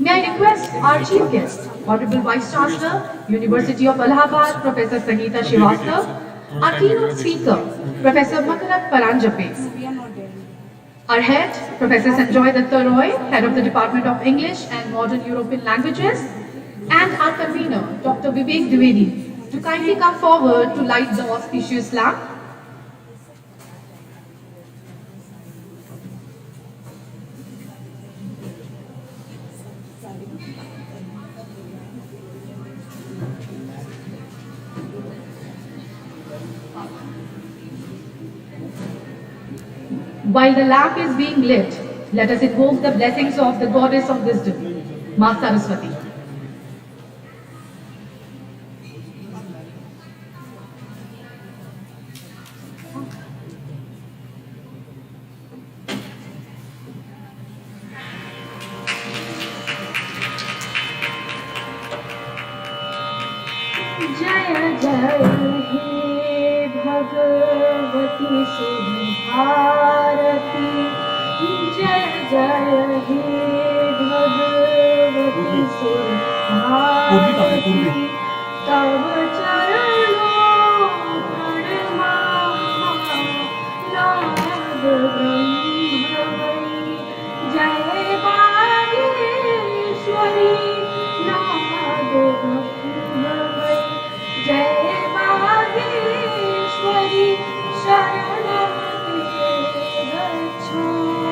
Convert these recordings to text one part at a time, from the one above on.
May I request our chief guest, Honorable Vice Chancellor, University of Allahabad, Professor Sangeeta Srivastava, our keynote speaker, Professor Makarat Paranjape, our head, Professor Sanjoy Datta Roy, head of the Department of English and Modern European Languages, and our convener, Dr. Vivek Dwivedi, to kindly come forward to light the auspicious lamp. While the lamp is being lit, let us invoke the blessings of the goddess of wisdom, Ma Saraswati. जय जय हे भगवती सुधारती जय जय हे भगवती सुधारती तव चरणों प्रणमामि नाद ब्रह्मवै जय बागेश्वरी नाद ब्रह्मवै जय बागेश्वरी शरणं ते गच्छामि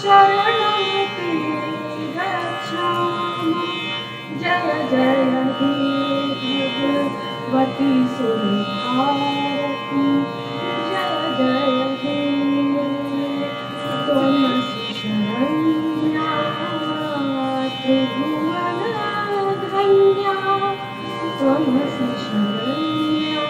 शरणं ते गच्छामि जय जय हे भगवती सुधारती जय जय हे त्वमसि शरण्या त्रिभुवन त्वमसि Sharanya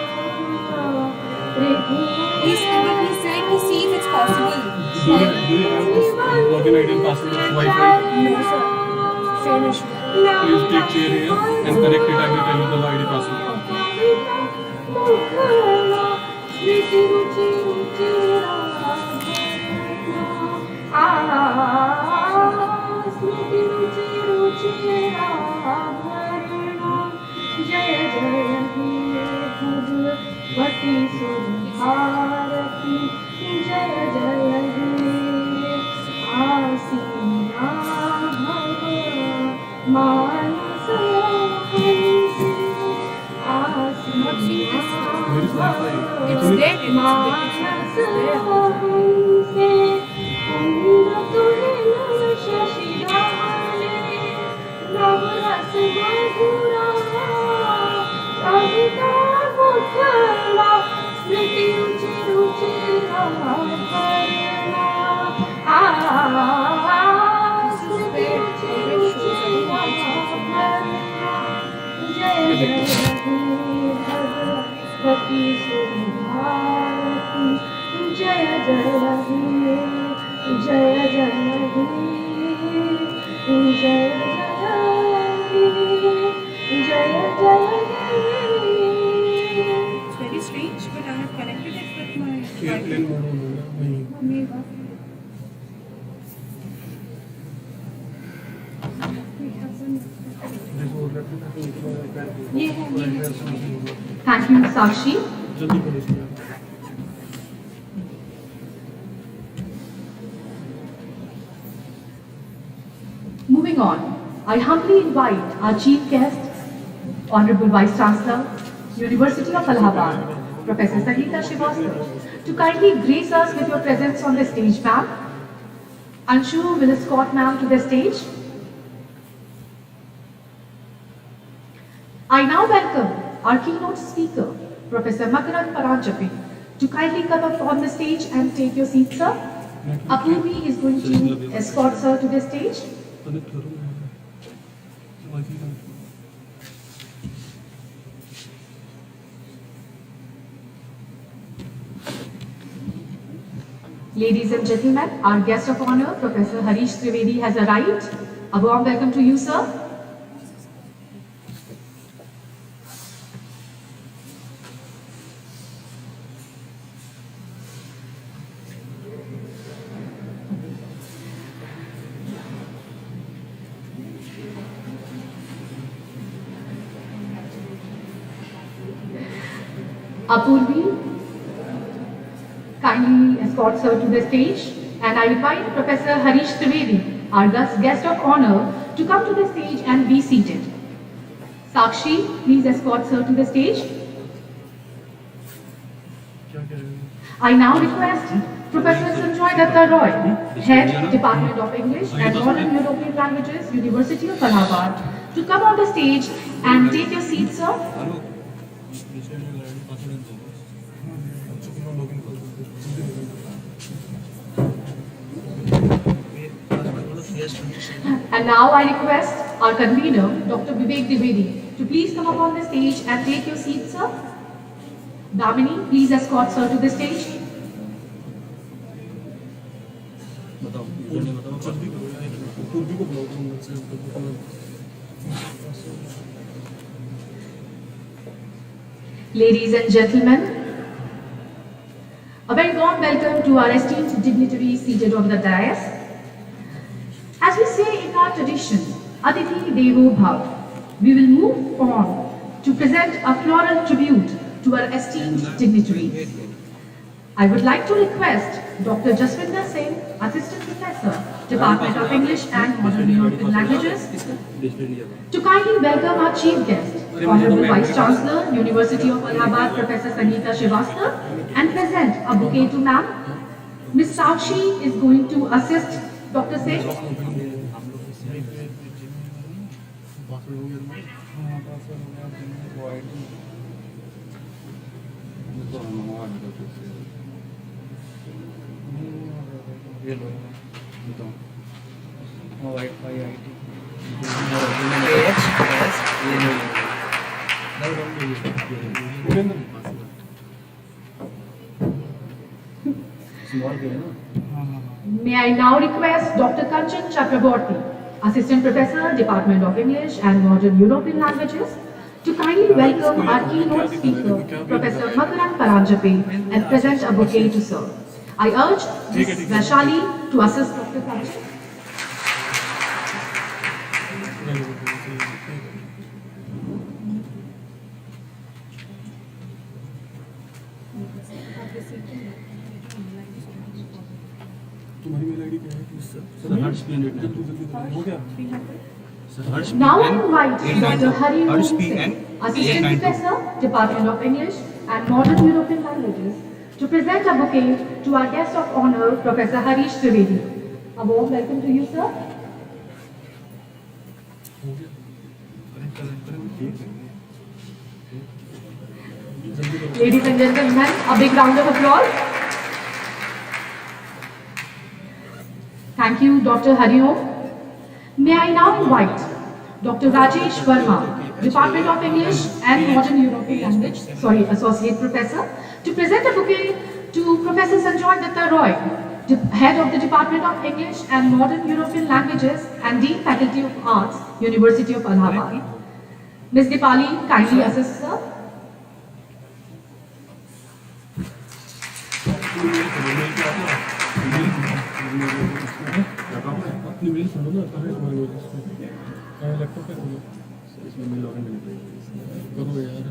He's trying to see if it's possible. Do you have this login ID and password Wi-Fi? No, sir. Same issue. Please take chair here and connect it. I will tell you the ID password. जय जय हे भगवती सुधारती जय जय हे आसीना भव मानस आसीना Where is Wi-Fi? It's there. मानस हंसे कुंद तुहिन शशिधारे नवरस मधुरा कविता मुखला स्मृति रुचि रुचिरा भरणा स्मृति रुचि रुचिरा भरणा जय जय हे भगवती सुधारती जय जय हे जय जय हे जय जय It's very strange, but I have connected it with my Airplane mode on नहीं. Maybe. This would let me Thank you, Sakshi. जल्दी करो इसमें. Moving on, I humbly invite our chief guest, Honorable Vice Chancellor, University of Allahabad, Professor Sangeeta Srivastava, to kindly grace us with your presence on the stage, ma'am. Anshu will escort ma'am to the stage. I now welcome our keynote speaker, Professor Makarat Paranjape, to kindly come up on the stage and take your seat, sir. Apurvi is going to escort sir to the stage. Connect करो wifi connect. Ladies and gentlemen, our guest of honor, Professor Harish Trivedi, has arrived. A warm welcome to you, sir. Apurvi, kindly escort sir to the stage. And I invite Professor Harish Trivedi, our guest of honor, to come to the stage and be seated. Sakshi, please escort sir to the stage. I now request Professor Sanjoy Datta Roy, Head, Department of English and Modern European Languages, University of Allahabad, to come on the stage and take your seat, sir. And now I request our convener, Dr. Vivek Dwivedi, to please come up on the stage and take your seat, sir. Damini, please escort sir to the stage. Ladies and gentlemen, a very warm welcome to our esteemed dignitaries seated on the dais. As we say in our tradition, Atithi Devo Bhav, we will move on to present a floral tribute to our esteemed dignitaries. I would like to request Dr. Jaswinder Singh, Assistant Professor, Department of English and Modern European Languages, to kindly welcome our chief guest, Honorable Vice Chancellor, University of Allahabad, Professor Sangeeta Srivastava, and present a bouquet to ma'am. Ms. Sakshi is going to assist Dr. Singh. May I now request Dr. Kanchan Chakraborty, Assistant Professor, Department of English and Modern European Languages, to kindly welcome our keynote speaker, Professor Makarand Paranjape, and present a bouquet to sir. I urge Ms. Vaishali to assist Dr. Kanchan. Now I invite Dr. Hari Singh, Assistant Professor, Department of English and Modern European Languages, to present a bouquet to our guest of honor, Professor Harish Trivedi. A warm welcome to you, sir. Ladies and gentlemen, a big round of applause. Thank you, Dr. Hariom. May I now invite Dr. Rajesh Verma, Department of English and Modern European Language, Associate Professor, to present a bouquet to Professor Sanjoy Datta Roy, Head of the Department of English and Modern European Languages and Dean Faculty of Arts, University of Allahabad. Ms. Dipali, kindly assist, sir. अपनी mail सुनो ना कहाँ है तुम्हारी mail इसमें laptop पे खोलो इसमें मेल लॉगिन करनी पड़ेगी करो यार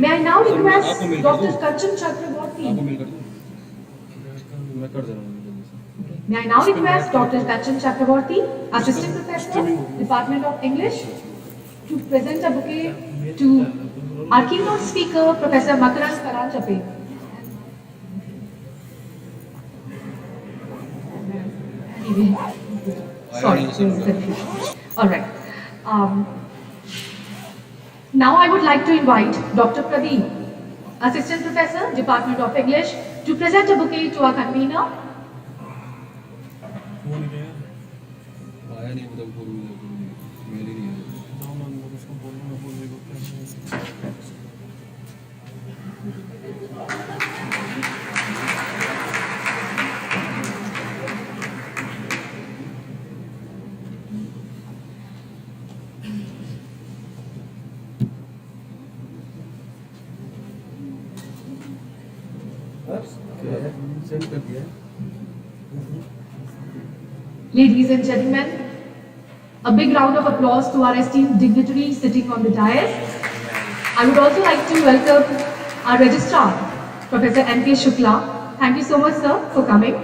May I now request Dr. Kanchan Chakraborty? May I now request Dr. Kanchan Chakraborty, Assistant Professor, Department of English, to present a bouquet to our keynote speaker, Professor Makarand Paranjape. Sorry, all right. Now I would like to invite Dr. Pradeep, Assistant Professor, Department of English, to present a bouquet to our convener. Send कर दिया Ladies and gentlemen, a big round of applause to our esteemed dignitaries sitting on the dais. I would also like to welcome our registrar, Professor M.K. Shukla. Thank you so much, sir, for coming.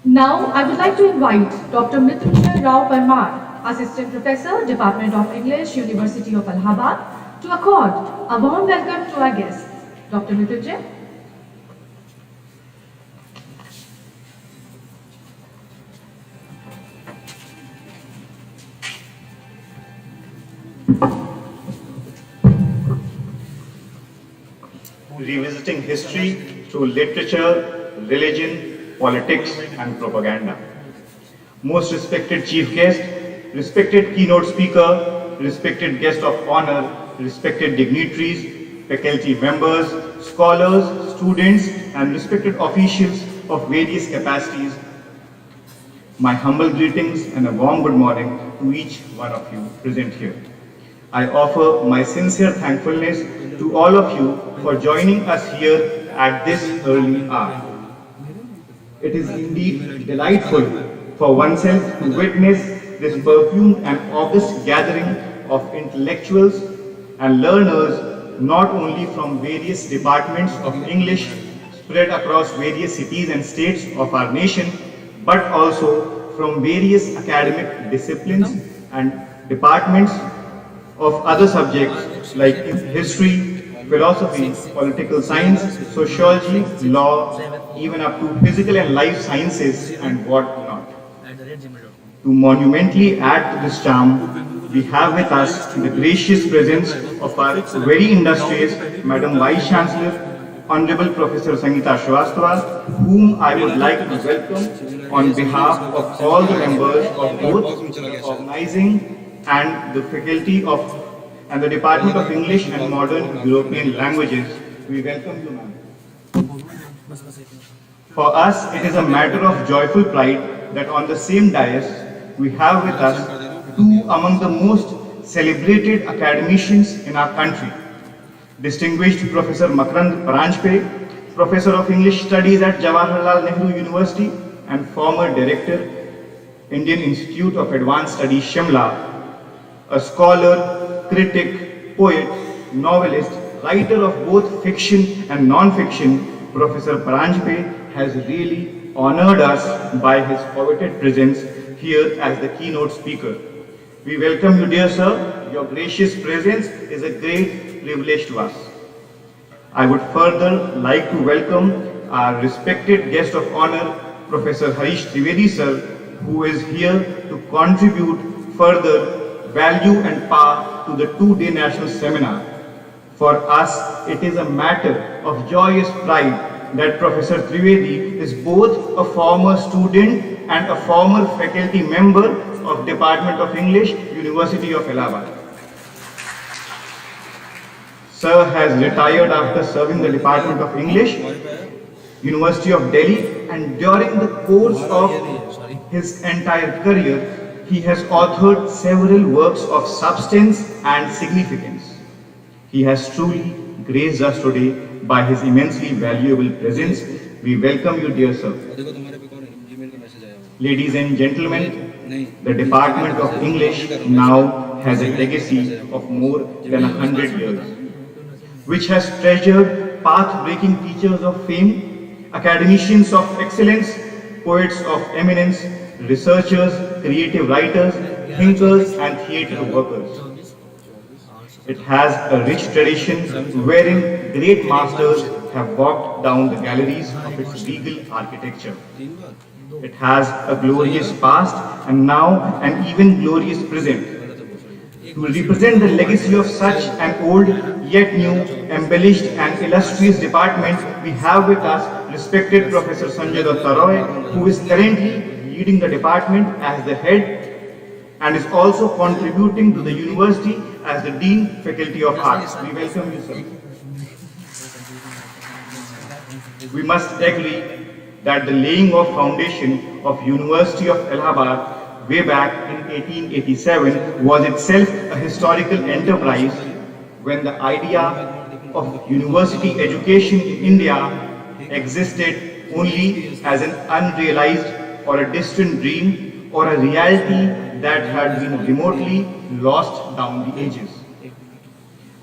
Now, I would like to invite Dr. Mrityunjay Rao Parmar, Assistant Professor, Department of English, University of Allahabad, to accord a warm welcome to our guests. Dr. Mrityunjay. Revisiting history through literature, religion, politics, and propaganda. Most respected chief guest, respected keynote speaker, respected guest of honor, respected dignitaries, faculty members, scholars, students, and respected officials of various capacities, my humble greetings and a warm good morning to each one of you present here. I offer my sincere thankfulness to all of you for joining us here at this early hour. It is indeed delightful for oneself to witness this perfumed and august gathering of intellectuals and learners not only from various departments of English spread across various cities and states of our nation, but also from various academic disciplines and departments of other subjects like history, philosophy, political science, sociology, law, even up to physical and life sciences and what not. To monumentally add to this charm, we have with us the gracious presence of our very industrious Madam Vice Chancellor, Honorable Professor Sangeeta Srivastava, whom I would like to welcome on behalf of all the members of both the organizing and the faculty of and the Department of English and Modern European Languages. We welcome you, ma'am. For us, it is a matter of joyful pride that on the same dais, we have with us two among the most celebrated academicians in our country. Distinguished Professor Makarand Paranjpe, Professor of English Studies at Jawaharlal Nehru University and former Director, Indian Institute of Advanced Studies, Shimla, a scholar, critic, poet, novelist, writer of both fiction and non-fiction, Professor Paranjpe has really honored us by his coveted presence here as the keynote speaker. We welcome you, dear sir. Your gracious presence is a great privilege to us. I would further like to welcome our respected guest of honor, Professor Harish Trivedi sir, who is here to contribute further value and power to the two-day national seminar. For us, it is a matter of joyous pride that Professor Trivedi is both a former student and a former faculty member of Department of English, University of Allahabad. Sir has retired after serving the Department of English, University of Delhi, and during the course of his entire career, he has authored several works of substance and significance. He has truly graced us today by his immensely valuable presence. We welcome you, dear sir. Ladies and gentlemen, the Department of English now has a legacy of more than 100 years, which has treasured path-breaking teachers of fame, academicians of excellence, poets of eminence, researchers, creative writers, thinkers, and theatre workers. It has a rich tradition wherein great masters have walked down the galleries of its regal architecture. It has a glorious past and now an even glorious present. To represent the legacy of such an old yet new, embellished and illustrious department, we have with us respected Professor Sanjay Datta Roy, who is currently leading the department as the head and is also contributing to the university as the Dean, Faculty of Arts. We welcome you, sir. We must agree that the laying of foundation of University of Allahabad way back in 1887 was itself a historical enterprise when the idea of university education in India existed only as an unrealized or a distant dream or a reality that had been remotely lost down the ages.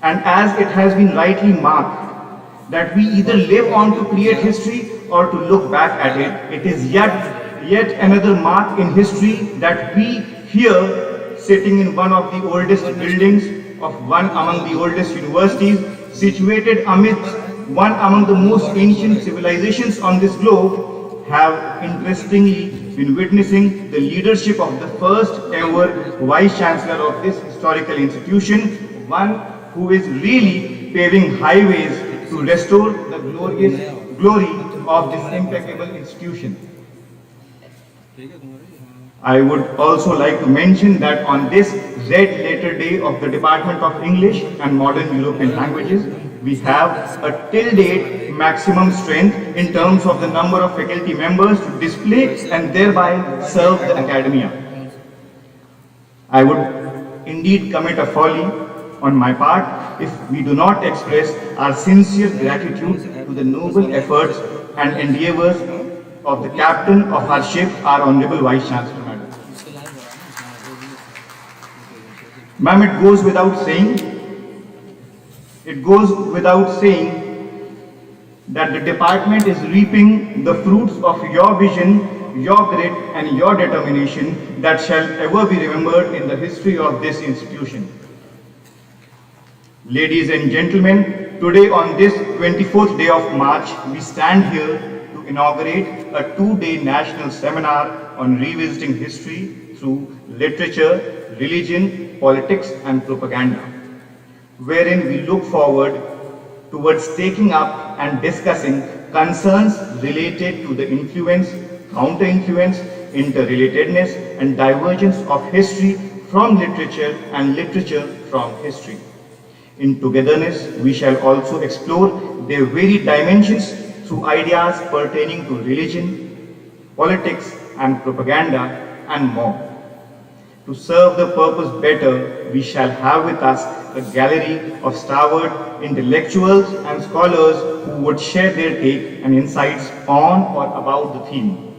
And as it has been rightly marked that we either live on to create history or to look back at it, it is yet another mark in history that we here, sitting in one of the oldest buildings of one among the oldest universities, situated amidst one among the most ancient civilizations on this globe, have interestingly been witnessing the leadership of the first ever Vice Chancellor of this historical institution, one who is really paving highways to restore the glory of this impeccable institution. I would also like to mention that on this red letter day of the Department of English and Modern European Languages, we have a till date maximum strength in terms of the number of faculty members to display and thereby serve the academia. I would indeed commit a folly on my part if we do not express our sincere gratitude to the noble efforts and endeavors of the captain of our ship, our Honorable Vice Chancellor, Madam. Ma'am, it goes without saying that the department is reaping the fruits of your vision, your grit and your determination that shall ever be remembered in the history of this institution. Ladies and gentlemen, today on this 24th day of March, we stand here to inaugurate a 2-day national seminar on revisiting history through literature, religion, politics and propaganda, wherein we look forward towards taking up and discussing concerns related to the influence, counter-influence, interrelatedness and divergence of history from literature and literature from history. In togetherness, we shall also explore their varied dimensions through ideas pertaining to religion, politics and propaganda and more. To serve the purpose better, we shall have with us a gallery of stalwart intellectuals and scholars who would share their take and insights on or about the theme.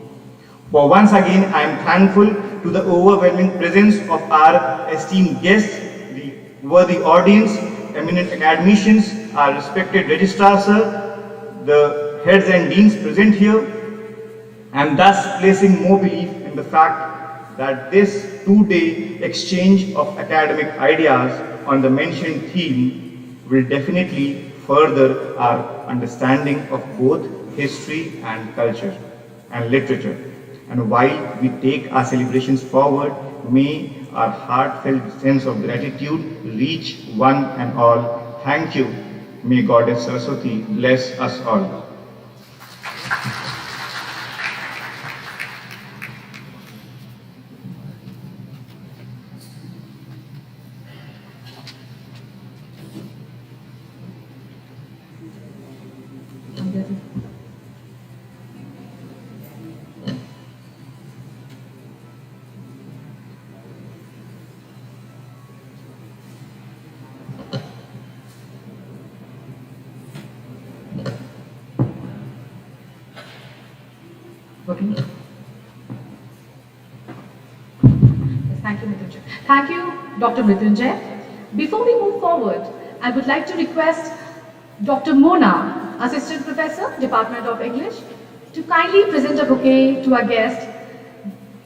For once again, I am thankful to the overwhelming presence of our esteemed guests, the worthy audience, eminent academicians, our respected registrar sir, the heads and deans present here, and thus placing more belief in the fact that this 2-day exchange of academic ideas on the mentioned theme will definitely further our understanding of both history and culture and literature. And while we take our celebrations forward, may our heartfelt sense of gratitude reach one and all. Thank you. May Goddess Saraswati bless us all. Working? Yes, thank you, Mrityunjay. Thank you, Dr. Mrityunjay. Before we move forward, I would like to request Dr. Mona, Assistant Professor, Department of English, to kindly present a bouquet to our guest,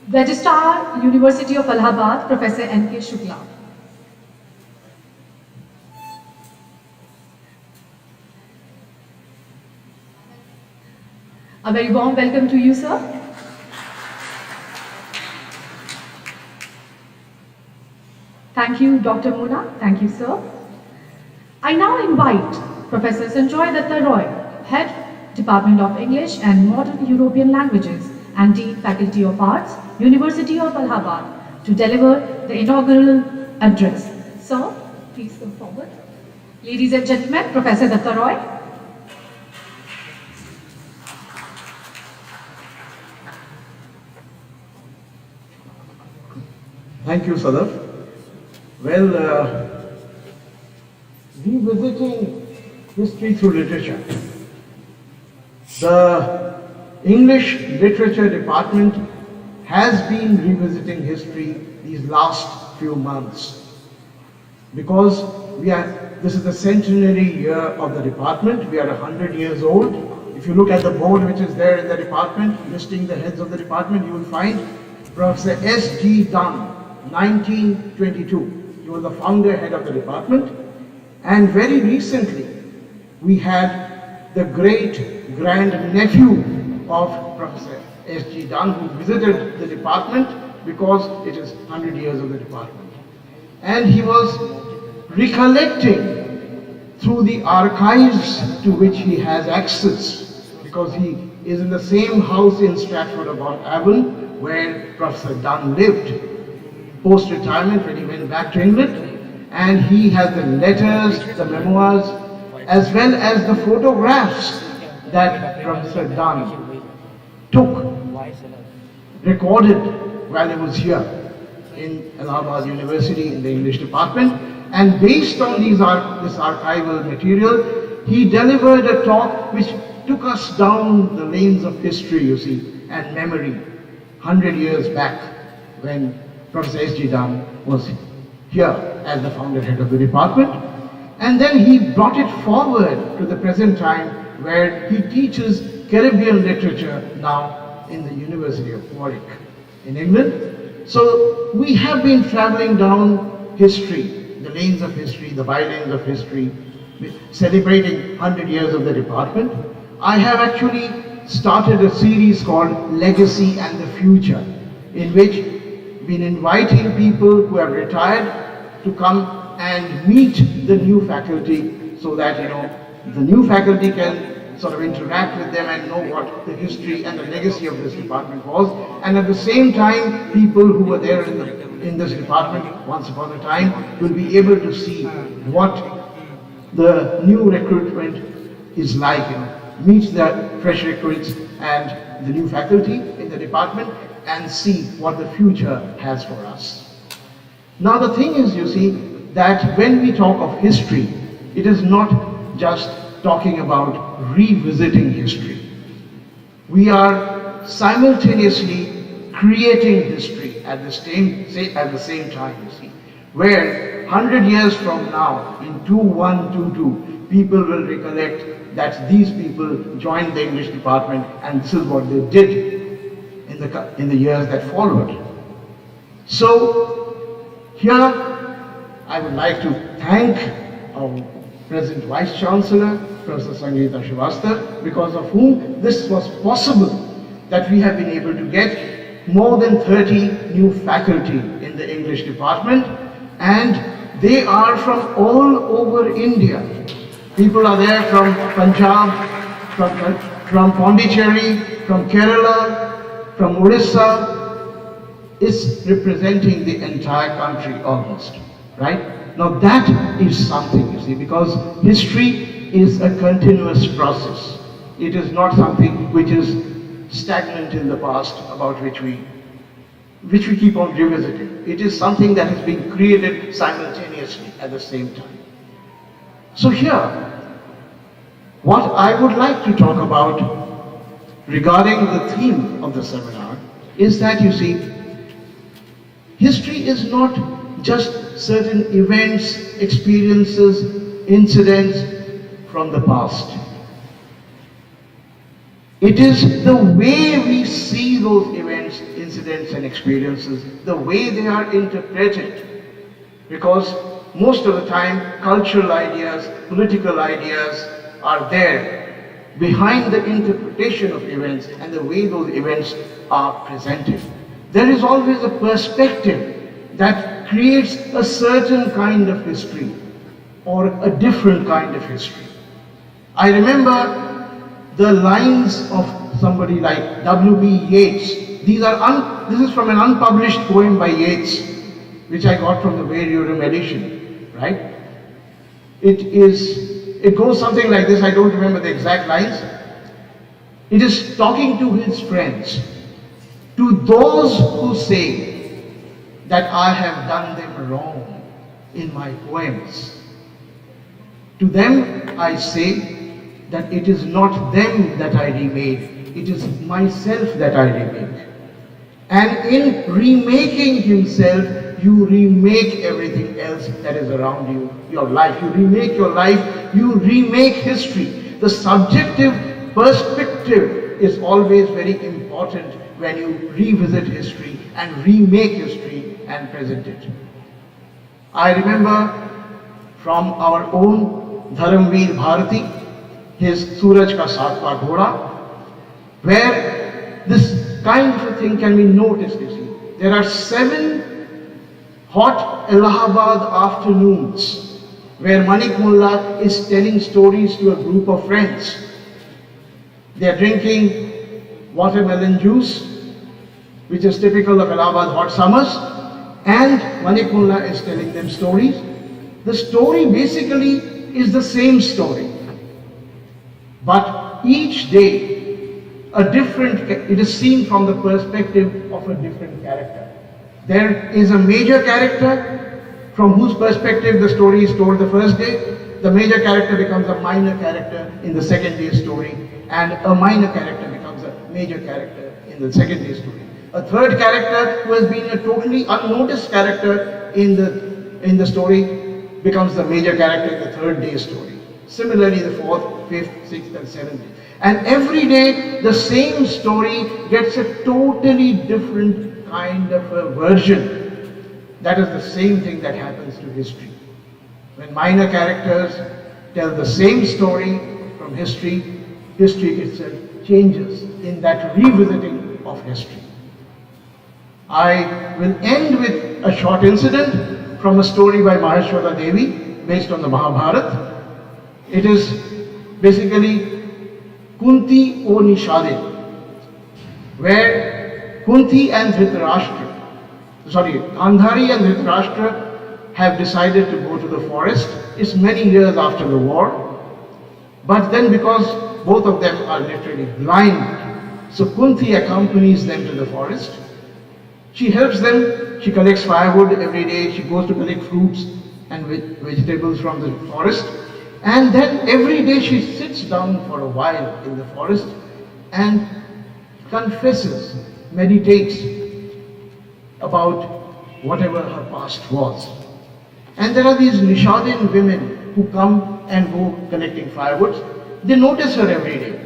Registrar, University of Allahabad, Professor N.K. Shukla. A very warm welcome to you, sir. Thank you, Dr. Mona. Thank you, sir. I now invite Professor Sanjoy Datta Roy, Head, Department of English and Modern European Languages and Dean, Faculty of Arts, University of Allahabad, to deliver the inaugural address. Sir, please come forward. Ladies and gentlemen, Professor Datta Roy. Thank you, Sadaf. Well, revisiting history through literature. The English Literature Department has been revisiting history these last few months because this is the centenary year of the department. We are 100 years old. If you look at the board which is there in the department, listing the heads of the department, you will find Professor S.G. Dunn, 1922. He was the founder head of the department. And very recently, we had the great grand-nephew of Professor S.G. Dunn who visited the department because it is 100 years of the department. And he was recollecting through the archives to which he has access, because he is in the same house in Stratford-upon-Avon where Professor Dunn lived post-retirement when he went back to England, and he has the letters, the memoirs, as well as the photographs that Professor Dunn took, recorded while he was here in Allahabad University in the English department. And based on this archival material, he delivered a talk which took us down the lanes of history, you see, and memory, 100 years back when Professor S.G. Dunn was here as the founder head of the department. And then he brought it forward to the present time where he teaches Caribbean literature now in the University of Warwick in England. So we have been traveling down history, the lanes of history, the bylanes of history, celebrating 100 years of the department. I have actually started a series called Legacy and the Future, in which we've been inviting people who have retired to come and meet the new faculty so that, the new faculty can sort of interact with them and know what the history and the legacy of this department was. And at the same time, people who were there in this department once upon a time will be able to see what the new recruitment is like, meet the fresh recruits and the new faculty in the department and see what the future has for us. Now the thing is, you see, that when we talk of history, it is not just talking about revisiting history. We are simultaneously creating history at the same time, you see, where 100 years from now, in 2122, people will recollect that these people joined the English department and this is what they did in the years that followed. So here I would like to thank our present Vice Chancellor, Professor Sangeeta Srivastava, because of whom this was possible, that we have been able to get more than 30 new faculty in the English department, and they are from all over India. People are there from Punjab, from Pondicherry, from Kerala, from Orissa. It's representing the entire country almost, right? Now that is something, you see, because history is a continuous process. It is not something which is stagnant in the past, about which we keep on revisiting. It is something that has been created simultaneously at the same time. So here, what I would like to talk about regarding the theme of the seminar is that, you see, history is not just certain events, experiences, incidents from the past. It is the way we see those events, incidents and experiences, the way they are interpreted. Because most of the time, cultural ideas, political ideas are there behind the interpretation of events and the way those events are presented. There is always a perspective that creates a certain kind of history or a different kind of history. I remember the lines of somebody like W.B. Yeats. This is from an unpublished poem by Yeats, which I got from the Variorum edition, right? It goes something like this. I don't remember the exact lines. It is talking to his friends. To those who say that I have done them wrong in my poems, to them I say that it is not them that I remade, it is myself that I remake. And in remaking himself, you remake everything else that is around you, your life. You remake your life, you remake history. The subjective perspective is always very important when you revisit history and remake history and present it. I remember from our own Dharamveer Bharati, his Suraj Ka Satwa Ghoda, where this kind of a thing can be noticed, you see. There are 7 hot Allahabad afternoons where Manik Mullah is telling stories to a group of friends. They are drinking watermelon juice, which is typical of Allahabad hot summers, and Manik Mullah is telling them stories. The story basically is the same story, but each day it is seen from the perspective of a different character. There is a major character from whose perspective the story is told the first day. The major character becomes a minor character in the second day story, and a minor character becomes a major character in the second day story. A third character who has been a totally unnoticed character in the story becomes the major character in the third day story. Similarly, the fourth, fifth, sixth, and seventh day. And every day, the same story gets a totally different kind of a version. That is the same thing that happens to history. When minor characters tell the same story from history, history itself changes in that revisiting of history. I will end with a short incident from a story by Maheshwara Devi based on the Mahabharata. It is basically Kunti O Nishadin, where Kunti and Gandhari and Dhritarashtra have decided to go to the forest. It's many years after the war, but then because both of them are literally blind, so Kunti accompanies them to the forest. She helps them, she collects firewood every day, she goes to collect fruits and vegetables from the forest. And then every day she sits down for a while in the forest and confesses, meditates about whatever her past was. And there are these Nishadin women who come and go collecting firewood. They notice her every day.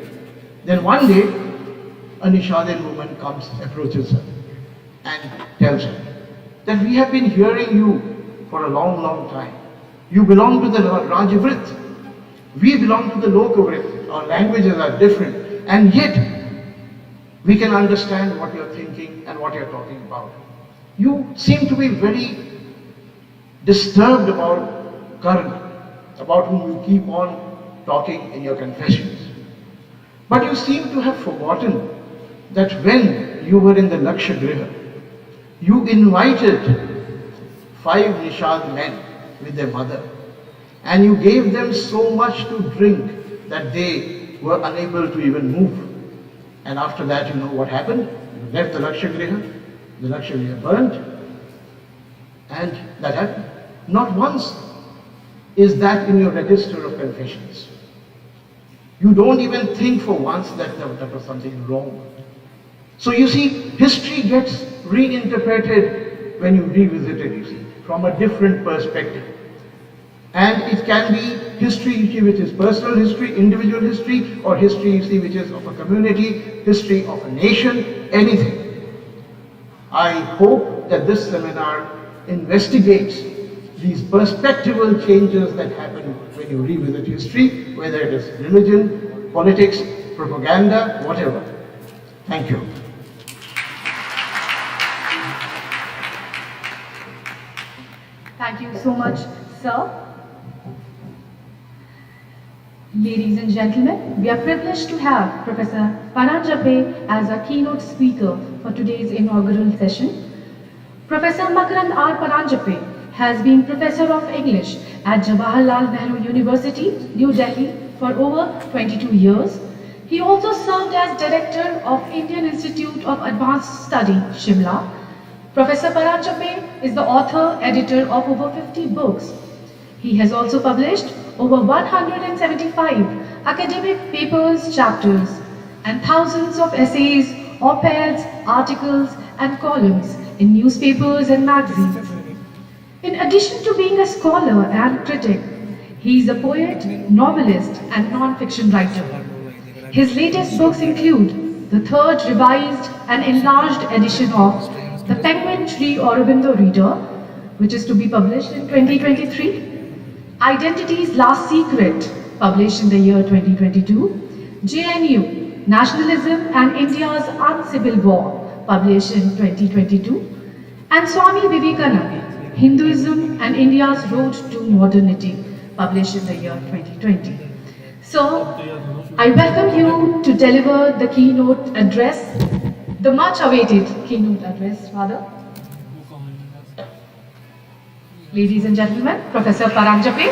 Then one day, a Nishadin woman comes, approaches her and tells her that we have been hearing you for a long, long time. You belong to the Rajavrit. We belong to the Lokavrit. Our languages are different, and yet we can understand what you're thinking and what you're talking about. You seem to be very disturbed about Karna, about whom you keep on talking in your confessions. But you seem to have forgotten that when you were in the Lakshagriha, you invited 5 Nishad men with their mother, and you gave them so much to drink that they were unable to even move. And after that, you know what happened? You left the Lakshagriha burnt, and that happened. Not once is that in your register of confessions. You don't even think for once that that was something wrong. So you see, history gets reinterpreted when you revisit it, you see, from a different perspective. And it can be history, you see, which is personal history, individual history, or history, you see, which is of a community, history of a nation, anything. I hope that this seminar investigates these perspectival changes that happen when you revisit history, whether it is religion, politics, propaganda, whatever. Thank you. Thank you so much, sir. Ladies and gentlemen, we are privileged to have Professor Paranjape as our keynote speaker for today's inaugural session. Professor Makarand R. Paranjape has been Professor of English at Jawaharlal Nehru University, New Delhi for over 22 years. He also served as Director of Indian Institute of Advanced Study, Shimla. Professor Paranjape is the author, editor of over 50 books. He has also published over 175 academic papers, chapters. and thousands of essays, op-eds, articles, and columns in newspapers and magazines. In addition to being a scholar and critic, he is a poet, novelist, and non-fiction writer. His latest books include the third revised and enlarged edition of The Penguin Tree Aurobindo Reader, which is to be published in 2023, Identity's Last Secret, published in the year 2022, JNU, Nationalism and India's Uncivil War, published in 2022, and Swami Vivekananda, Hinduism and India's Road to Modernity, published in the year 2020. So, I welcome you to deliver the keynote address, the much awaited keynote address, rather. Ladies and gentlemen, Professor Paranjape.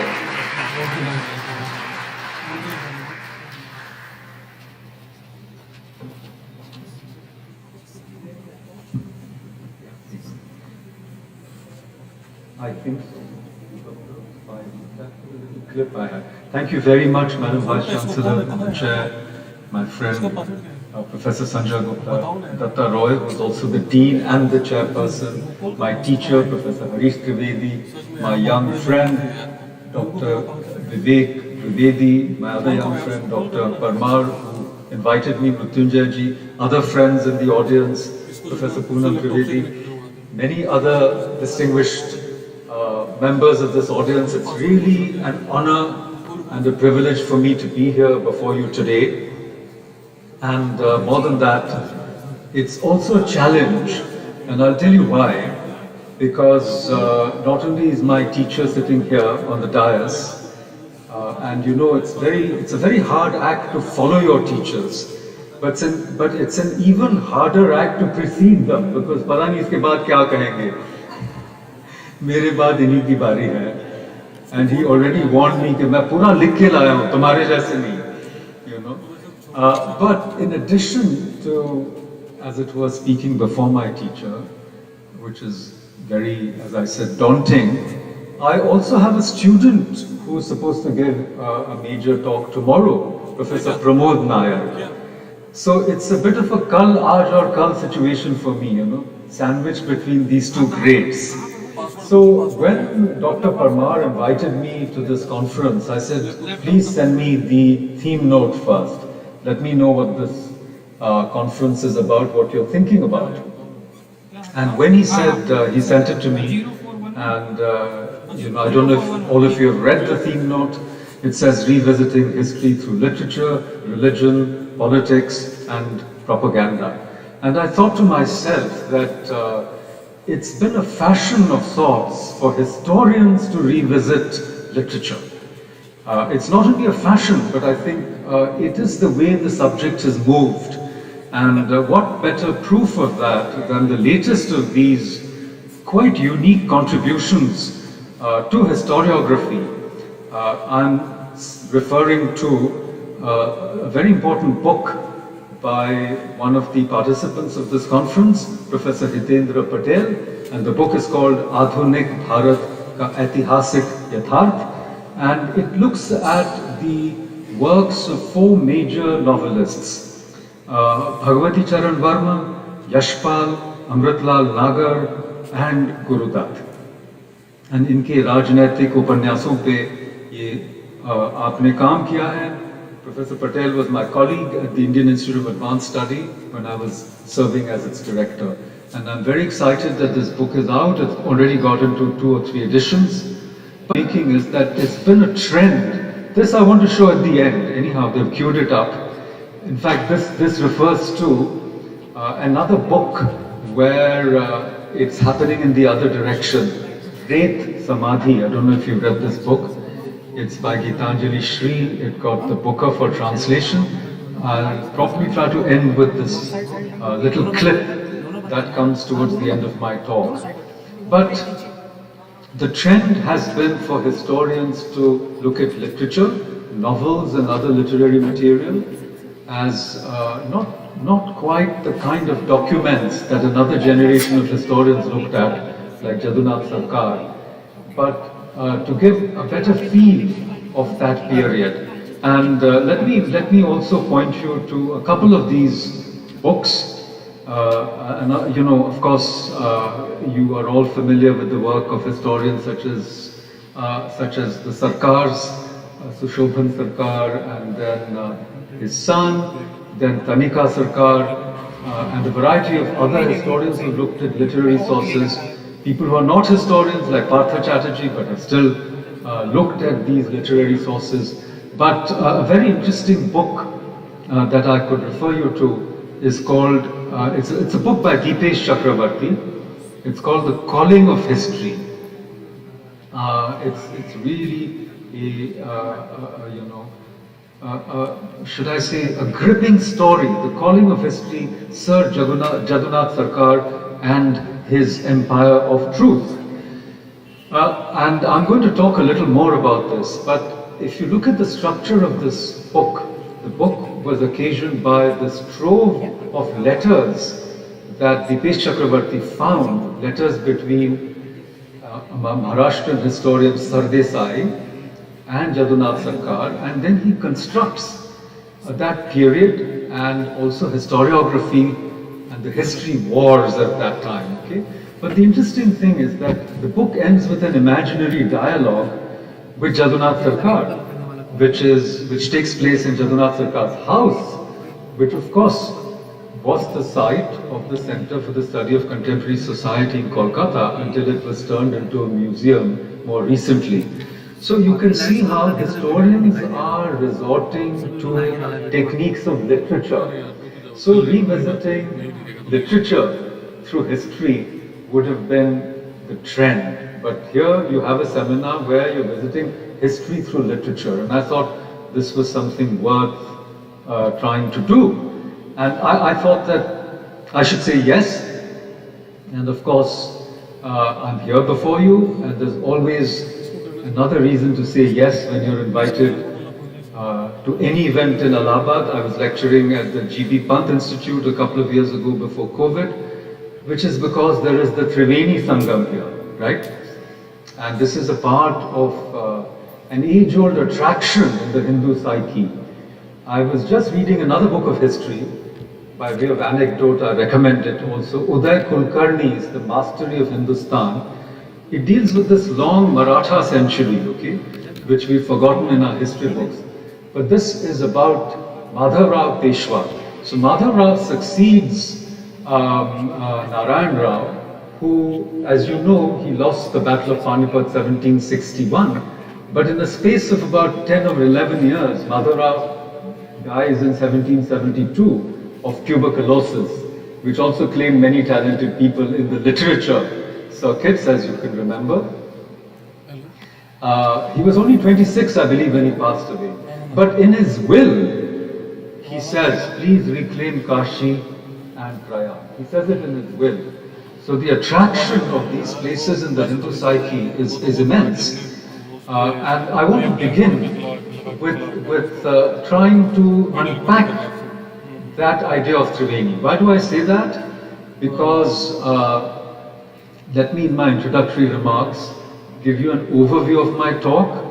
I think so. Clip I had. Thank you very much, Madam Vice Chancellor, Chair, my friend, Professor Sanjay Gupta, Datta Roy, who is also the Dean and the Chairperson, my teacher, Professor Harish Trivedi, my young friend, Dr. Vivek Trivedi, my other young friend, Dr. Parmar, who invited me, Mrityunjay ji, other friends in the audience, Professor Poonam Trivedi, many other distinguished members of this audience. It's really an honor and a privilege for me to be here before you today. And more than that, it's also a challenge, and I'll tell you why. Because not only is my teacher sitting here on the dais, and you know it's a very hard act to follow your teachers, but it's an even harder act to precede them, because पता नहीं इसके बाद क्या कहेंगे. मेरे बाद इन्हीं की बारी है, and he already warned me कि मैं पूरा लिख के लाया हूँ, तुम्हारे जैसे नहीं, you know. But in addition to, as it was, speaking before my teacher, which is very, as I said, daunting, I also have a student who is supposed to give a major talk tomorrow, Professor Pramod Nair. So it's a bit of a kal aaj aur kal situation for me, you know, sandwiched between these two greats. So when Dr. Parmar invited me to this conference, I said, please send me the theme note first. Let me know what this conference is about, what you're thinking about. And when he said, he sent it to me, and you know, I don't know if all of you have read the theme note. It says revisiting history through literature, religion, politics, and propaganda. And I thought to myself that it's been a fashion of sorts for historians to revisit literature. It's not only a fashion, but I think it is the way the subject has moved. And what better proof of that than the latest of these quite unique contributions to historiography. I'm referring to a very important book by one of the participants of this conference, Professor Hitendra Patel, and the book is called Adhunik Bharat Ka Aitihasik Yatharth, and it looks at the works of four major novelists, Bhagavati Charan Varma, Yashpal, Amritlal Nagar, and Gurudat. And इनके राजनैतिक उपन्यासों पे ये आपने काम किया है. Professor Patel was my colleague at the Indian Institute of Advanced Study when I was serving as its director. And I'm very excited that this book is out. It's already got into 2 or 3 editions. But making is that it's been a trend. This I want to show at the end. Anyhow, they've queued it up. In fact, this refers to another book where it's happening in the other direction. Ret Samadhi. I don't know if you've read this book. It's by Gitanjali Shri. It got the Booker for translation. I'll probably try to end with this little clip that comes towards the end of my talk. But the trend has been for historians to look at literature, novels and other literary material as not quite the kind of documents that another generation of historians looked at, like Jadunath Sarkar, but to give a better feel of that period. And let me also point you to a couple of these books. You know, of course, you are all familiar with the work of historians such as the Sarkars, Sushobhan Sarkar, and then his son, then Tanika Sarkar, and a variety of other historians who looked at literary sources. People who are not historians, like Partha Chatterjee, but have still looked at these literary sources. But a very interesting book that I could refer you to is called, it's a book by Deepesh Chakrabarty. It's called The Calling of History. It's really you know, should I say, a gripping story, The Calling of History, Sir Jadunath Sarkar and his Empire of Truth. And I'm going to talk a little more about this, but if you look at the structure of this book, the book was occasioned by this trove of letters that Deepesh Chakrabarty found, letters between Maharashtrian historian Sardesai and Jadunath Sarkar, and then he constructs that period and also historiography and the history wars at that time. Okay? But the interesting thing is that the book ends with an imaginary dialogue with Jadunath Sarkar, which takes place in Jadunath Sarkar's house, which of course was the site of the Center for the Study of Contemporary Society in Kolkata until it was turned into a museum more recently. So you can see how historians are resorting to techniques of literature. So revisiting literature through history would have been the trend. But here you have a seminar where you're visiting history through literature. And I thought this was something worth trying to do. And I thought that I should say yes. And of course, I'm here before you, and there's always another reason to say yes when you're invited to any event in Allahabad. I was lecturing at the G.B. Pant Institute a couple of years ago before COVID, which is because there is the Triveni Sangam here, right? And this is a part of an age-old attraction in the Hindu psyche. I was just reading another book of history. By way of anecdote, I recommend it also. Uday Kulkarni's The Mastery of Hindustan. It deals with this long Maratha century, okay, which we've forgotten in our history books. But this is about Madhav Rao Peshwa. So Madhav Rao succeeds Narayan Rao, who, as you know, he lost the Battle of Panipat 1761. But in the space of about 10 or 11 years, Madhav Rao dies in 1772 of tuberculosis, which also claimed many talented people in the literature circuits, as you can remember. He was only 26, I believe, when he passed away. But in his will, he says, please reclaim Kashi and Prayaga. He says it in his will. So the attraction of these places in the Hindu psyche is immense. And I want to begin with trying to unpack that idea of Triveni. Why do I say that? Because let me, in my introductory remarks, give you an overview of my talk.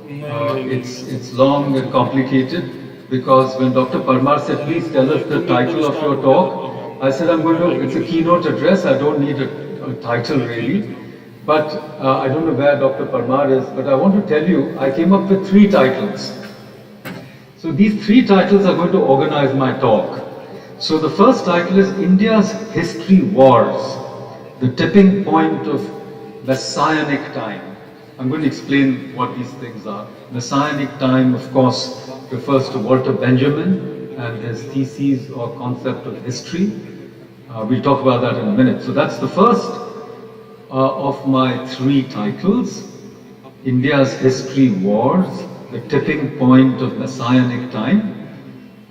It's long and complicated because when Dr. Parmar said, please tell us the title of your talk, I said, it's a keynote address, I don't need a title really. But I don't know where Dr. Parmar is, but I want to tell you, I came up with 3 titles. So these 3 titles are going to organize my talk. So the first title is India's History Wars, the tipping point of Messianic time. I'm going to explain what these things are. Messianic time, of course, refers to Walter Benjamin and his theses or concept of history. We'll talk about that in a minute. So that's the first of my 3 titles. India's History Wars, the tipping point of Messianic time.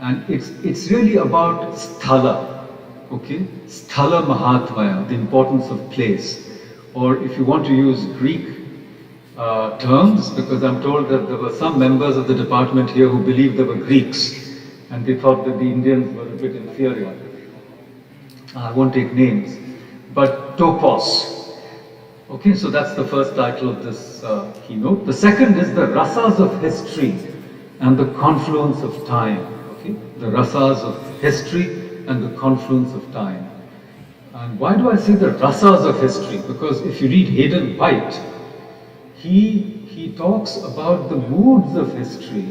And it's really about Sthala, okay? Sthala Mahatmaya, the importance of place. Or if you want to use Greek terms, because I'm told that there were some members of the department here who believed they were Greeks, and they thought that the Indians were a bit inferior. I won't take names, but topos. Okay, so that's the first title of this keynote. The second is the Rasas of History. and the confluence of time. Okay? The rasas of history and the confluence of time. And why do I say the rasas of history? Because if you read Hayden White, he talks about the moods of history,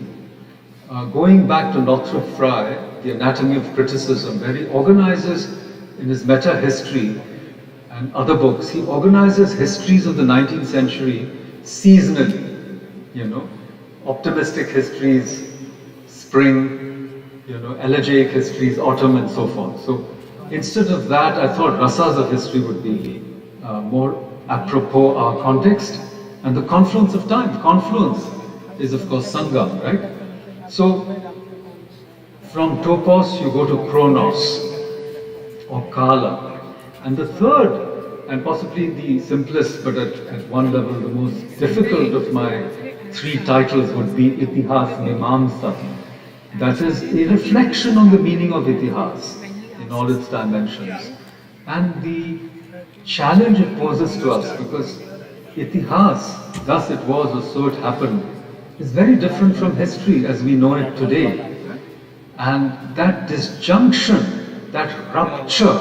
going back to Northrop Frye, The Anatomy of Criticism, where he organizes in his meta-history and other books, he organizes histories of the 19th century seasonally, you know, optimistic histories, spring, you know, elegiac histories, autumn, and so forth. So instead of that, I thought rasas of history would be more apropos our context and the confluence of time. Confluence is, of course, Sangam, right? So from topos, you go to chronos or kala. And the third, and possibly the simplest, but at one level the most difficult of my three titles would be Itihas Mimamsa. That is a reflection on the meaning of Itihas in all its dimensions. And the challenge it poses to us, because Itihas, thus it was or so it happened, is very different from history as we know it today. And that disjunction, that rupture,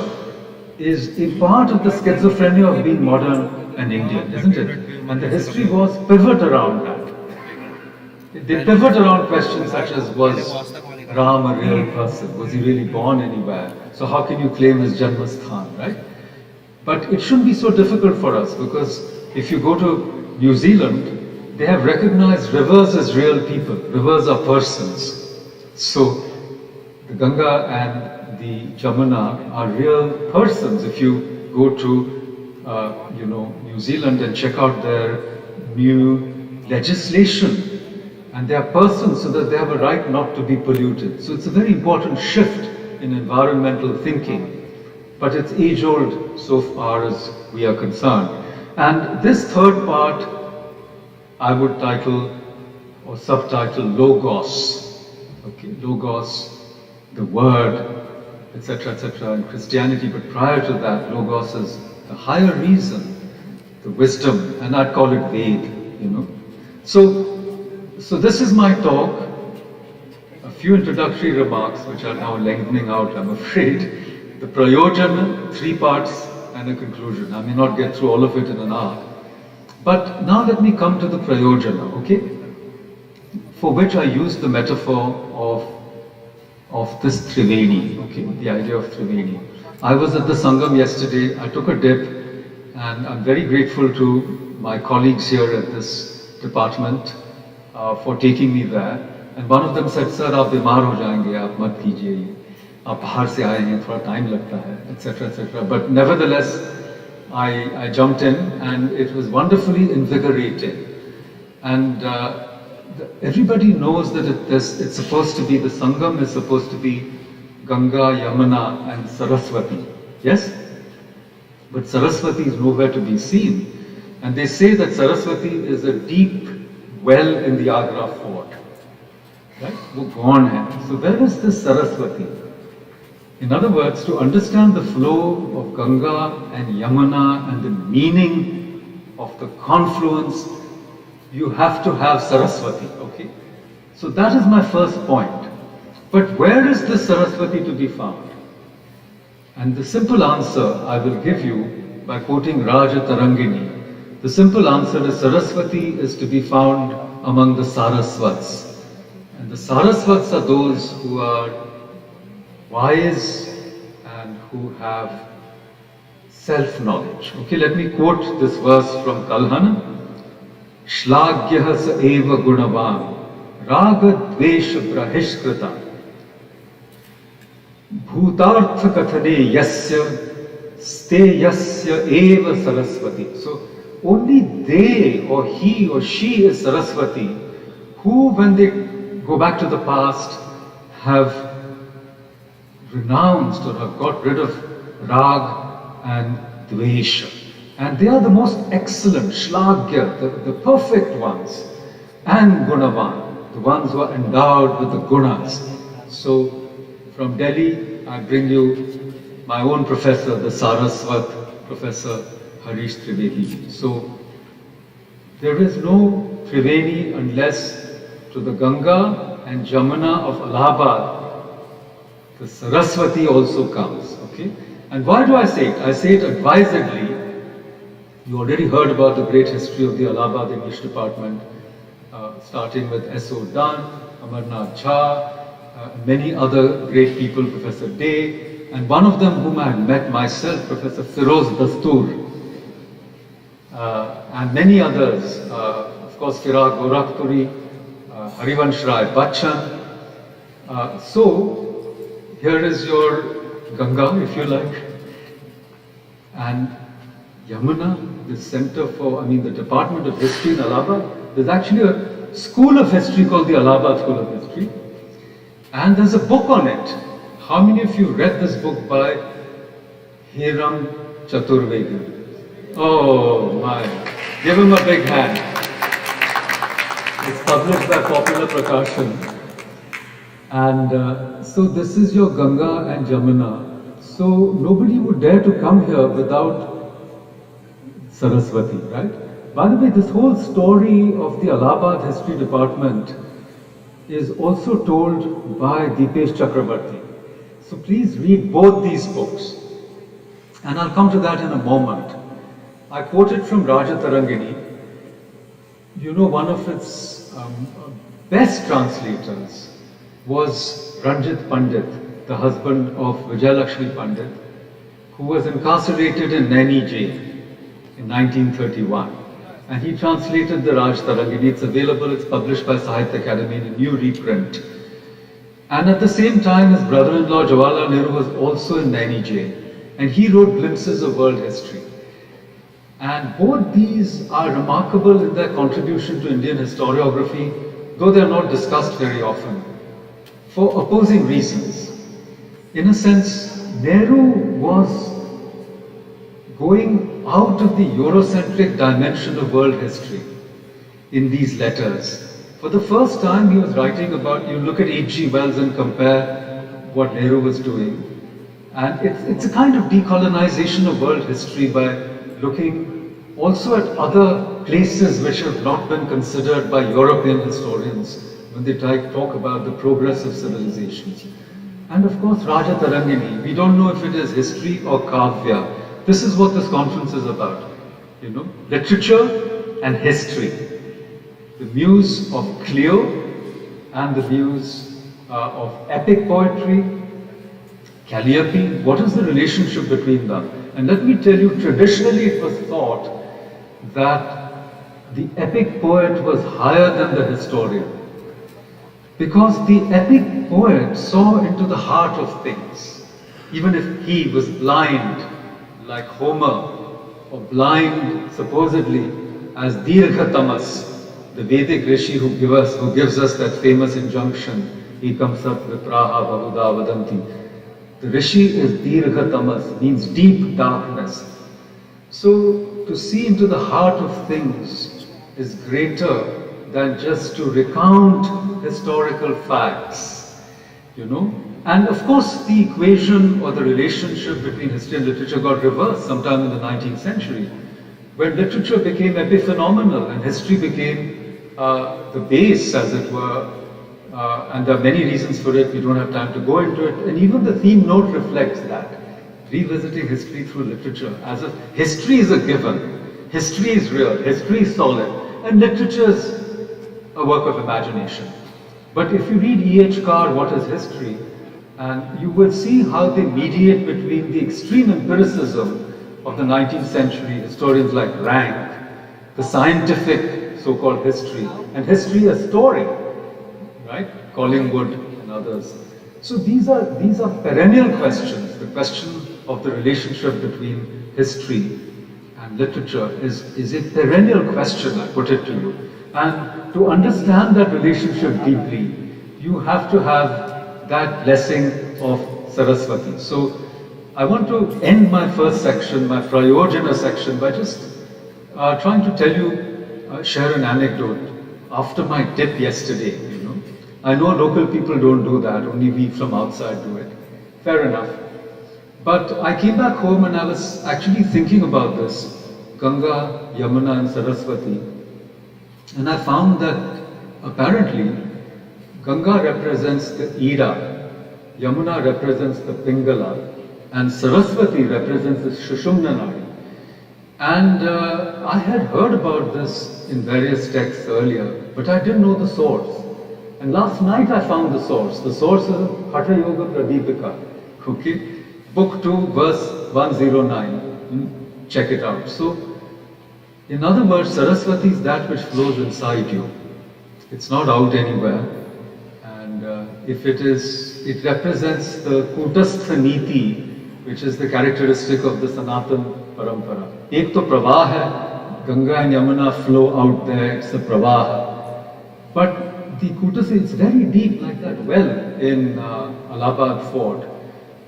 is a part of the schizophrenia of being modern and Indian, isn't it? And the history was pivot around that. They pivot around questions such as, was Ram a real person? Was he really born anywhere? So how can you claim his Janmasthan, right? But it shouldn't be so difficult for us, because if you go to New Zealand, they have recognized rivers as real people. Rivers are persons. So the Ganga and the Jamuna are real persons. If you go to, New Zealand and check out their new legislation, and they are persons so that they have a right not to be polluted. So it's a very important shift in environmental thinking. But it's age-old so far as we are concerned. And this third part, I would title or subtitle Logos. Okay, Logos, the word, etc., in Christianity. But prior to that, Logos is the higher reason, the wisdom, and I'd call it Ved, you know. So this is my talk. A few introductory remarks, which are now lengthening out, I'm afraid. The Prayojana, 3 parts, and a conclusion. I may not get through all of it in an hour. But now let me come to the Prayojana, okay? For which I use the metaphor of this Triveni, okay? The idea of Triveni. I was at the Sangam yesterday, I took a dip, and I'm very grateful to my colleagues here at this department for taking me there. And one of them said, "Sir, aap bimar ho jayenge, aap mat kijiye ye. Aap bahar se aaye hain, thoda time lagta hai," etc., etc. But nevertheless, I jumped in, and it was wonderfully invigorating. And everybody knows that it's supposed to be, the Sangam is supposed to be Ganga, Yamuna, and Saraswati. Yes? But Saraswati is nowhere to be seen. And they say that Saraswati is a deep well in the Agra fort. Right? वो gone hai. So where is this Saraswati? In other words, to understand the flow of Ganga and Yamuna and the meaning of the confluence, you have to have Saraswati, okay? So that is my first point. But where is this Saraswati to be found? And the simple answer I will give you by quoting Raja Tarangini. The simple answer is Saraswati is to be found among the Saraswats. And the Saraswats are those who are wise and who have self-knowledge. Okay, let me quote this verse from Kalhana. Shlagyah sa eva gunavan raga dvesha brahishkrita bhutartha kathane yasya ste yasya eva saraswati. So only they or he or she is Saraswati who, when they go back to the past, have renounced or have got rid of rag and dvesha. And they are the most excellent, shlagya, the perfect ones, and gunavan, the ones who are endowed with the gunas. So from Delhi, I bring you my own professor, the Saraswat, Professor Harish Trivedi. So there is no Triveni unless to the Ganga and Jamuna of Allahabad, the Saraswati also comes, okay? And why do I say it? I say it advisedly. You already heard about the great history of the Allahabad English department, starting with S.O. Dunn, Amarnath Jha, many other great people, Professor Day, and one of them whom I had met myself, Professor Firoz Dastoor, and many others, of course Firag Gorakhpuri, Harivansh Rai Bachchan. So here is your Ganga, if you like, and Yamuna, the Center for, the Department of History in Allahabad. There's actually a school of history called the Allahabad School of History, and there's a book on it. How many of you read this book by Hiram Chaturvedi? Oh my, give him a big hand. It's published by Popular Prakashan. And so this is your Ganga and Jamuna. So nobody would dare to come here without Saraswati, right? By the way, this whole story of the Allahabad History Department is also told by Deepesh Chakravarti. So please read both these books. And I'll come to that in a moment. I quoted from Raja Tarangini. You know, one of its best translators was Ranjit Pandit, the husband of Vijayalakshmi Pandit, who was incarcerated in Naini jail in 1931. And he translated the Raj Tarangini. It's available, it's published by Sahitya Academy in a new reprint. And at the same time, his brother-in-law Jawaharlal Nehru was also in Naini jail. And he wrote glimpses of world history. And both these are remarkable in their contribution to Indian historiography, though they are not discussed very often, for opposing reasons. In a sense, Nehru was going out of the Eurocentric dimension of world history in these letters. For the first time, he was writing about, you look at H.G. Wells and compare what Nehru was doing. And it's a kind of decolonization of world history by looking also at other places which have not been considered by European historians when they talk about the progress of civilizations. And of course, Raja Tarangini. We don't know if it is history or kavya. This is what this conference is about, you know, literature and history. The muse of Clio and the muse of epic poetry, Calliope. What is the relationship between them? And let me tell you, traditionally it was thought that the epic poet was higher than the historian, because the epic poet saw into the heart of things, even if he was blind like Homer, or blind supposedly as Dirghatamas, the Vedic rishi who gives us that famous injunction, Ekam Sat Vipraha Bahuda Vadanti. The rishi is Dirghatamas, means deep darkness. So to see into the heart of things is greater than just to recount historical facts, you know. And of course, the equation or the relationship between history and literature got reversed sometime in the 19th century, when literature became epiphenomenal and history became the base, as it were. And there are many reasons for it, we don't have time to go into it. And even the theme note reflects that. Revisiting history through literature, as if history is a given, history is real, history is solid, and literature is a work of imagination. But if you read E.H. Carr, What is History? And you will see how they mediate between the extreme empiricism of the 19th century, historians like Rank, the scientific so-called history, and history as story, right? Collingwood and others. So these are perennial questions. The question of the relationship between history and literature is a perennial question, I put it to you. And to understand that relationship deeply, you have to have that blessing of Saraswati. So I want to end my first section, my Prayojana section, by just trying to tell you, share an anecdote. After my dip yesterday, you know, I know local people don't do that, only we from outside do it. Fair enough. But I came back home and I was actually thinking about this, Ganga, Yamuna and Saraswati. And I found that apparently Ganga represents the Ira, Yamuna represents the Pingala, and Saraswati represents the Shushumna Nadi. And I had heard about this in various texts earlier, but I didn't know the source. And last night I found the source. The source is Hatha Yoga Pradipika, okay? Book 2, verse 109. Check it out. So, in other words, Saraswati is that which flows inside you. It's not out anywhere. And if it is, it represents the Kutastha Niti, which is the characteristic of the Sanatan Parampara. Ek to pravah hai, Ganga and Yamuna flow out there, it's a pravah. But the Kutastha, it's very deep like that well in Allahabad Fort.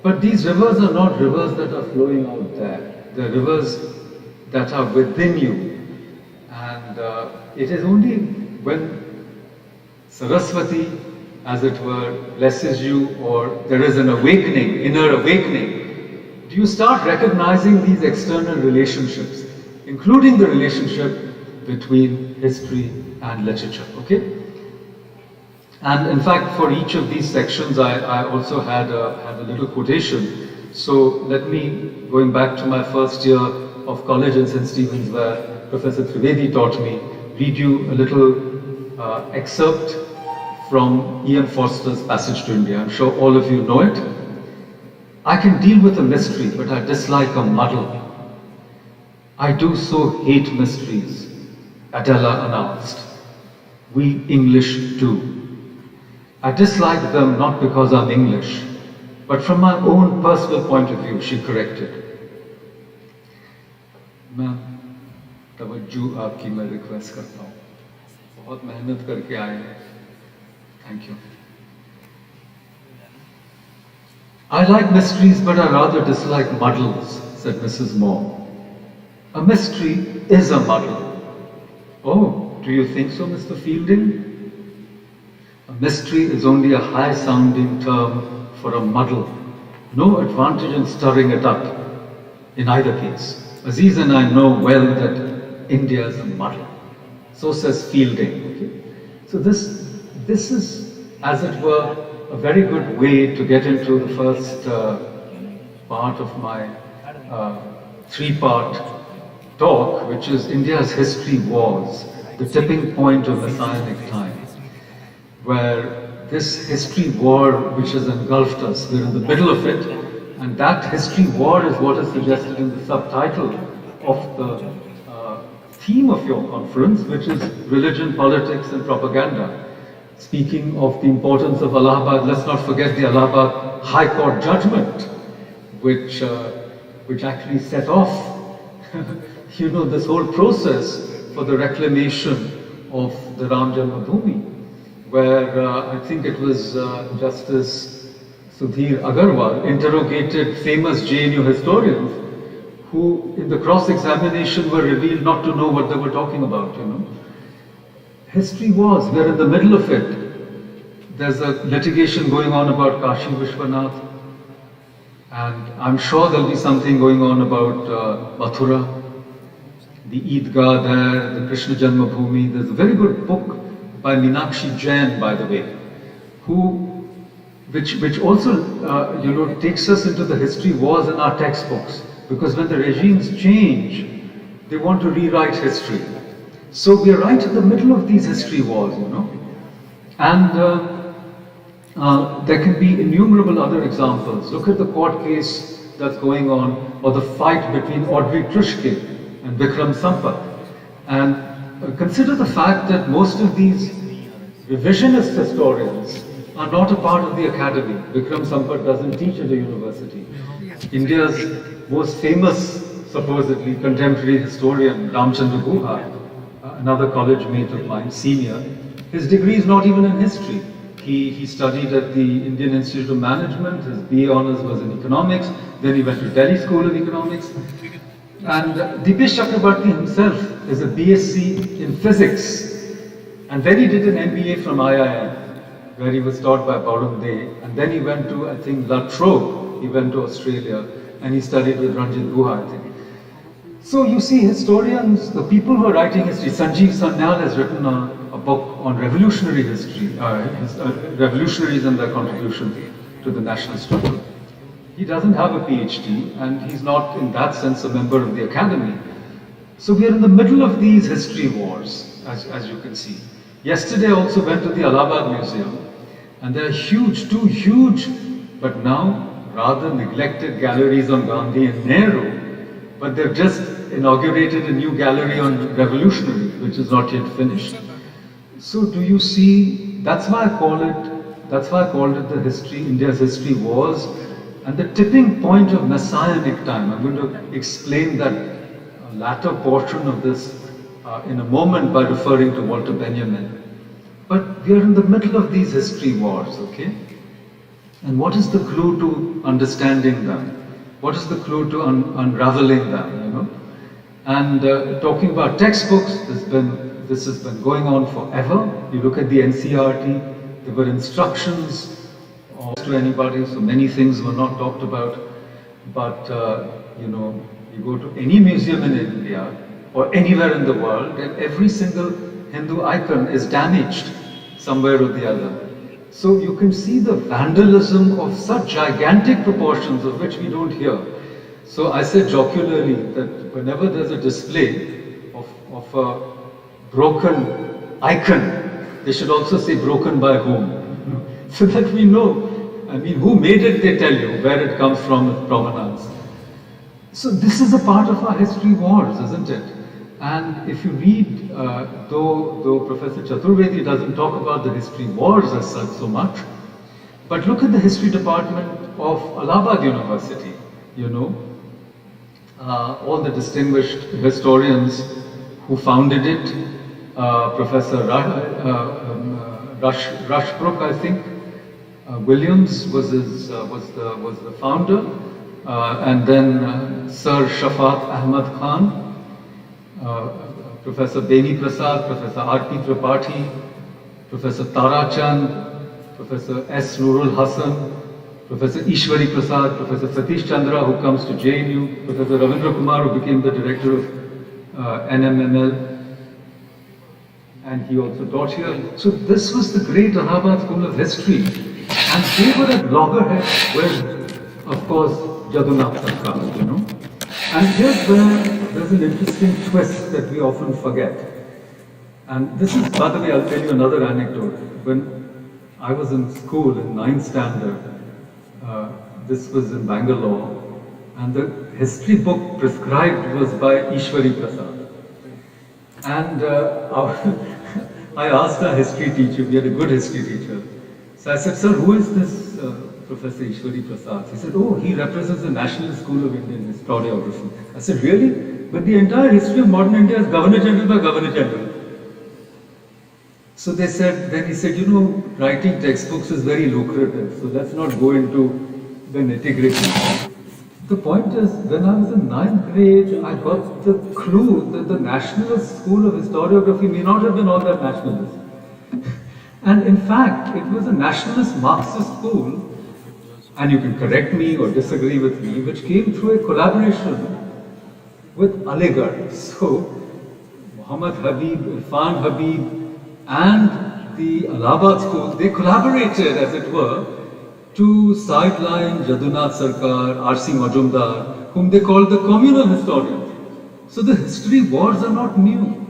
But these rivers are not rivers that are flowing out there. They're rivers that are within you. And it is only when Saraswati, as it were, blesses you, or there is an awakening, inner awakening, do you start recognizing these external relationships, including the relationship between history and literature, okay? And in fact, for each of these sections, I also had a little quotation. So let me, going back to my first year of college in St. Stephen's, where Professor Trivedi taught me, read you a little excerpt from E.M. Forster's Passage to India. I'm sure all of you know it. I can deal with a mystery, but I dislike a muddle. I do so hate mysteries, Adela announced. We English do. I dislike them not because I'm English, but from my own personal point of view, she corrected. Ma'am, तवज्जो आपकी मैं request करता हूँ, बहुत मेहनत करके आए हैं, thank you. I like mysteries, but I rather dislike muddles, said Mrs. Moore. A mystery is a muddle. Oh, do you think so, Mr. Fielding? A mystery is only a high-sounding term for a muddle. No advantage in stirring it up. In either case, Aziz and I know well that India is a muddle. So says Fielding. Okay? So this is, as it were, a very good way to get into the first part of my three-part talk, which is India's history wars, the tipping point of Messianic times, where this history war which has engulfed us, we're in the middle of it, and that history war is what is suggested in the subtitle of the theme of your conference, which is religion, politics and propaganda. Speaking of the importance of Allahabad, let's not forget the Allahabad High Court judgment, which actually set off, this whole process for the reclamation of the Ram Janmabhoomi, where I think it was Justice Sudhir Agarwal interrogated famous JNU historians who, in the cross-examination, were revealed not to know what they were talking about, History wars, we're in the middle of it. There's a litigation going on about Kashi Vishwanath, and I'm sure there'll be something going on about Mathura, the Eidgah there, the Krishna Janmabhoomi. There's a very good book by Meenakshi Jain, by the way, which also takes us into the history wars in our textbooks, because when the regimes change, they want to rewrite history. So we are right in the middle of these history wars, and there can be innumerable other examples. Look at the court case that's going on, or the fight between Audrey Trushke and Vikram Sampath. And consider the fact that most of these revisionist historians are not a part of the academy. Vikram Sampath doesn't teach at a university. India's most famous, supposedly, contemporary historian, Ramchandra Guha, another college mate of mine, senior, his degree is not even in history. He studied at the Indian Institute of Management, his BA honours was in economics, then he went to Delhi School of Economics. And Dipesh Chakrabarti himself is a BSc in physics. And then he did an MBA from IIM, where he was taught by Param Dey. And then he went to, I think, La Trobe, he went to Australia, and he studied with Ranjit Guha, I think. So you see historians, the people who are writing history, Sanjeev Sanyal has written a book on on revolutionary history, revolutionaries and their contribution to the national struggle. He doesn't have a PhD, and he's not, in that sense, a member of the academy. So we are in the middle of these history wars, as you can see. Yesterday I also went to the Allahabad Museum, and there are two huge, but now rather neglected galleries on Gandhi and Nehru, but they've just inaugurated a new gallery on revolutionaries, which is not yet finished. So do you see, that's why I called it the history, India's history wars, and the tipping point of messianic time. I'm going to explain that latter portion of this in a moment by referring to Walter Benjamin. But we are in the middle of these history wars, okay? And what is the clue to understanding them? What is the clue to unraveling them, you know? And talking about textbooks, this has been going on forever. You look at the NCERT, there were instructions to anybody, so many things were not talked about. But, you know, you go to any museum in India or anywhere in the world, and every single Hindu icon is damaged somewhere or the other. So you can see the vandalism of such gigantic proportions of which we don't hear. So I said jocularly that whenever there's a display of a broken icon, they should also say broken by whom, so that we know. I mean, who made it, they tell you, where it comes from with provenance. So this is a part of our history wars, isn't it? And if you read, though Professor Chaturvedi doesn't talk about the history wars as such so much, but look at the history department of Allahabad University, you know. All the distinguished historians who founded it, Professor Rushbrook, I think, Williams was the founder, and then Sir Shafat Ahmad Khan, Professor Beni Prasad, Professor R.P. Tripathi, Professor Tara Chand, Professor S. Nurul Hasan, Professor Ishwari Prasad, Professor Satish Chandra, who comes to JNU, Professor Ravindra Kumar, who became the director of NMML, and he also taught here. So this was the great Allahabad School of History, and they were at loggerheads with, of course, Jadunath Sarkar, you know. And here's where there's an interesting twist that we often forget. And this is, by the way, I'll tell you another anecdote. When I was in school in 9th standard, this was in Bangalore, and the history book prescribed was by Ishwari Prasad. And I asked our history teacher, we had a good history teacher. So I said, sir, who is this Professor Ishwari Prasad? He said, oh, he represents the National School of Indian Historiography. I said, really? But the entire history of modern India is Governor General by Governor General. So they said, then he said, you know, writing textbooks is very lucrative, so let's not go into the nitty-gritty. The point is, when I was in 9th grade, I got the clue that the Nationalist School of Historiography may not have been all that nationalist. And in fact, it was a nationalist Marxist school, and you can correct me or disagree with me, which came through a collaboration with Aligarh. So, Muhammad Habib, Irfan Habib, and the Allahabad school, they collaborated, as it were, to sideline Jadunath Sarkar, R.C. Majumdar, whom they called the communal historians. So the history wars are not new.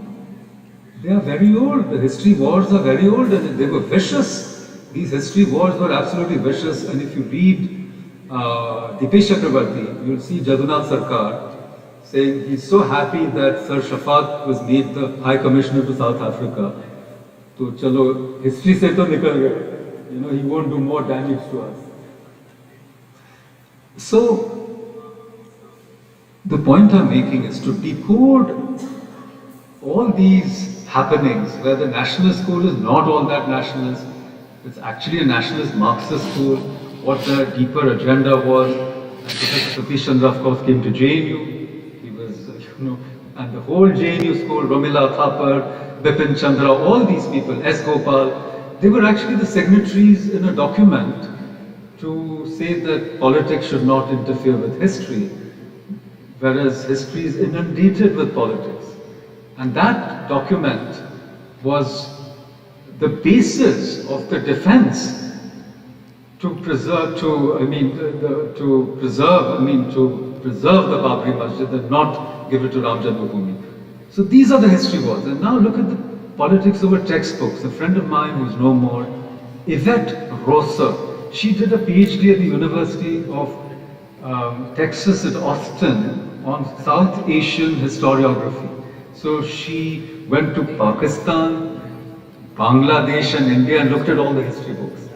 They are very old. The history wars are very old, and they were vicious. These history wars were absolutely vicious, and if you read Dipesh Chakrabarti, you'll see Jadunath Sarkar saying he's so happy that Sir Shafat was made the High Commissioner to South Africa. So chalo, history se to nikal gaya. You know, he won't do more damage to us. So, the point I'm making is to decode all these happenings where the nationalist school is not all that nationalist, it's actually a nationalist Marxist school, what the deeper agenda was. And Professor Satish Chandra, of course, came to JNU. He was, you know, and the whole JNU school, Romila Thapar, Bipin Chandra, all these people, S. Gopal, they were actually the signatories in a document to say that politics should not interfere with history, whereas history is inundated with politics. And that document was the basis of the defense to preserve, to preserve the Babri Masjid and not give it to Ram Janmabhoomi. So these are the history wars. And now look at the politics over textbooks. A friend of mine who's no more, Yvette Rosser, she did a PhD at the University of Texas at Austin on South Asian historiography. So she went to Pakistan, Bangladesh and India and looked at all the history books.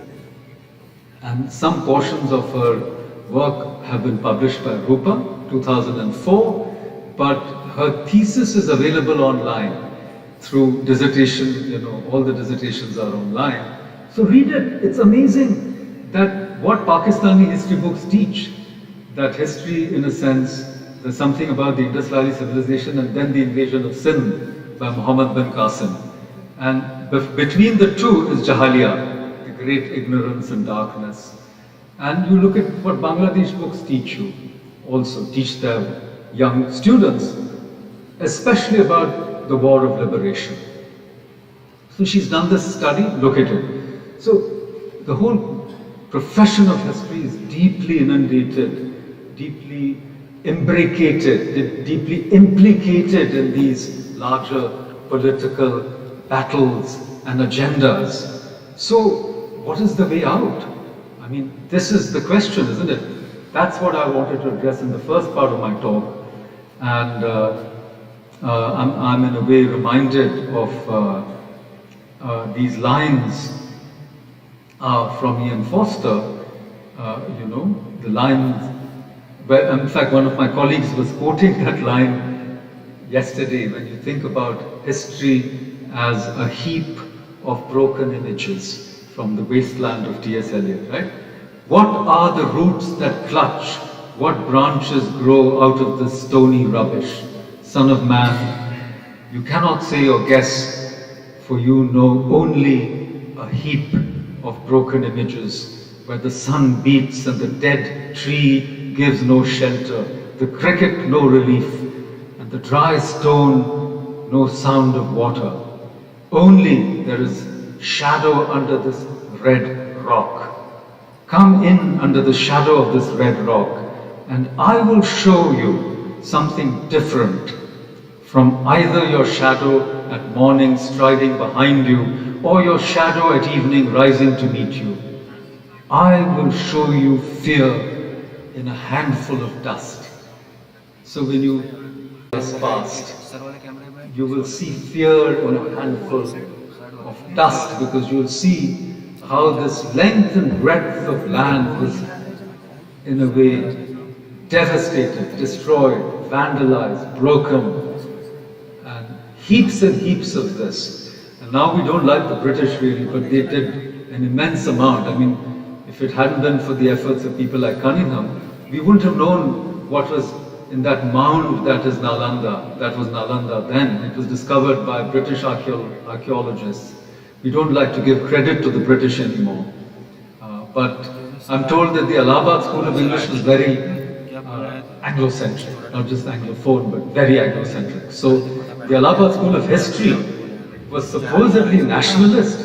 And some portions of her work have been published by Rupa, 2004, but her thesis is available online through dissertation, all the dissertations are online. So read it, it's amazing that what Pakistani history books teach, that history in a sense, there's something about the Indus Valley civilization and then the invasion of Sindh by Muhammad bin Qasim. And between the two is Jahaliya, the great ignorance and darkness. And you look at what Bangladesh books teach you, also teach their young students, especially about the war of liberation. So she's done this study, look at it. So the whole profession of history is deeply inundated, deeply imbricated, deeply implicated in these larger political battles and agendas. So what is the way out? I mean, this is the question, isn't it? That's what I wanted to address in the first part of my talk. And I'm in a way reminded of these lines from Ian Foster, the lines where, in fact, one of my colleagues was quoting that line yesterday, when you think about history as a heap of broken images from the wasteland of T.S. Eliot, right? What are the roots that clutch? What branches grow out of this stony rubbish? Son of man, you cannot say or guess, for you know only a heap of broken images where the sun beats and the dead tree gives no shelter, the cricket no relief, and the dry stone no sound of water. Only there is shadow under this red rock. Come in under the shadow of this red rock, and I will show you something different from either your shadow at morning striding behind you or your shadow at evening rising to meet you. I will show you fear in a handful of dust. So when you pass past, you will see fear in a handful of dust, because you will see how this length and breadth of land was in a way devastated, destroyed, vandalized, broken, and heaps of this. And now we don't like the British really, but they did an immense amount. I mean, if it hadn't been for the efforts of people like Cunningham, we wouldn't have known what was in that mound that is Nalanda, that was Nalanda then. It was discovered by British archaeologists. We don't like to give credit to the British anymore. But I'm told that the Allahabad School of English was very Anglo-centric, not just Anglophone, but very Anglo-centric. So the Allahabad School of History was supposedly nationalist,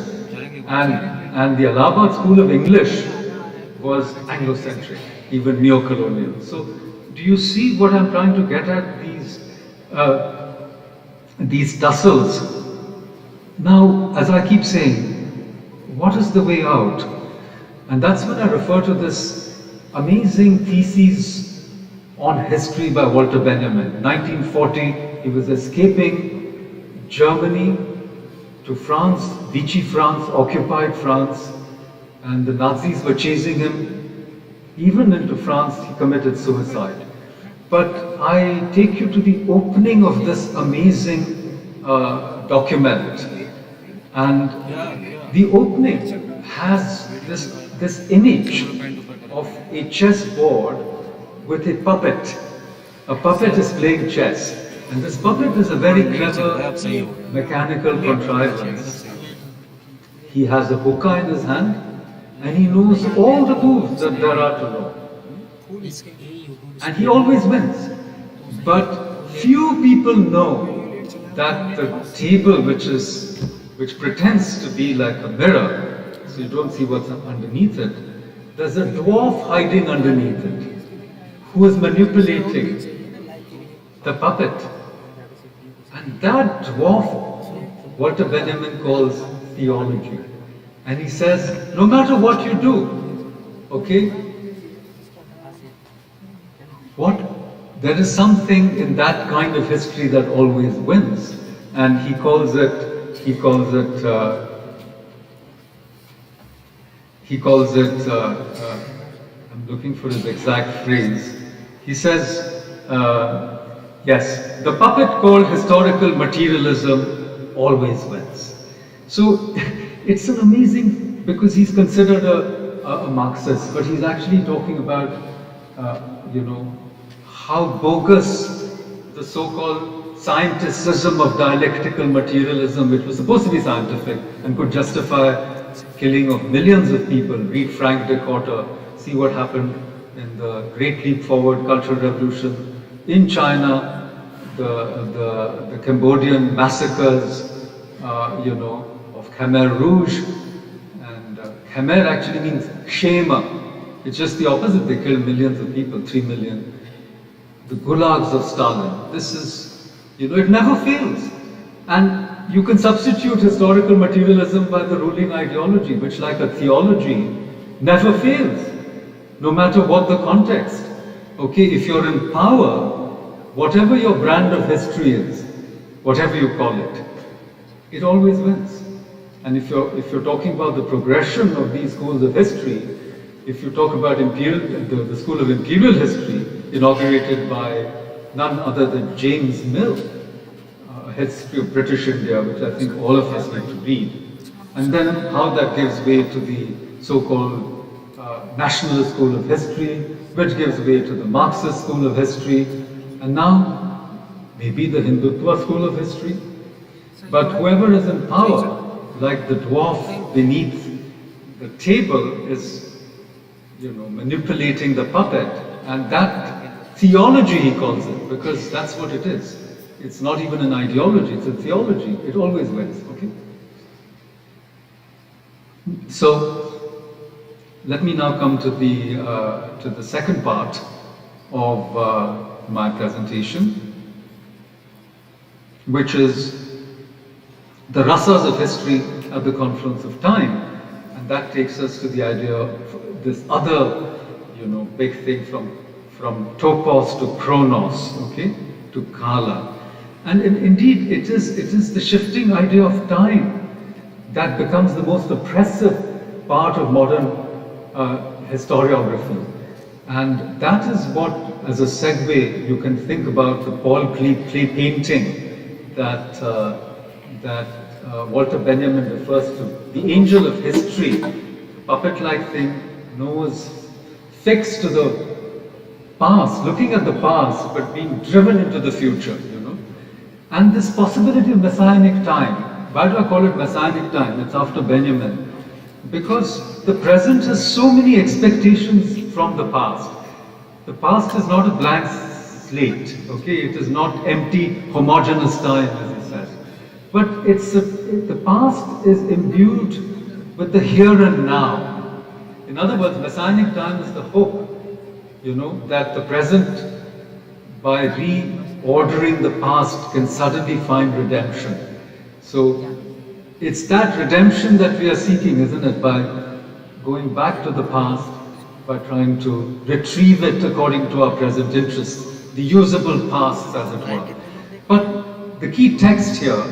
and the Allahabad School of English was Anglo-centric, even neo-colonial. So do you see what I'm trying to get at? These tussles. Now, as I keep saying, what is the way out? And that's when I refer to this amazing thesis on history by Walter Benjamin. 1940, he was escaping Germany to France, Vichy France, occupied France, and the Nazis were chasing him. Even into France, he committed suicide. But I take you to the opening of this amazing document. And the opening has this image of a chessboard with a puppet. A puppet is playing chess. And this puppet is a very clever mechanical contrivance. He has a hookah in his hand, and he knows all the moves that there are to know. And he always wins. But few people know that the table which which pretends to be like a mirror, so you don't see what's underneath it, there's a dwarf hiding underneath it, who is manipulating the puppet. And that dwarf, Walter Benjamin calls theology. And he says, no matter what you do, okay, there is something in that kind of history that always wins. And he calls it, I'm looking for his exact phrase. He says, yes, the puppet called historical materialism always wins. So it's an amazing, because he's considered a Marxist, but he's actually talking about, how bogus the so-called scienticism of dialectical materialism, which was supposed to be scientific and could justify killing of millions of people. Read Frank de Cotter, see what happened in the Great Leap Forward Cultural Revolution in China, the Cambodian massacres, of Khmer Rouge. And Khmer actually means Shema. It's just the opposite. They killed millions of people, 3 million. The gulags of Stalin. This is, it never fails. And you can substitute historical materialism by the ruling ideology, which, like a theology, never fails, no matter what the context. Okay, if you're in power, whatever your brand of history is, whatever you call it, it always wins. And if you're talking about the progression of these schools of history, if you talk about the School of Imperial History, inaugurated by none other than James Mill, a history of British India, which I think all of us need to read, and then how that gives way to the so-called Nationalist School of History, which gives way to the Marxist School of History, and now maybe the Hindutva School of History. But whoever is in power, like the dwarf beneath the table, is manipulating the puppet, and that theology, he calls it, because that's what it is. It's not even an ideology, it's a theology. It always wins, okay? So, let me now come to the second part of my presentation, which is the rasas of history at the confluence of time. And that takes us to the idea of this other, big thing from topos to chronos, okay, to kala. And indeed, it is the shifting idea of time that becomes the most oppressive part of modern historiography. And that is what, as a segue, you can think about the Paul Klee clay painting that Walter Benjamin refers to. The angel of history, puppet-like thing, nose fixed to the past, looking at the past, but being driven into the future, And this possibility of messianic time. Why do I call it messianic time? It's after Benjamin. Because the present has so many expectations from the past. The past is not a blank slate, okay? It is not empty, homogeneous time, as he says. But the past is imbued with the here and now. In other words, messianic time is the hope, that the present, by reordering the past, can suddenly find redemption. So it's that redemption that we are seeking, isn't it? By going back to the past, by trying to retrieve it according to our present interests, the usable past, as it were. But the key text here,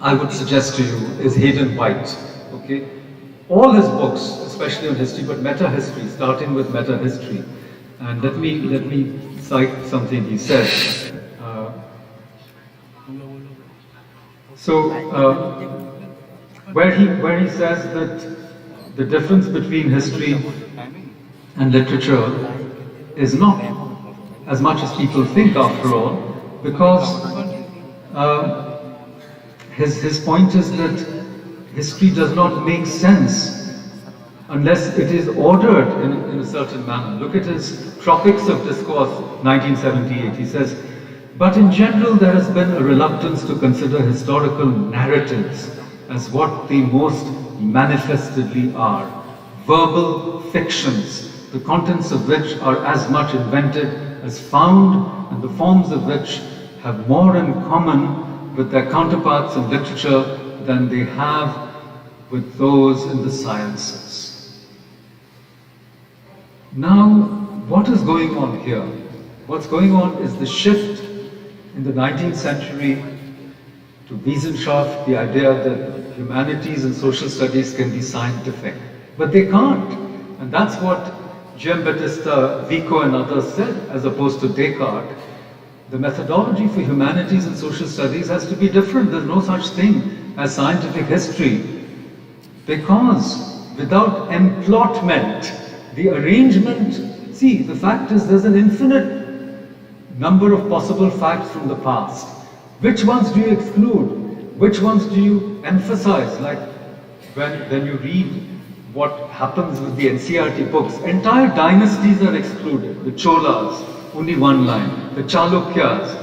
I would suggest to you, is Hayden White. Okay, all his books, especially on history, but meta-history, starting with meta-history. And let me cite something he said. Where he says that the difference between history and literature is not as much as people think, after all, because his point is that history does not make sense unless it is ordered in a certain manner. Look at his Tropics of Discourse, 1978. He says, but in general there has been a reluctance to consider historical narratives as what they most manifestedly are. Verbal fictions, the contents of which are as much invented as found, and the forms of which have more in common with their counterparts in literature than they have with those in the sciences. Now, what is going on here? What's going on is the shift in the 19th century to Wissenschaft, the idea that humanities and social studies can be scientific. But they can't. And that's what Giambattista Vico and others said, as opposed to Descartes. The methodology for humanities and social studies has to be different. There's no such thing as scientific history. Because without emplotment, the arrangement, see, the fact is there's an infinite number of possible facts from the past. Which ones do you exclude? Which ones do you emphasize? Like when you read what happens with the NCERT books, entire dynasties are excluded. The Cholas, only one line. The Chalukyas,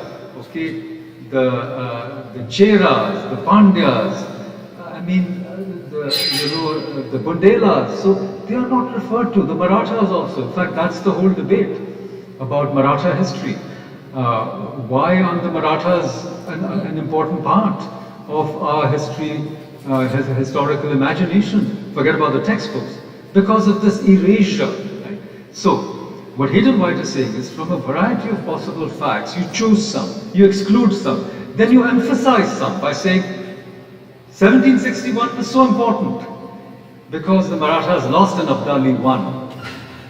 okay, the Cheras, the Pandyas, the Bundelas. So they are not referred to. The Marathas also. In fact, that's the whole debate about Maratha history. Why aren't the Marathas an important part of our history, historical imagination? Forget about the textbooks. Because of this erasure. Right? So, what Hayden White is saying is, from a variety of possible facts, you choose some, you exclude some, then you emphasize some by saying 1761 is so important because the Marathas lost and Abdali won.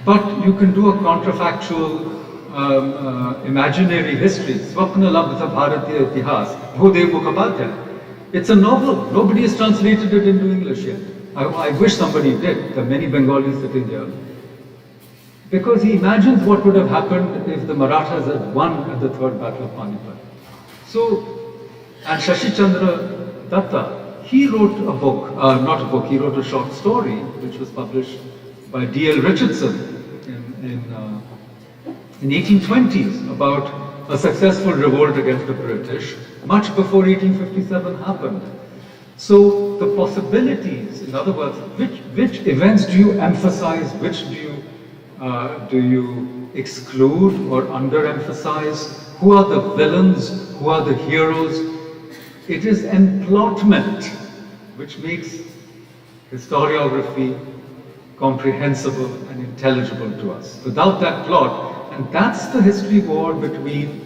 But you can do a contrafactual imaginary history. Swapna Labdha Bharatiya Itihas, Bhudev Mukhopadhyay. It's a novel. Nobody has translated it into English yet. I wish somebody did. There are many Bengalis sitting here. Because he imagines what would have happened if the Marathas had won at the Third Battle of Panipat. So, and Shashi Chandra Datta, he wrote a book, not a book, he wrote a short story which was published by D.L. Richardson in 1820s about a successful revolt against the British, much before 1857 happened. So the possibilities, in other words, which events do you emphasize, which do you exclude or underemphasize? Who are the villains? Who are the heroes? It is emplotment which makes historiography comprehensible and intelligible to us. Without that plot, and that's the history war between,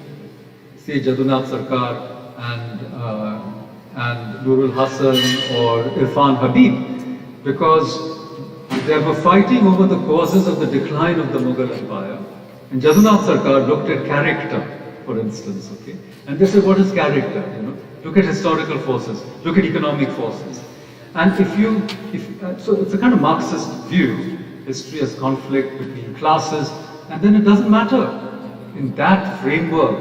say, Jadunath Sarkar and Nurul Hasan or Irfan Habib, because they were fighting over the causes of the decline of the Mughal Empire. And Jadunath Sarkar looked at character, for instance, okay? And they said, what is character? You know, look at historical forces, look at economic forces. And so it's a kind of Marxist view, history as conflict between classes, and then it doesn't matter in that framework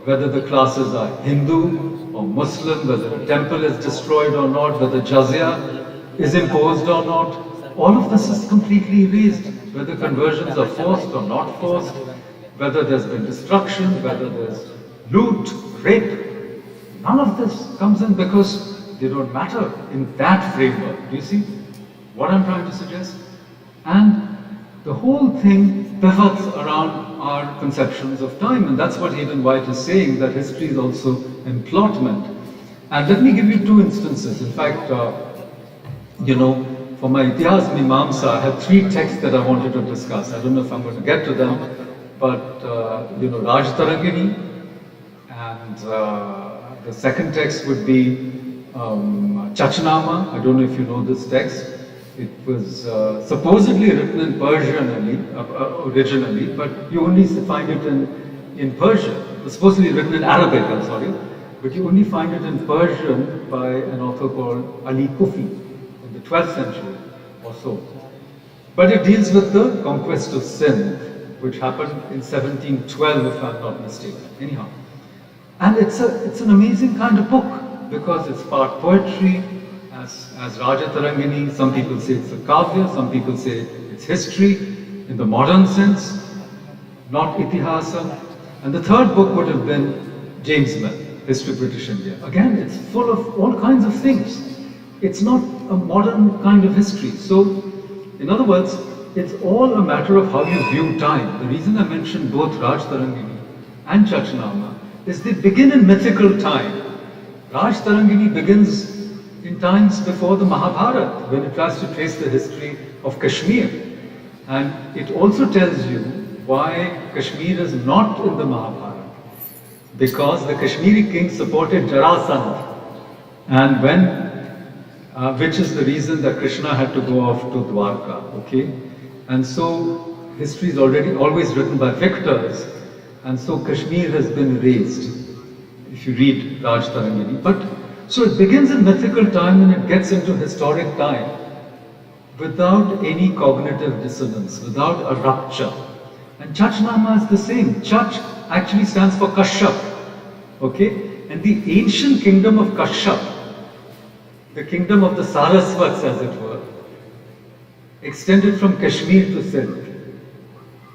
whether the classes are Hindu or Muslim, whether a temple is destroyed or not, whether jizya is imposed or not. All of this is completely erased, whether conversions are forced or not forced, whether there's been destruction, whether there's loot, rape. None of this comes in because they don't matter in that framework. Do you see what I'm trying to suggest? And the whole thing pivots around our conceptions of time, and that's what Hayden White is saying, that history is also emplotment. And let me give you two instances. In fact, for my Itihas Mimamsa, I had three texts that I wanted to discuss. I don't know if I'm going to get to them, but Raj Tarangini, and the second text would be Chachnama. I don't know if you know this text. It was supposedly written in Persian originally, but you only find it in Persian. It was supposedly written in Arabic, I'm sorry, but you only find it in Persian by an author called Ali Kufi in the 12th century or so. But it deals with the conquest of Sindh, which happened in 1712, if I'm not mistaken. Anyhow, and it's an amazing kind of book because it's part poetry. As Raja Tarangini, some people say it's a kavya, some people say it's history in the modern sense, not itihasa. And the third book would have been James Mill, History of British India. Again, it's full of all kinds of things. It's not a modern kind of history. So, in other words, it's all a matter of how you view time. The reason I mentioned both Raj Tarangini and Chachnama is they begin in mythical time. Raj Tarangini begins in times before the Mahabharata, when it tries to trace the history of Kashmir. And it also tells you why Kashmir is not in the Mahabharata. Because the Kashmiri king supported Jarasandha. And when which is the reason that Krishna had to go off to Dwarka, okay? And so history is always written by victors, and so Kashmir has been erased, if you read Raj Tarangini. But so it begins in mythical time and it gets into historic time without any cognitive dissonance, without a rupture. And Chachnama is the same. Chach actually stands for Kashyap, okay? And the ancient kingdom of Kashyap, the kingdom of the Saraswats, as it were, extended from Kashmir to Sindh,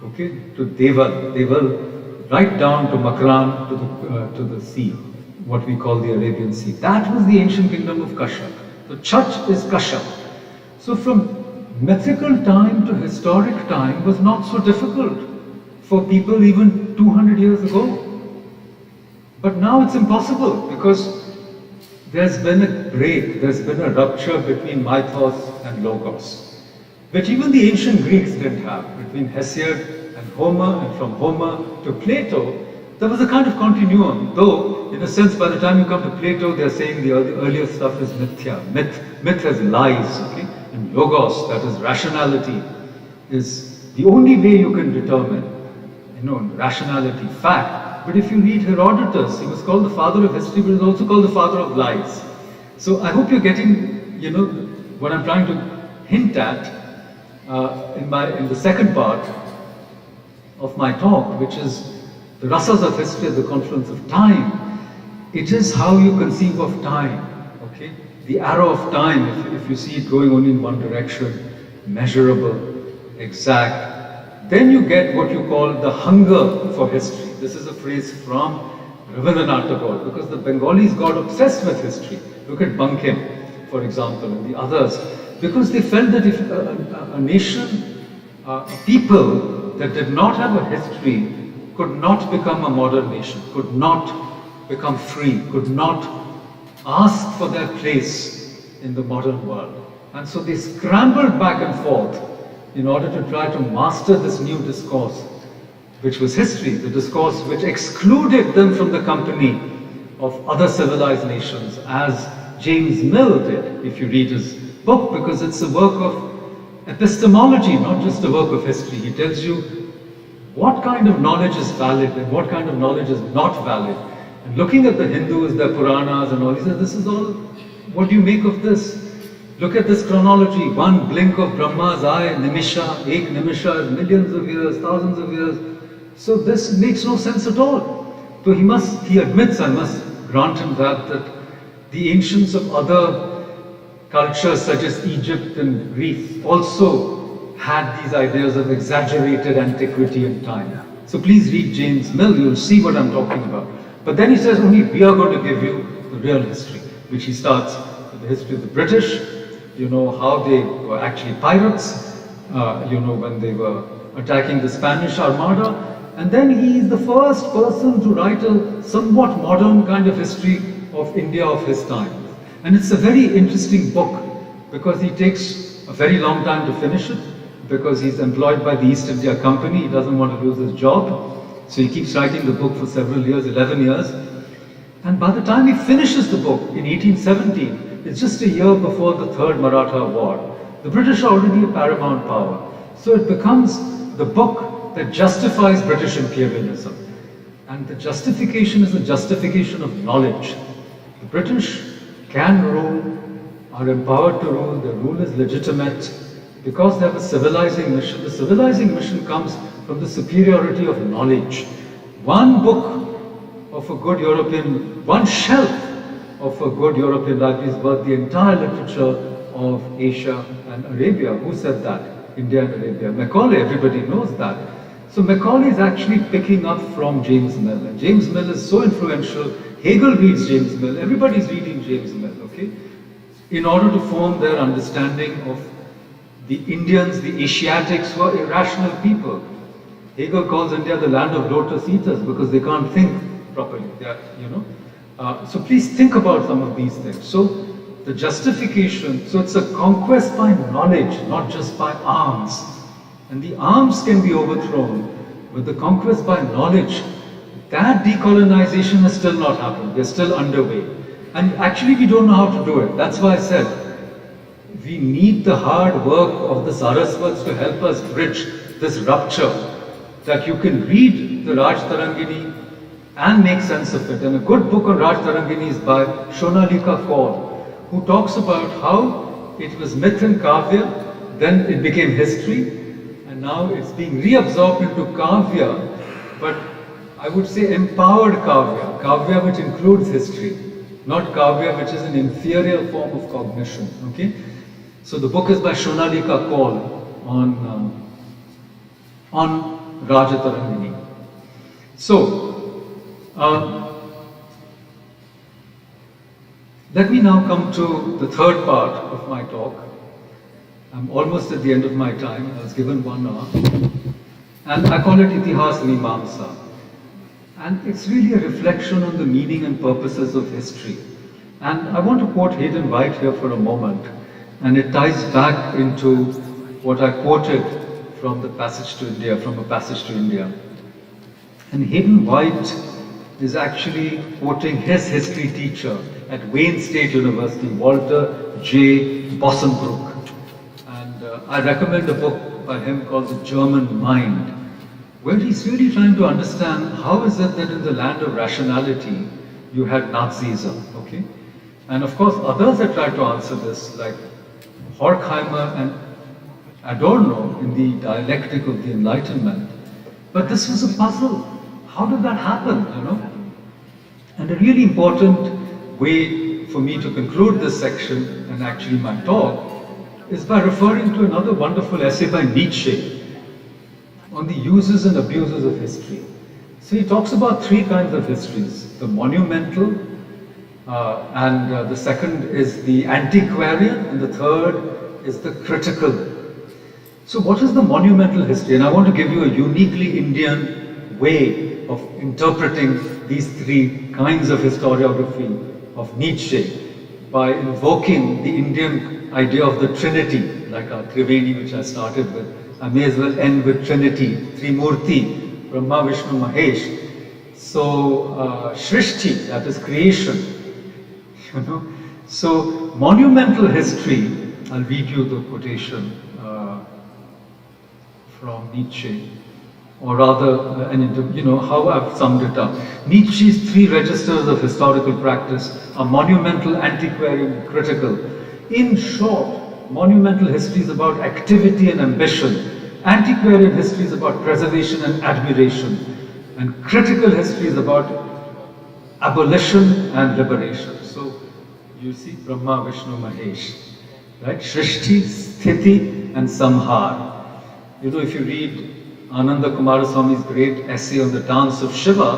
okay, to Deval, right down to Makran, to the sea, what we call the Arabian Sea. That was the ancient kingdom of Kashyap. So Chach is Kashyap. So from mythical time to historic time was not so difficult for people even 200 years ago. But now it's impossible because there's been a break, there's been a rupture between mythos and logos, which even the ancient Greeks didn't have. Between Hesiod and Homer, and from Homer to Plato, there was a kind of continuum, though in a sense by the time you come to Plato, they're saying the earlier stuff is mithya. Myth has lies, okay? And logos, that is rationality, is the only way you can determine, rationality, fact. But if you read Herodotus, he was called the father of history, but he was also called the father of lies. So I hope you're getting, what I'm trying to hint at in the second part of my talk, which is the rasas of history at the confluence of time. It is how you conceive of time, okay? The arrow of time, if you see it going only in one direction, measurable, exact, then you get what you call the hunger for history. This is a phrase from Rabindranath Tagore, because the Bengalis got obsessed with history. Look at Bankim, for example, and the others, because they felt that if a nation, a people that did not have a history could not become a modern nation, could not become free, could not ask for their place in the modern world. And so they scrambled back and forth in order to try to master this new discourse, which was history, the discourse which excluded them from the company of other civilized nations, as James Mill did, if you read his book, because it's a work of epistemology, not just a work of history. He tells you what kind of knowledge is valid and what kind of knowledge is not valid. And looking at the Hindus, their Puranas and all, he says, this is all, what do you make of this? Look at this chronology, one blink of Brahma's eye, Nimisha, Ek Nimisha, millions of years, thousands of years. So this makes no sense at all. So he admits, I must grant him that the ancients of other cultures such as Egypt and Greece also had these ideas of exaggerated antiquity and time. So please read James Mill, you'll see what I'm talking about. But then he says only we are going to give you the real history, which he starts with the history of the British, how they were actually pirates, when they were attacking the Spanish Armada. And then he is the first person to write a somewhat modern kind of history of India of his time. And it's a very interesting book because he takes a very long time to finish it, because he's employed by the East India Company. He doesn't want to lose his job. So he keeps writing the book for several years, 11 years. And by the time he finishes the book in 1817, it's just a year before the Third Maratha War. The British are already a paramount power. So it becomes the book that justifies British imperialism. And the justification is the justification of knowledge. The British can rule, are empowered to rule, their rule is legitimate because they have a civilizing mission. The civilizing mission comes from the superiority of knowledge. One book of a good European, one shelf of a good European library is worth the entire literature of Asia and Arabia. Who said that? India and Arabia. Macaulay, everybody knows that. So Macaulay is actually picking up from James Mill. And James Mill is so influential. Hegel reads James Mill. Everybody's reading James Mill, okay? in order to form their understanding of the Indians, the Asiatics, who are irrational people. Hegel calls India the land of lotus eaters because they can't think properly. They are, so please think about some of these things. So the justification, so it's a conquest by knowledge, not just by arms. And the arms can be overthrown, but the conquest by knowledge, that decolonization has still not happened. We're still underway. And actually we don't know how to do it. That's why I said, we need the hard work of the Saraswats to help us bridge this rupture, that you can read the Raj Tarangini and make sense of it. And a good book on Raj Tarangini is by Shonalika Kaur, who talks about how it was myth and kavya, then it became history, and now it's being reabsorbed into kavya, but I would say empowered kavya, kavya which includes history, not kavya which is an inferior form of cognition, okay? So the book is by Shonalika Kaur on Raja Tarangini. So, let me now come to the third part of my talk. I'm almost at the end of my time. I was given 1 hour. And I call it Itihas Mimamsa. And it's really a reflection on the meaning and purposes of history. And I want to quote Hayden White here for a moment. And it ties back into what I quoted from the Passage to India, from A Passage to India. And Hayden White is actually quoting his history teacher at Wayne State University, Walter J. Bossenbrook. And I recommend a book by him called The German Mind, where he's really trying to understand how is it that in the land of rationality you had Nazism, okay? And of course others have tried to answer this, like Horkheimer and Adorno in the dialectic of the Enlightenment. But this was a puzzle. How did that happen, And a really important way for me to conclude this section, and actually my talk, is by referring to another wonderful essay by Nietzsche on the uses and abuses of history. So he talks about 3 kinds of histories: the monumental, and the second is the antiquarian, and the third is the critical. So what is the monumental history? And I want to give you a uniquely Indian way of interpreting these 3 kinds of historiography of Nietzsche by invoking the Indian idea of the Trinity, like our Triveni, which I started with. I may as well end with Trinity, Trimurti, Brahma, Vishnu, Mahesh. So Shrishti, that is creation, So monumental history, I'll read you the quotation from Nietzsche, or rather, how I've summed it up. Nietzsche's 3 registers of historical practice are monumental, antiquarian, critical. In short, monumental history is about activity and ambition. Antiquarian history is about preservation and admiration. And critical history is about abolition and liberation. So, you see Brahma, Vishnu, Mahesh, right? Shrishti, Sthiti and Samhar. If you read Ananda Kumaraswamy's great essay on the dance of Shiva,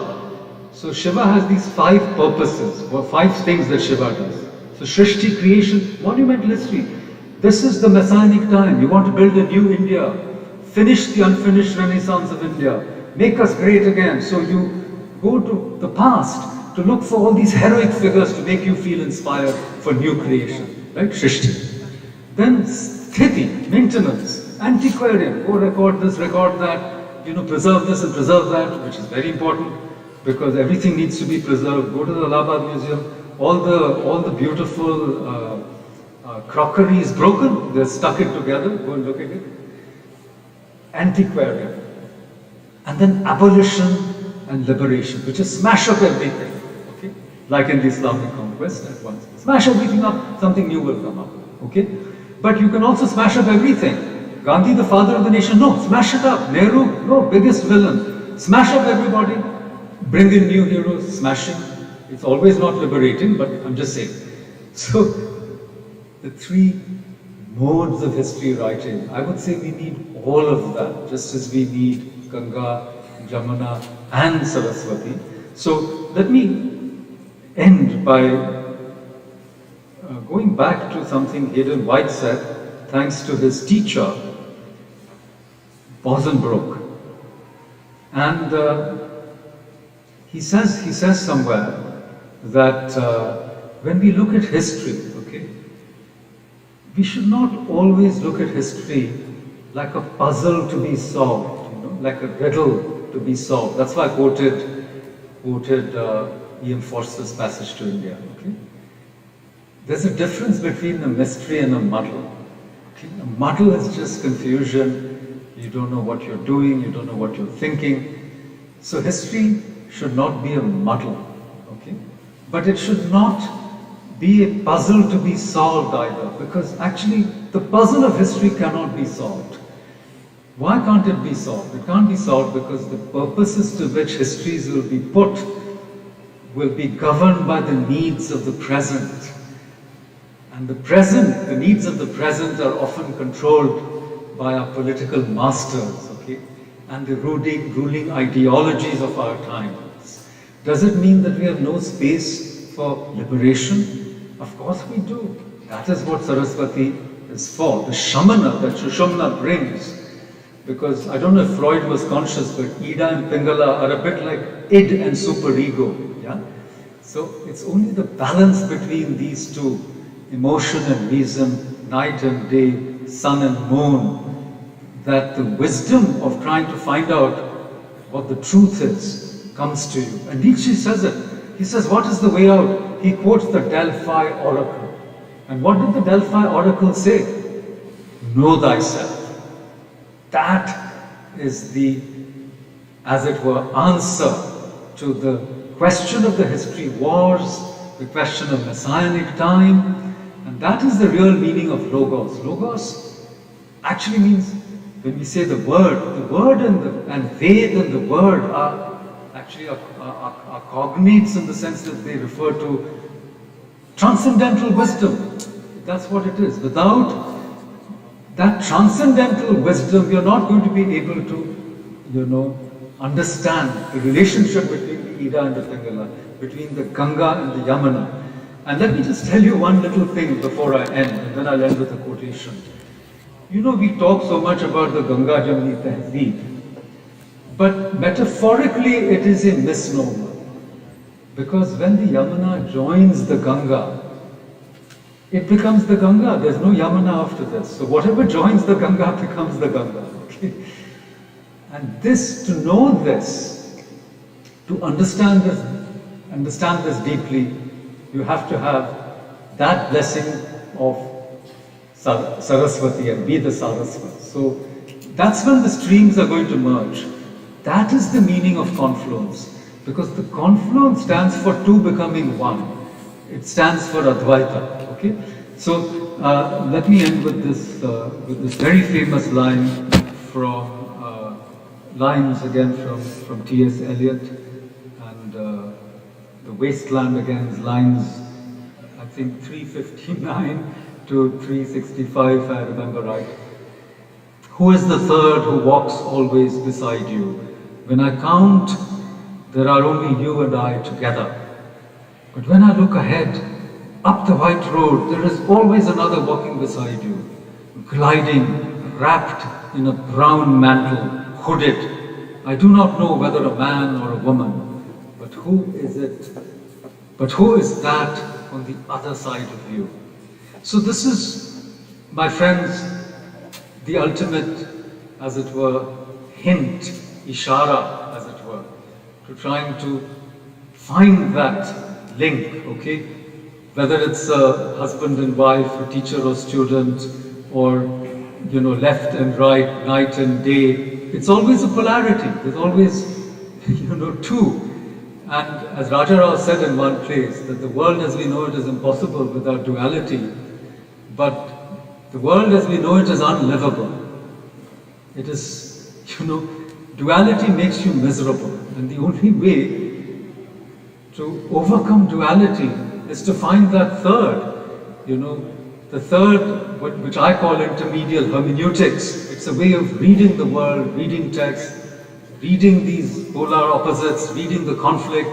so Shiva has these 5 purposes, or 5 things that Shiva does. So Shrishti, creation, monumental history. This is the messianic time. You want to build a new India, finish the unfinished renaissance of India, make us great again. So you go to the past to look for all these heroic figures to make you feel inspired for new creation, right? Shrishti. Then Sthiti, maintenance. Antiquarian, go record this, record that, preserve this and preserve that, which is very important because everything needs to be preserved. Go to the Allahabad Museum, all the beautiful crockery is broken, they're stuck it together, go and look at it. Antiquarian. And then abolition and liberation, which is smash up everything, okay? Like in the Islamic conquest at once. Smash everything up, something new will come up, okay? But you can also smash up everything. Gandhi, the father of the nation, no, smash it up. Nehru, no, biggest villain. Smash up everybody, bring in new heroes, smashing. It's always not liberating, but I'm just saying. So, the 3 modes of history writing, I would say we need all of that, just as we need Ganga, Jamuna, and Saraswati. So, let me end by going back to with something Hayden White said, thanks to his teacher, Bosenbroek. And he says somewhere that when we look at history, okay, we should not always look at history like a puzzle to be solved, like a riddle to be solved. That's why I quoted E.M. Forster's Passage to India. Okay? There's a difference between a mystery and a muddle. Okay? A muddle is just confusion. You don't know what you're doing, you don't know what you're thinking. So history should not be a muddle. Okay? But it should not be a puzzle to be solved either, because actually the puzzle of history cannot be solved. Why can't it be solved? It can't be solved because the purposes to which histories will be put will be governed by the needs of the present. And the needs of the present are often controlled by our political masters, okay, and the ruling ideologies of our times. Does it mean that we have no space for liberation? Of course we do. That is what Saraswati is for. The Shamana that Sushumna brings. Because I don't know if Freud was conscious, but Ida and Pingala are a bit like id and superego. Yeah? So it's only the balance between these two, emotion and reason, night and day, sun and moon, that the wisdom of trying to find out what the truth is comes to you. And Nietzsche says it. He says, what is the way out? He quotes the Delphi oracle. And what did the Delphi oracle say? Know thyself. That is the, as it were, answer to the question of the history wars, the question of messianic time, and that is the real meaning of logos. Logos actually means, when we say the word and Ved and the word are actually are cognates in the sense that they refer to transcendental wisdom. That's what it is. Without that transcendental wisdom, you're not going to be able to, understand the relationship between the Ida and the Pingala, between the Ganga and the Yamuna. And let me just tell you one little thing before I end, and then I'll end with a quotation. We talk so much about the Ganga Jamni Tehzeeb, but metaphorically it is a misnomer. Because when the Yamuna joins the Ganga, it becomes the Ganga. There's no Yamuna after this. So whatever joins the Ganga becomes the Ganga. Okay? And to know this, to understand this deeply, you have to have that blessing of Saraswati and be the Saraswati. So that's when the streams are going to merge. That is the meaning of confluence. Because the confluence stands for two becoming one. It stands for Advaita. Okay? So let me end with this very famous line from lines again from T.S. Eliot, and the Wasteland again is lines, I think 359 to 365, if I remember right. Who is the third who walks always beside you? When I count, there are only you and I together. But when I look ahead, up the white road, there is always another walking beside you, gliding, wrapped in a brown mantle, hooded. I do not know whether a man or a woman, but who is it? But who is that on the other side of you? So this is, my friends, the ultimate, as it were, hint, ishara, as it were, to trying to find that link, okay? Whether it's a husband and wife, a teacher or student, or left and right, night and day, it's always a polarity. There's always, two. And as Raja Rao said in one place, that the world as we know it is impossible without duality, but the world as we know it is unlivable. It is, duality makes you miserable, and the only way to overcome duality is to find that third, the third, which I call intermedial hermeneutics. It's a way of reading the world, reading texts, reading these polar opposites, reading the conflict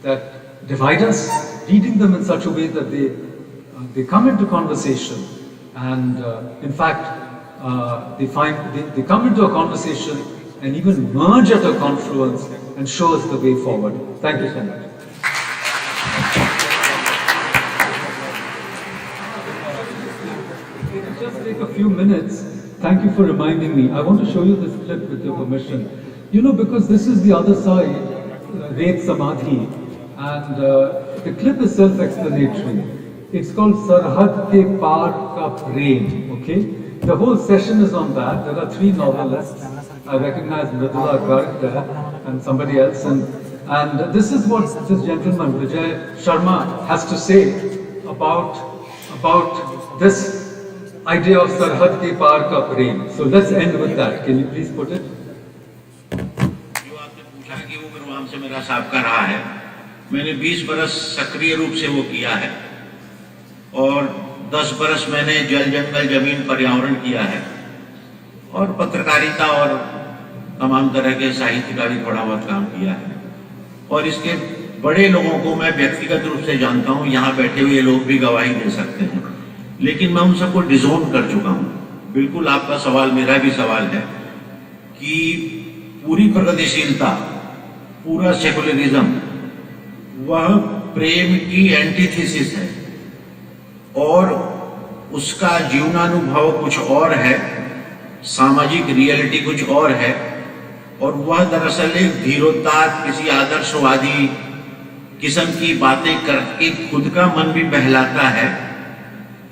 that divide us, reading them in such a way that they they come into conversation, and in fact, they come into a conversation and even merge at a confluence and show us the way forward. Thank you so much. Just take a few minutes. Thank you for reminding me. I want to show you this clip with your permission. You know, because this is the other side, Ret Samadhi, and the clip is self-explanatory. It's called Sarhad Ke Paar Ka Prem, okay? The whole session is on that. There are 3 novelists. I recognize Mridula Garg there and somebody else. And this is what this gentleman, Vijay Sharma, has to say about this idea of Sarhad Ke Paar Ka Prem. So let's end with that. Can you please put it? जो आपने पूछा कि वो programme से मेरा साबका रहा है, मैंने 20 बरस सक्रिय रूप से वो किया है और 10 बरस मैंने जल जंगल जमीन पर्यावरण किया है और पत्रकारिता और तमाम तरह के साहित्य का भी थोड़ा बहुत काम किया है। और इसके बड़े लोगों को मैं व्यक्तिगत रूप से जानता हूँ, यहाँ बैठे हुए लोग भी गवाही दे सकते हैं, लेकिन मैं उन सबको डिसोन कर चुका हूँ। बिल्कुल आपका सवाल मेरा भी सवाल है कि पूरी प्रगतिशीलता, पूरा सेकुलरिज्म, वह प्रेम की एंटीथेसिस है और उसका जीवनानुभव कुछ और है, सामाजिक रियलिटी कुछ और है, और वह दरअसल एक धीरोदात्त किसी आदर्शवादी किस्म की बातें करके खुद का मन भी बहलाता है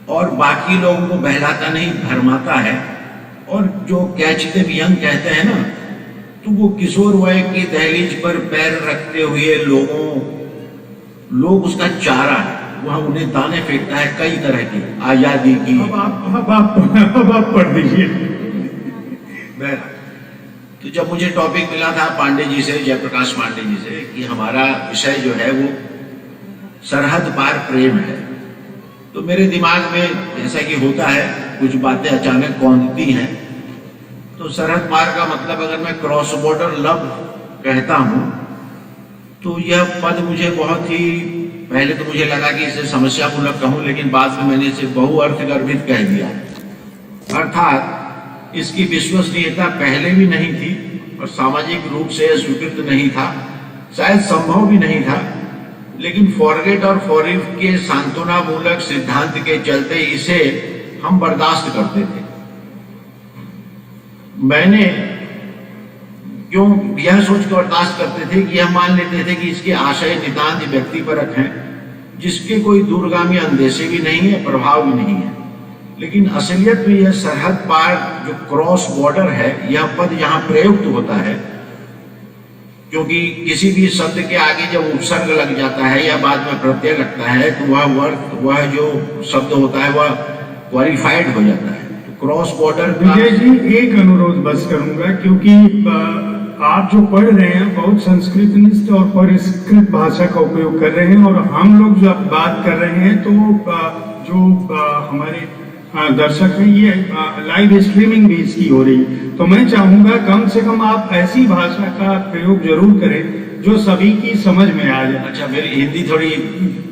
और बाकी लोगों को बहलाता नहीं, भरमाता है। और जो कैच द यंग कहते हैं ना, तो वो किशोर वय की दहलीज पर पैर रखते हुए लोग उसका चारा है, वह उन्हें दाने फेंकता है कई तरह की आजादी की। अब आप पढ़ दीजिए। तो जब मुझे टॉपिक मिला था पांडे जी से, जयप्रकाश पांडे जी से, कि हमारा विषय जो है वो सरहद पार प्रेम है, तो मेरे दिमाग में जैसा कि होता है कुछ बातें अचानक कौंधती हैं। तो सरहद पार का मतलब अगर मैं क्रॉस बॉर्डर लव कहता हूं तो यह पद मुझे बहुत ही, पहले तो मुझे लगा कि इसे समस्यापूर्वक कहूं, लेकिन बाद में मैंने इसे बहुअर्थगर्भित कह दिया। अर्थात इसकी विश्वसनीयता पहले भी नहीं थी और सामाजिक रूप से स्वीकृत नहीं था, शायद संभव भी नहीं था, लेकिन फॉरगेट और फॉरगिव के सांत्वना मूलक सिद्धांत के चलते इसे हम बर्दाश्त करते थे। मैंने क्यों यह सोच कर बर्दाश्त करते थे कि हम मान लेते थे कि इसके आशय नितांत व्यक्तिपरक हैं, जिसके कोई दूरगामी अंदेशे भी नहीं है, प्रभाव भी नहीं है। लेकिन असलियत में यह सरहद पार जो क्रॉस बॉर्डर है, यह पद यहाँ प्रयुक्त होता है क्योंकि किसी भी शब्द के आगे जब उपसर्ग लग जाता है या बाद में प्रत्यय लगता है तो वह जो शब्द होता है वह क्वालिफाइड हो जाता है। तो क्रॉस बॉर्डर। विजय जी, एक अनुरोध बस करूंगा, क्योंकि आप जो पढ़ रहे हैं बहुत संस्कृतनिष्ठ और परिष्कृत भाषा का उपयोग कर रहे हैं और हम लोग जब बात कर रहे हैं तो जो हमारे दर्शक हैं, ये लाइव स्ट्रीमिंग भी इसकी हो रही, तो मैं चाहूंगा कम से कम आप ऐसी भाषा का प्रयोग जरूर करें जो सभी की समझ में आ जाए। अच्छा, मेरी हिंदी थोड़ी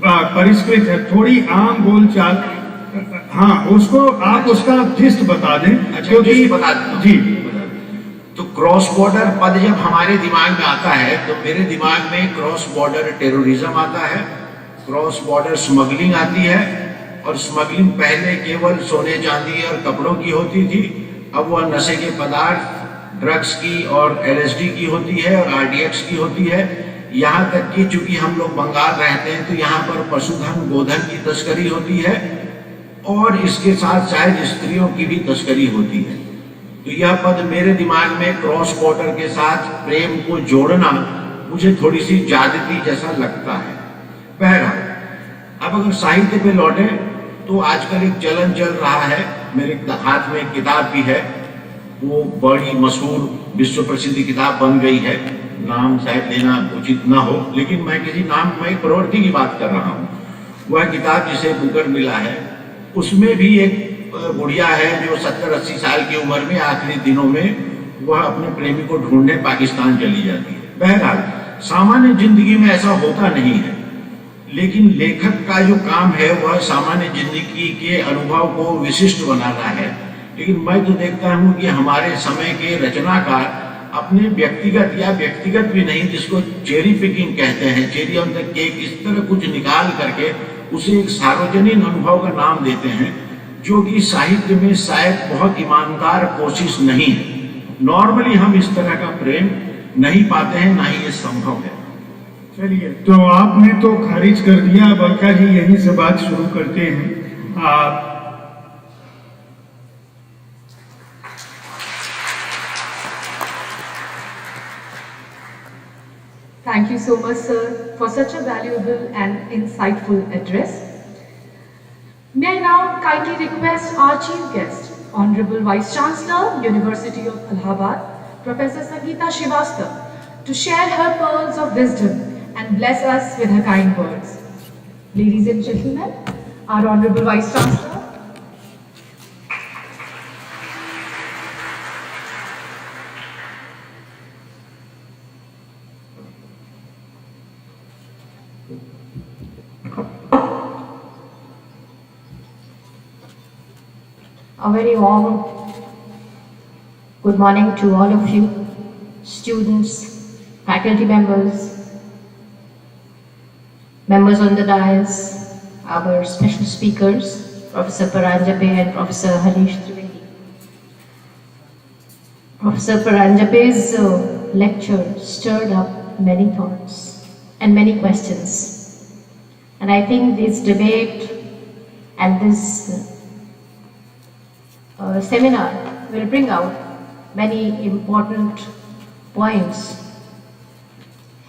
परिष्कृत है, थोड़ी आम बोलचाल, हाँ, उसको आप उसका जिस्ट बता दें। अच्छा, क्योंकि बता जी, तो क्रॉस बॉर्डर पद जब हमारे दिमाग में आता है तो मेरे दिमाग में क्रॉस बॉर्डर टेररिज्म आता है, क्रॉस बॉर्डर स्मगलिंग आती है, और स्मगलिंग पहले केवल सोने चांदी और कपड़ों की होती थी, अब वह नशे के पदार्थ, ड्रग्स की और LSD की होती है और RDX की होती है। यहाँ तक कि चूंकि हम लोग बंगाल रहते हैं तो यहाँ पर पशुधन गोधन की तस्करी होती है और इसके साथ शायद स्त्रियों की भी तस्करी होती है। तो यह पद मेरे दिमाग में क्रॉस बॉर्डर के साथ प्रेम को जोड़ना मुझे थोड़ी सी ज्यादती जैसा लगता है। बहरहाल, अब अगर साहित्य पे लौटे तो आजकल एक चलन चल रहा है, मेरे हाथ में एक किताब भी है, वो बड़ी मशहूर विश्व प्रसिद्ध किताब बन गई है, नाम शायद लेना उचित ना हो, लेकिन मैं किसी नाम में एक प्रवृत्ति की बात कर रहा हूँ। वह किताब जिसे बुकर मिला है, उसमें भी एक बुढ़िया है जो 70-80 साल की उम्र में आखिरी दिनों में वह अपने प्रेमी को ढूंढने पाकिस्तान चली जाती है। बहरहाल, सामान्य जिंदगी में ऐसा होता नहीं है। लेकिन लेखक का जो काम है वह सामान्य जिंदगी के अनुभव को विशिष्ट बनाना है। लेकिन मैं तो देखता हूँ कि हमारे समय के रचनाकार अपने व्यक्तिगत या व्यक्तिगत भी नहीं, जिसको चेरी पिकिंग कहते हैं, चेरी ऑन द केक, इस तरह कुछ निकाल करके उसे एक सार्वजनिक अनुभव का नाम देते हैं, जो कि साहित्य में शायद बहुत ईमानदार कोशिश नहीं है। नॉर्मली हम इस तरह का प्रेम नहीं पाते हैं, ना ही ये संभव है। चलिए, तो आपने तो खारिज कर दिया, अब अलका जी यहीं से बात शुरू करते हैं। Thank you so much, sir, for such a valuable and insightful address. May I now kindly request our chief guest, Honorable Vice Chancellor, University of Allahabad, Professor Sangeeta Srivastava, to share her pearls of wisdom and bless us with her kind words. Ladies and gentlemen, our Honorable Vice Chancellor. A very warm good morning to all of you, students, faculty members, members on the dais, our special speakers, Professor Paranjape and Professor Harish Trivedi. Professor Paranjape's lecture stirred up many thoughts and many questions. And I think this debate and this seminar will bring out many important points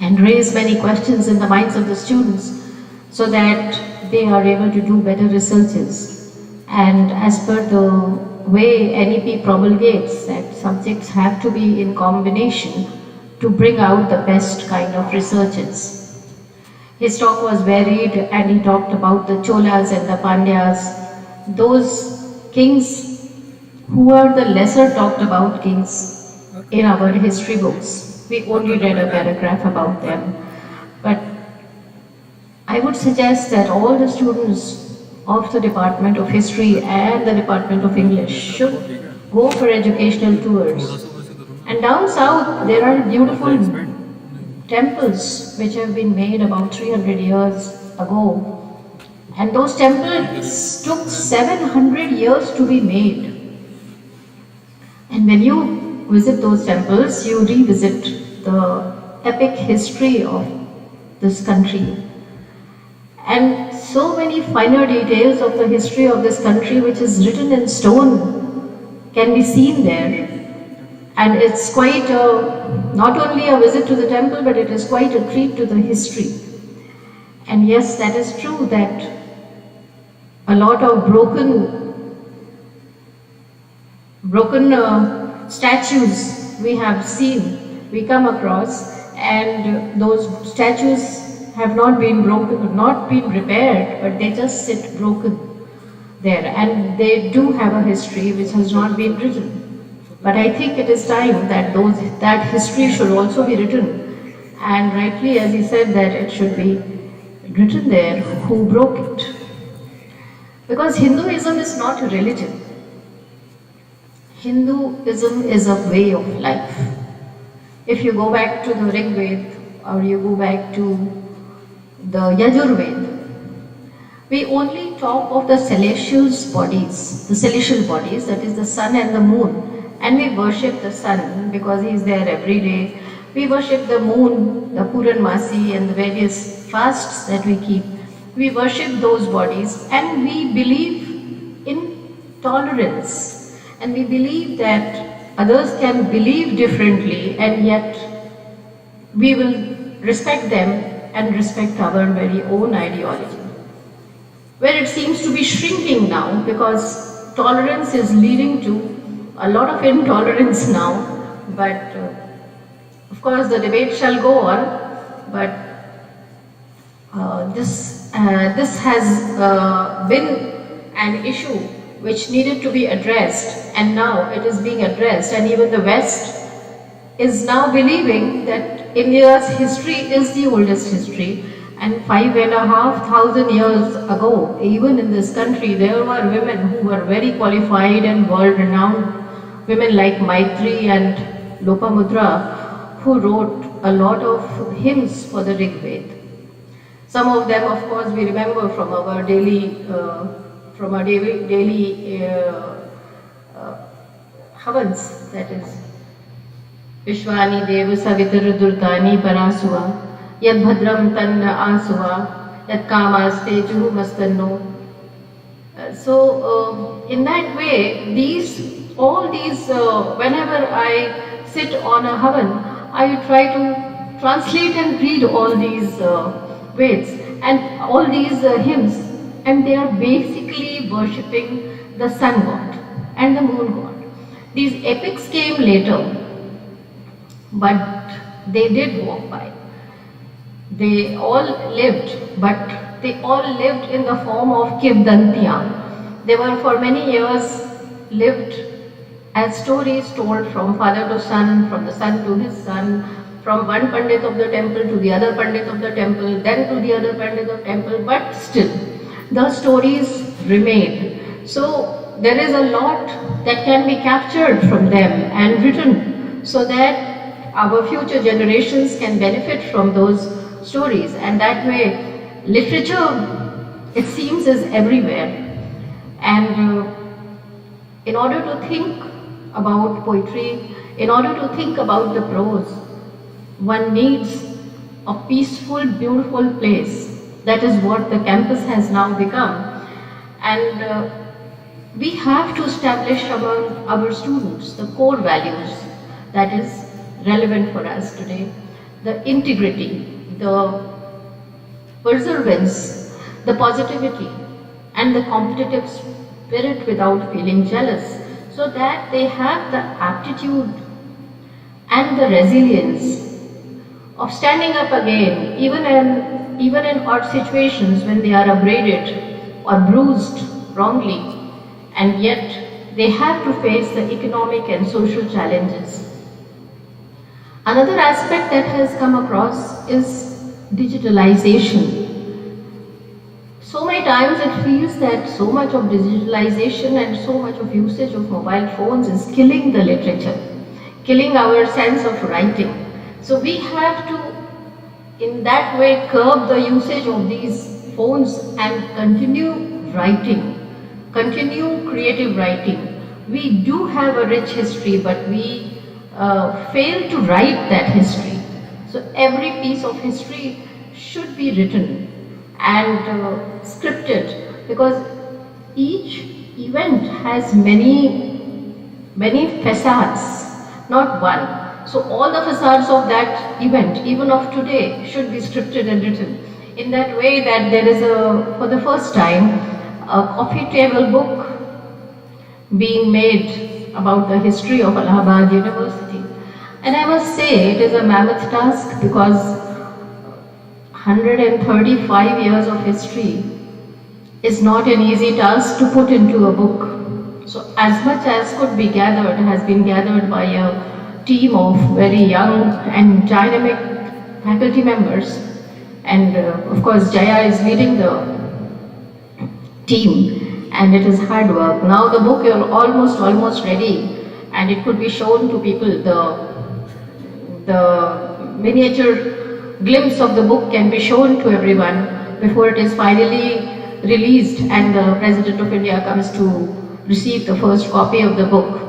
and raise many questions in the minds of the students so that they are able to do better researches. And as per the way NEP promulgates that subjects have to be in combination to bring out the best kind of researches. His talk was varied and he talked about the Cholas and the Pandyas, those kings who are the lesser talked about kings in our history books. We only read a paragraph about them. But I would suggest that all the students of the Department of History and the Department of English should go for educational tours. And down south, there are beautiful temples which have been made about 300 years ago. And those temples took 700 years to be made. And when you visit those temples, you revisit the epic history of this country. And so many finer details of the history of this country, which is written in stone, can be seen there. And it's quite not only a visit to the temple, but it is quite a treat to the history. And yes, that is true that a lot of broken statues we have seen, we come across, and those statues have not been broken, not been repaired, but they just sit broken there, and they do have a history which has not been written. But I think it is time that that history should also be written, and rightly, as he said, that it should be written there who broke it. Because Hinduism is not a religion. Hinduism is a way of life. If you go back to the Rig Veda or you go back to the Yajurveda, we only talk of the celestial bodies, that is the sun and the moon, and we worship the sun because he is there every day. We worship the moon, the Puranmasi and the various fasts that we keep. We worship those bodies and we believe in tolerance. And we believe that others can believe differently and yet we will respect them and respect our very own ideology. Where it seems to be shrinking now because tolerance is leading to a lot of intolerance now. But of course the debate shall go on, but this has been an issue which needed to be addressed, and now it is being addressed, and even the West is now believing that India's history is the oldest history And 5,500 years ago, even in this country, there were women who were very qualified and world-renowned, women like Maitri and Lopamudra, who wrote a lot of hymns for the Rig Veda. Some of them, of course, we remember from our daily havans, that is, Vishwani Deva Savitra Durtani Parasuva, Yad Bhadram Tanna Asuva, Yad Kamaste Juhu Mastanno. So, in that way, all these, whenever I sit on a havan, I try to translate and read all these Veds and all these hymns, and they are basically worshipping the sun god and the moon god. These epics came later, but they did walk by. They all lived, but they all lived in the form of Kivdantiya. They were for many years lived as stories told from father to son, from the son to his son, from one Pandit of the temple to the other Pandit of the temple, then to the other Pandit of the temple, but still, the stories remained. So there is a lot that can be captured from them and written so that our future generations can benefit from those stories. And that way, literature, it seems, is everywhere. And in order to think about poetry, in order to think about the prose, one needs a peaceful, beautiful place. That is what the campus has now become. And we have to establish among our students the core values that is relevant for us today. The integrity, the perseverance, the positivity, and the competitive spirit without feeling jealous, so that they have the aptitude and the resilience of standing up again, even in odd situations when they are upbraided or bruised wrongly, and yet they have to face the economic and social challenges. Another aspect that has come across is digitalization. So many times it feels that so much of digitalization and so much of usage of mobile phones is killing the literature, killing our sense of writing. So we have to, in that way, curb the usage of these phones and continue writing, continue creative writing. We do have a rich history, but we fail to write that history. So every piece of history should be written and scripted, because each event has many facades, not one. So all the facades of that event, even of today, should be scripted and written in that way that there is for the first time, a coffee table book being made about the history of Allahabad University. And I must say it is a mammoth task, because 135 years of history is not an easy task to put into a book. So as much as could be gathered has been gathered by a team of very young and dynamic faculty members. And of course Jaya is leading the team, and it is hard work. Now the book is almost ready, and it could be shown to people. The miniature glimpse of the book can be shown to everyone before it is finally released and the President of India comes to receive the first copy of the book.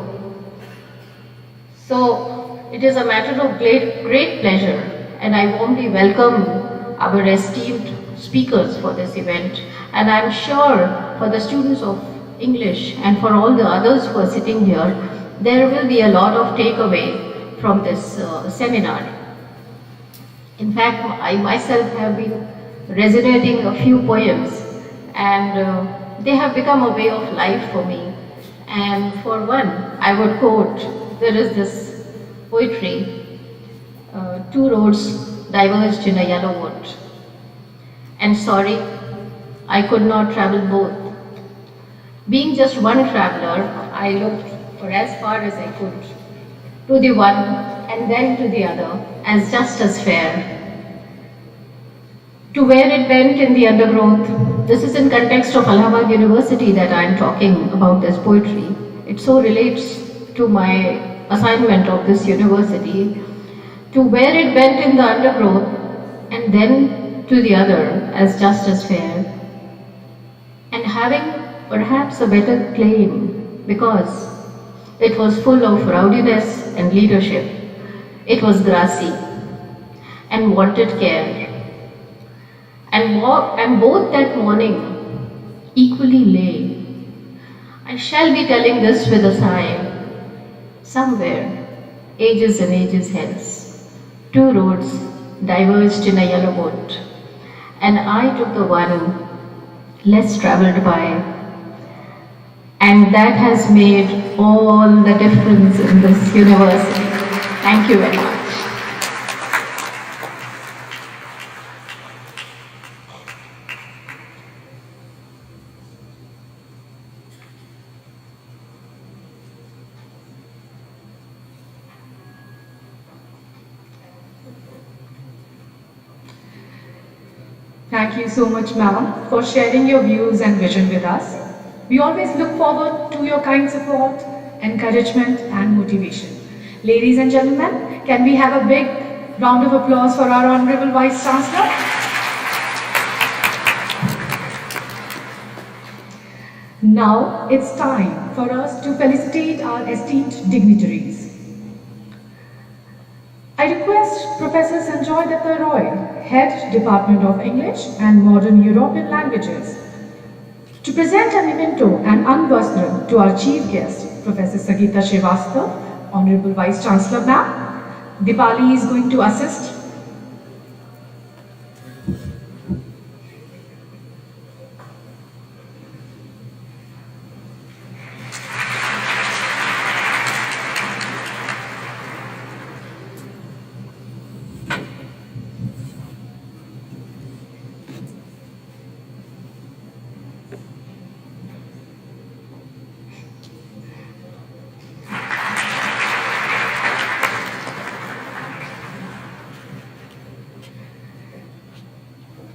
So it is a matter of great pleasure, and I warmly welcome our esteemed speakers for this event. And I'm sure for the students of English and for all the others who are sitting here, there will be a lot of takeaway from this seminar. In fact, I myself have been resonating a few poems, and they have become a way of life for me. And for one, I would quote, there is this poetry, two roads diverged in a yellow wood. And sorry, I could not travel both. Being just one traveler, I looked for as far as I could, to the one and then to the other, as just as fair. to where it went in the undergrowth. This is in context of Allahabad University that I am talking about this poetry. It so relates to my assignment of this university, to where it went in the undergrowth and then to the other as just as fair, and having perhaps a better claim because it was full of rowdiness and leadership. It was grassy and wanted care. And both that morning equally lay. I shall be telling this with a sigh. Somewhere, ages and ages hence, two roads diverged in a yellow boat, and I took the one less traveled by, and that has made all the difference in this university. Thank you very much. Thank you so much, ma'am, for sharing your views and vision with us. We always look forward to your kind support, encouragement, and motivation. Ladies and gentlemen, can we have a big round of applause for our Honorable Vice Chancellor? Now it's time for us to felicitate our esteemed dignitaries. I request Professor Sanjoy Datta Roy, Head, Department of English and Modern European Languages, to present a memento and anvastram to our chief guest, Professor Sangeeta Srivastava, Honorable Vice Chancellor Ma'am. Dipali is going to assist.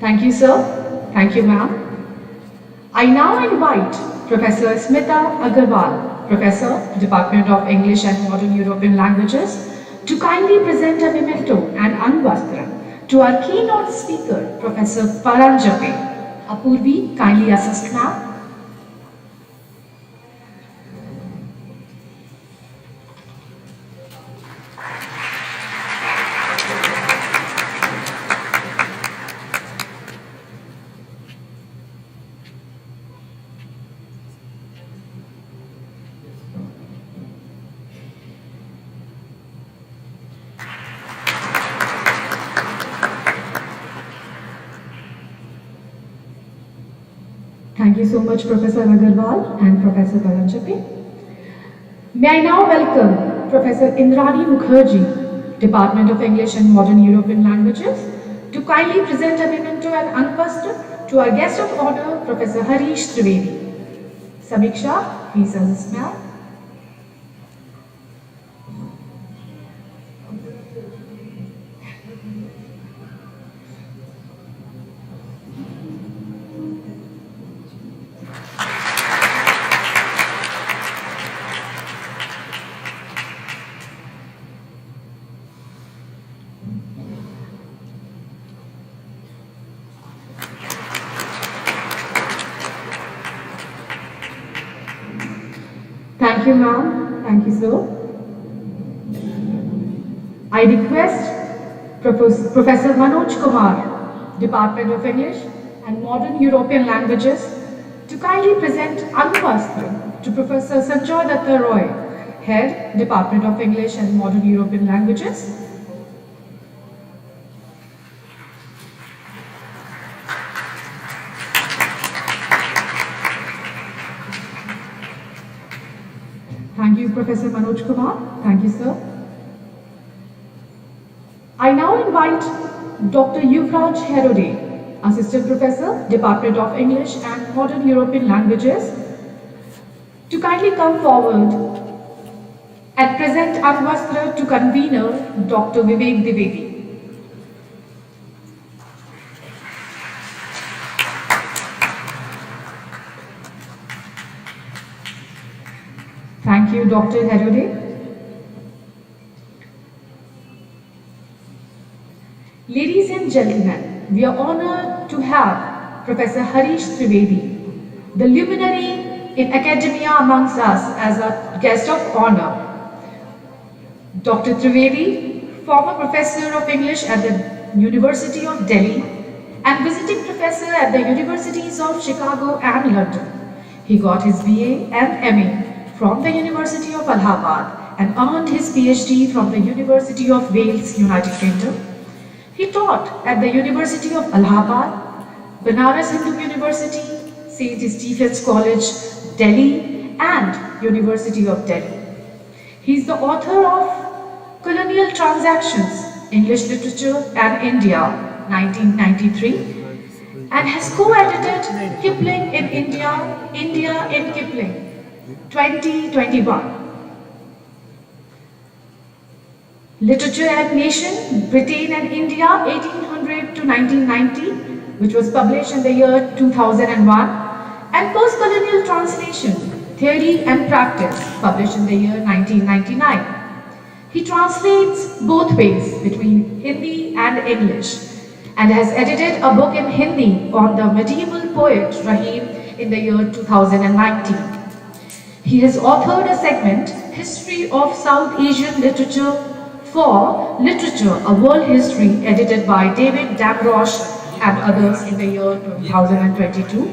Thank you, sir. Thank you, ma'am. I now invite Professor Smita Agarwal, Professor, Department of English and Modern European Languages, to kindly present a memento and anvastram to our keynote speaker, Professor Paranjape. Apurvi, kindly assist, ma'am. Thank you so much, Professor Agarwal and Professor Paranjape. May I now welcome Professor Indrani Mukherjee, Department of English and Modern European Languages, to kindly present a memento and anvastram to our guest of honor, Professor Harish Trivedi. Samiksha, please assist, ma'am. Thank you, ma'am. Thank you, sir. I request Professor Manoj Kumar, Department of English and Modern European Languages, to kindly present anvastram to Professor Sanjoy Datta Roy, Head, Department of English and Modern European Languages. Thank you, Professor Manoj Kumar. Thank you, sir. I now invite Dr. Yuvraj Herode, Assistant Professor, Department of English and Modern European Languages, to kindly come forward and present anvastram to convener Dr. Vivek Dwivedi. you, Dr. Herode. Ladies and gentlemen, we are honored to have Professor Harish Trivedi, the luminary in academia amongst us, as a guest of honor. Dr. Trivedi, former professor of English at the University of Delhi and visiting professor at the Universities of Chicago and London. He got his BA and MA from the University of Allahabad and earned his PhD from the University of Wales, United Kingdom. He taught at the University of Allahabad, Banaras Hindu University, St. Stephen's College, Delhi, and University of Delhi. He is the author of Colonial Transactions, English Literature and India, 1993, and has co-edited Kipling in India, India in Kipling, 2021. Literature and Nation, Britain and India, 1800 to 1990, which was published in the year 2001, and Post-Colonial Translation, Theory and Practice, published in the year 1999. He translates both ways between Hindi and English and has edited a book in Hindi on the medieval poet Rahim in the year 2019. He has authored a segment, History of South Asian Literature for Literature, a World History, edited by David Damrosch and others in the year 2022.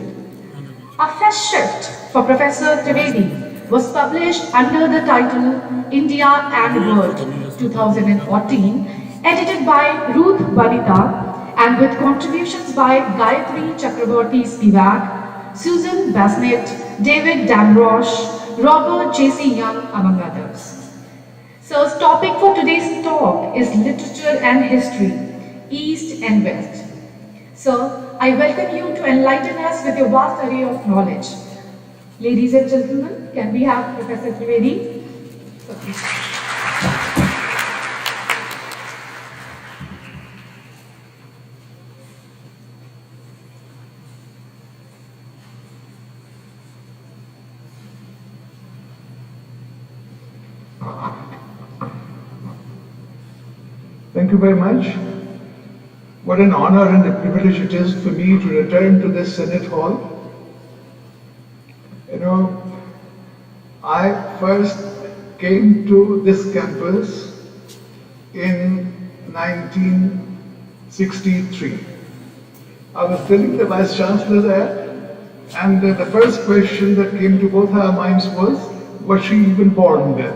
A fresh shift for Professor Trivedi was published under the title India and World 2014, edited by Ruth Vanita and with contributions by Gayatri Chakraborty Spivak, Susan Basnett, David Damrosch, Robert J.C. Young, among others. So, the topic for today's talk is Literature and History, East and West. So, I welcome you to enlighten us with your vast array of knowledge. Ladies and gentlemen, can we have Professor Trivedi? So, please. Thank you very much. What an honor and a privilege it is for me to return to this Senate Hall. You know, I first came to this campus in 1963. I was telling the Vice Chancellor there, and the first question that came to both our minds was she even born then?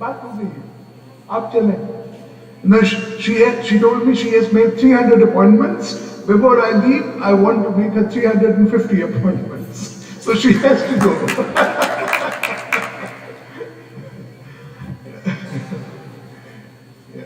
बात हो गई है आप चलें no, she told me she has made 300 appointments. Before I leave, I want to make her 350 appointments. So she has to go. Yeah.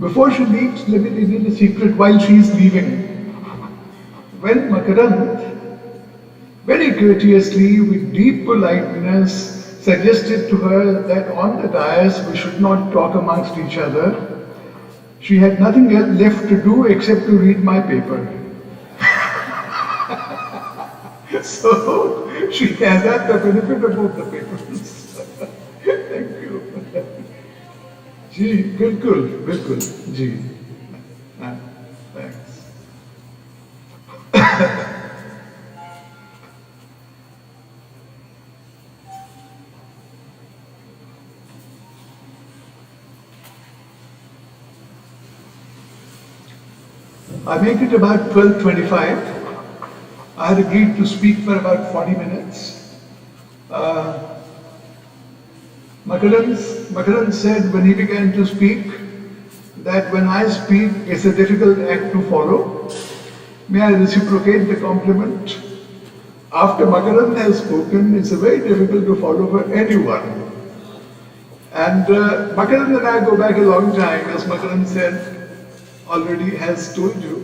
Before she leaves, let me tell you the secret while she is leaving. When Makarand, very courteously, with deep politeness, suggested to her that on the dais we should not talk amongst each other, she had nothing else left to do except to read my paper. So she has had the benefit of both the papers. Thank you. जी बिल्कुल बिल्कुल जी thanks. I make it about 12:25. I had agreed to speak for about 40 minutes. Makarand said when he began to speak that when I speak, it's a difficult act to follow. May I reciprocate the compliment? After Makarand has spoken, it's very difficult to follow for anyone. And Makaran and I go back a long time, as Makaran said, already has told you.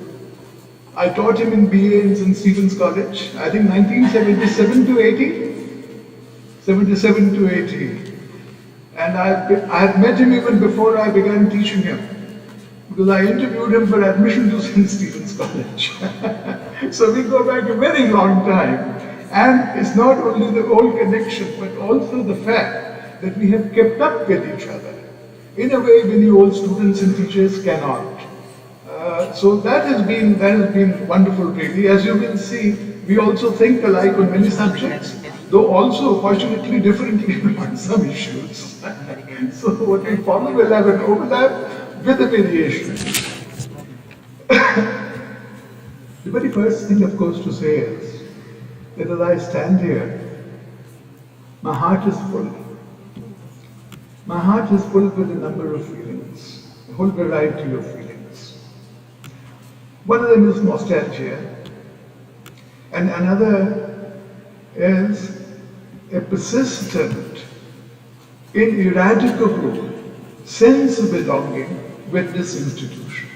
I taught him in BA in St. Stephen's College, I think 1977 to 80. 77 to 80. And I had met him even before I began teaching him, because I interviewed him for admission to St. Stephen's College. So we go back a very long time. And it's not only the old connection, but also the fact that we have kept up with each other in a way many old students and teachers cannot. So that has been wonderful, really. As you will see, we also think alike on many subjects, though also fortunately differently on some issues. So what we follow will have an overlap with a variation. The very first thing, of course, to say is that as I stand here, my heart is full. My heart is full with a number of feelings, a whole variety of feelings. One of them is nostalgia, and another is a persistent, ineradicable sense of belonging with this institution,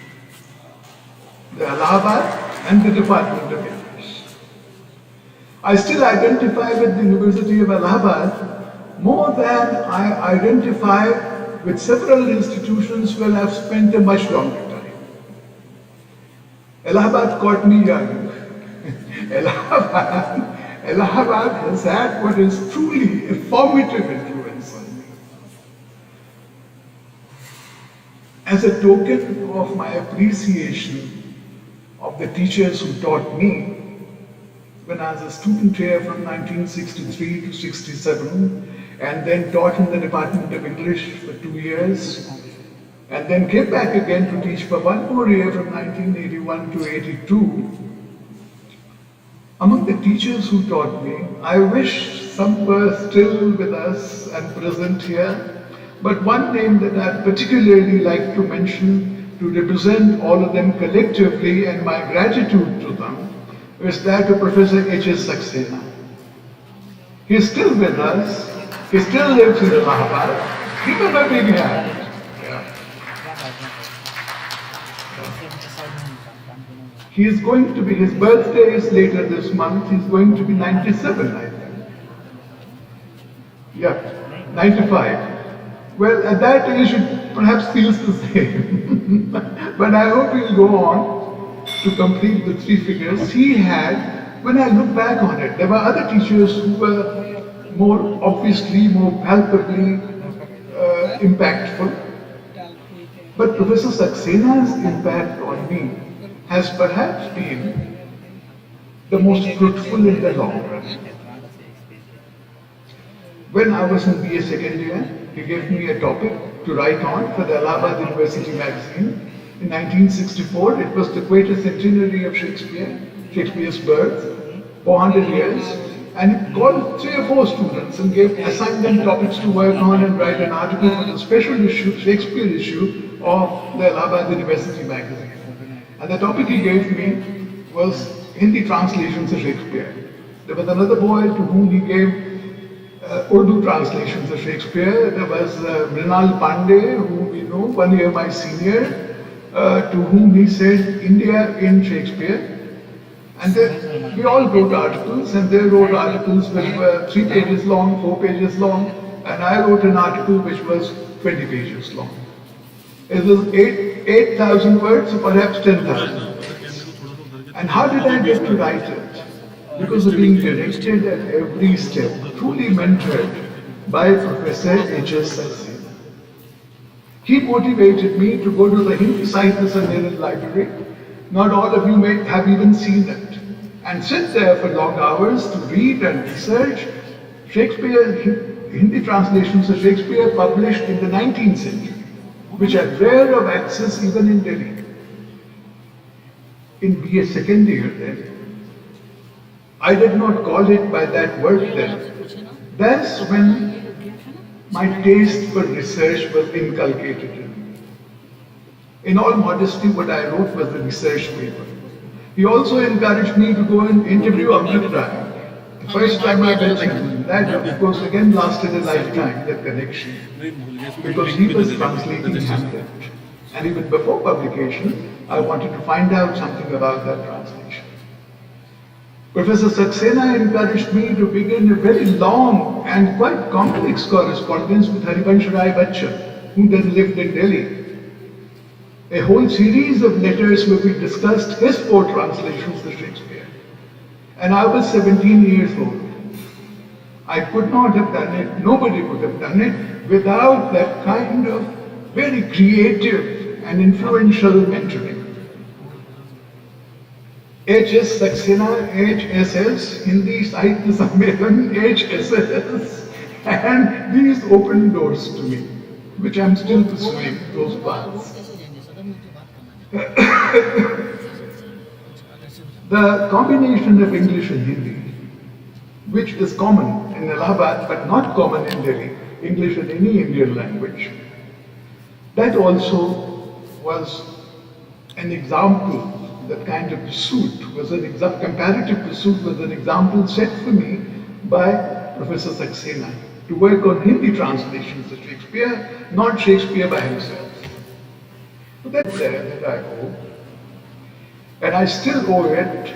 the Allahabad and the Department of English. I still identify with the University of Allahabad more than I identify with several institutions where I've spent a much longer time. Allahabad caught me young. Allahabad has had what is truly a formative influence on me. As a token of my appreciation of the teachers who taught me, when I was a student here from 1963 to 67, and then taught in the Department of English for 2 years, and then came back again to teach for 1 more year from 1981 to 82. Among the teachers who taught me, I wish some were still with us and present here, but one name that I'd particularly like to mention to represent all of them collectively and my gratitude to them is that of Professor H.S. Saxena. He's still with us, he still lives in Allahabad. Give him a big hand. He is going to be, his birthday is later this month, he's going to be 97, I think. Yeah, 95. Well, at that age it perhaps feels the same. But I hope he'll go on to complete the 3 figures. He had, when I look back on it, there were other teachers who were more obviously, more palpably impactful. But Professor Saxena's impact on me has perhaps been the most fruitful in the long run. When I was in BA second year, he gave me a topic to write on for the Allahabad University magazine. In 1964, it was the greatest centenary of Shakespeare, Shakespeare's birth, 400 years, and he called 3 or 4 students and assigned them topics to work on and write an article for the special issue, Shakespeare issue of the Allahabad University magazine. And the topic he gave me was Hindi translations of Shakespeare. There was another boy to whom he gave Urdu translations of Shakespeare. There was Mrinal Pandey, whom we know, 1 year my senior, to whom he said India in Shakespeare. And then we all wrote articles, and they wrote articles which were 3 pages long, 4 pages long, and I wrote an article which was 20 pages long. It was 8,000 words, or perhaps 10,000 words. And how did I get to write it? Because of being directed at every step, truly mentored by Professor H.S. Saxena. He motivated me to go to the Hindi Sahitya Sannidhan library. Not all of you may have even seen it. And sit there for long hours to read and research Shakespeare, Hindi translations of Shakespeare published in the 19th century, which are rare of access even in Delhi. In BA second year then, I did not call it by that word then. That's when my taste for research was inculcated in me. In all modesty, what I wrote was the research paper. He also encouraged me to go and interview Amrit Rai. The first time I met him, that of course again lasted a lifetime, the connection, because he was translating Hamlet. And even before publication, I wanted to find out something about that translation. Professor Saxena encouraged me to begin a very long and quite complex correspondence with Harivansh Rai Bachchan, who then lived in Delhi. A whole series of letters where we discussed his 4 translations of Shakespeare. And I was 17 years old. I could not have done it, nobody could have done it without that kind of very creative and influential mentoring. H.S. Saxena, HSS, Hindi Sahitya Sammelan, HSS, and these opened doors to me, which I'm still pursuing, those paths. The combination of English and Hindi, which is common in Allahabad but not common in Delhi, English and any Indian language, that also was an example. That kind of pursuit was comparative pursuit was an example set for me by Professor Saxena to work on Hindi translations of Shakespeare, not Shakespeare by himself. So that's there that I owe. And I still owe it.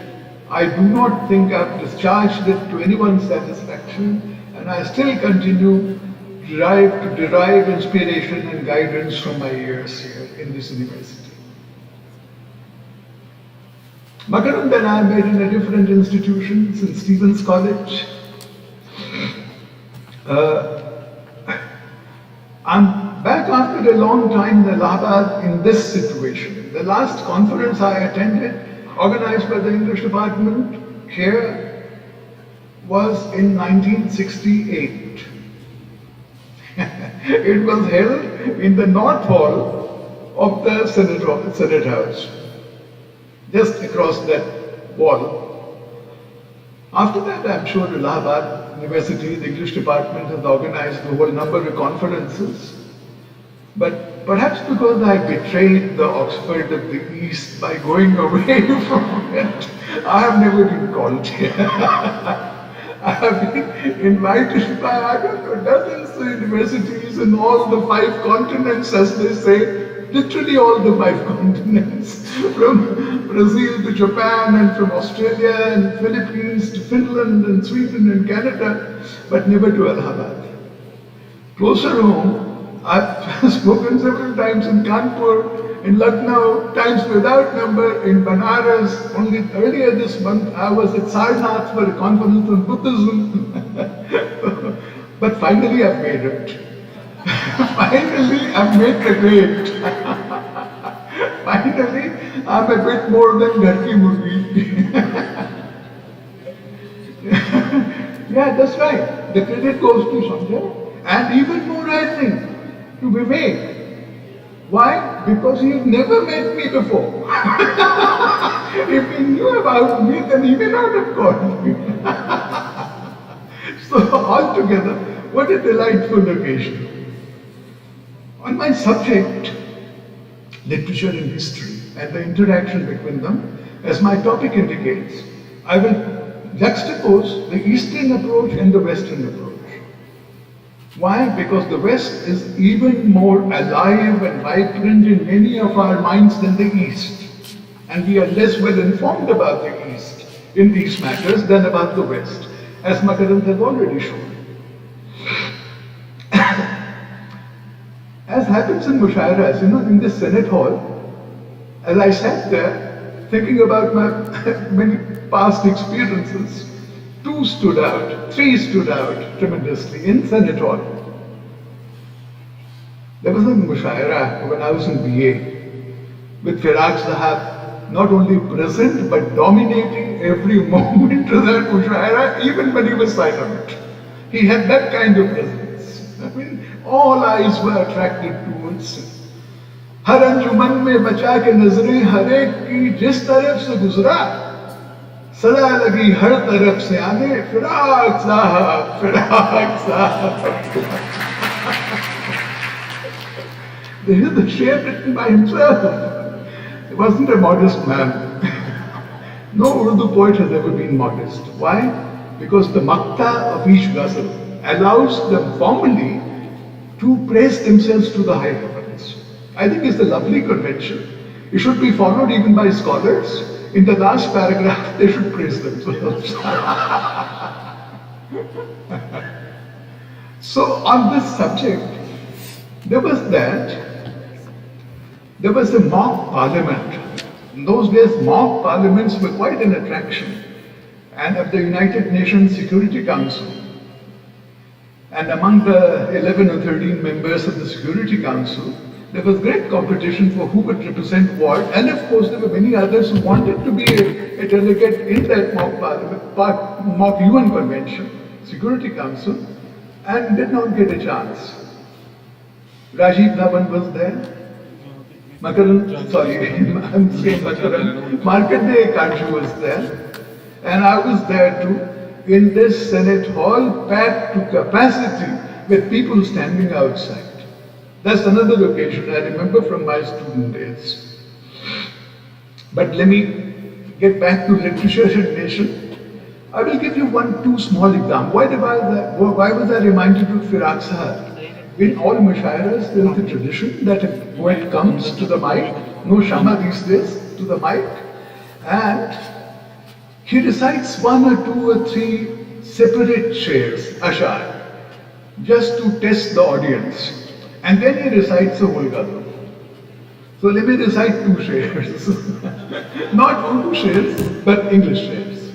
I do not think I've discharged it to anyone's satisfaction, and I still continue to derive inspiration and guidance from my years here in this university. Makarand and I met in a different institution, St. Stephen's College. I'm back after a long time in Allahabad in this situation. The last conference I attended, organized by the English department here, was in 1968. It was held in the North Hall of the Senate House, just across that wall. After that, I'm sure Allahabad University, the English department, has organized a whole number of conferences. But perhaps because I betrayed the Oxford of the East by going away from it, I have never been called here. I have been invited by, I don't know, dozens of universities in all the 5 continents, as they say, literally all the 5 continents, from Brazil to Japan and from Australia and Philippines to Finland and Sweden and Canada, but never to Allahabad. Closer home, I've spoken several times in Kanpur, in Lucknow, times without number, in Banaras. Only earlier this month I was at Sarnath for a conference on Buddhism. But finally I've made it. Finally I've made the grade. Finally I'm a bit more than Ghar Ki Murgi. Yeah, that's right. The credit goes to Sanjay. And even more, I think, to Vivek. Why? Because he had never met me before. If he knew about me, then he may not have called me. So altogether, what a delightful occasion. On my subject, literature and history, and the interaction between them, as my topic indicates, I will juxtapose the Eastern approach and the Western approach. Why? Because the West is even more alive and vibrant in many of our minds than the East. And we are less well informed about the East in these matters than about the West, as Makarand has already shown. As happens in Mushairas, in this Senate hall, as I sat there thinking about my many past experiences, 2 stood out, 3 stood out tremendously in Senate hall. There was a Mushaira when I was in BA with Firaq Sahab not only present but dominating every moment of that Mushaira, even when he was silent. He had that kind of presence. I mean, all eyes were attracted towards him. हर अंजुमन में बचा के नजरें हर एक की जिस तरफ से गुजरा सदा लगी हर तरफ से आने फिराक साहब फिराक साहब. This is the share written by himself. He wasn't a modest man. No Urdu poet has ever been modest. Why? because the makta of each ghazal allows them formally to praise themselves to the higher heavens. I think it's a lovely convention. It should be followed even by scholars. In the last paragraph, they should praise themselves. So on this subject, there was a mock parliament. In those days, mock parliaments were quite an attraction. And at the United Nations Security Council, and among the 11 or 13 members of the Security Council, there was great competition for who would represent what. And of course, there were many others who wanted to be a delegate in that mock parliament, mock UN convention, Security Council, and did not get a chance. Rajiv Dhawan was there. I'm saying Makaran. Markandeya Kanju was there. And I was there too, in this Senate hall, packed to capacity with people standing outside. That's another occasion I remember from my student days. But let me get back to literature and nation. I will give you two small examples. Why was I reminded of Firaq Sahar? In all mushairas, there is the tradition that a poet comes to the mic, no shama these days, to the mic, and he recites 1 or 2 or 3 separate shares, ashar, just to test the audience. And then he recites a whole ghazal. So let me recite 2 shares. Not Urdu shares, but English shares.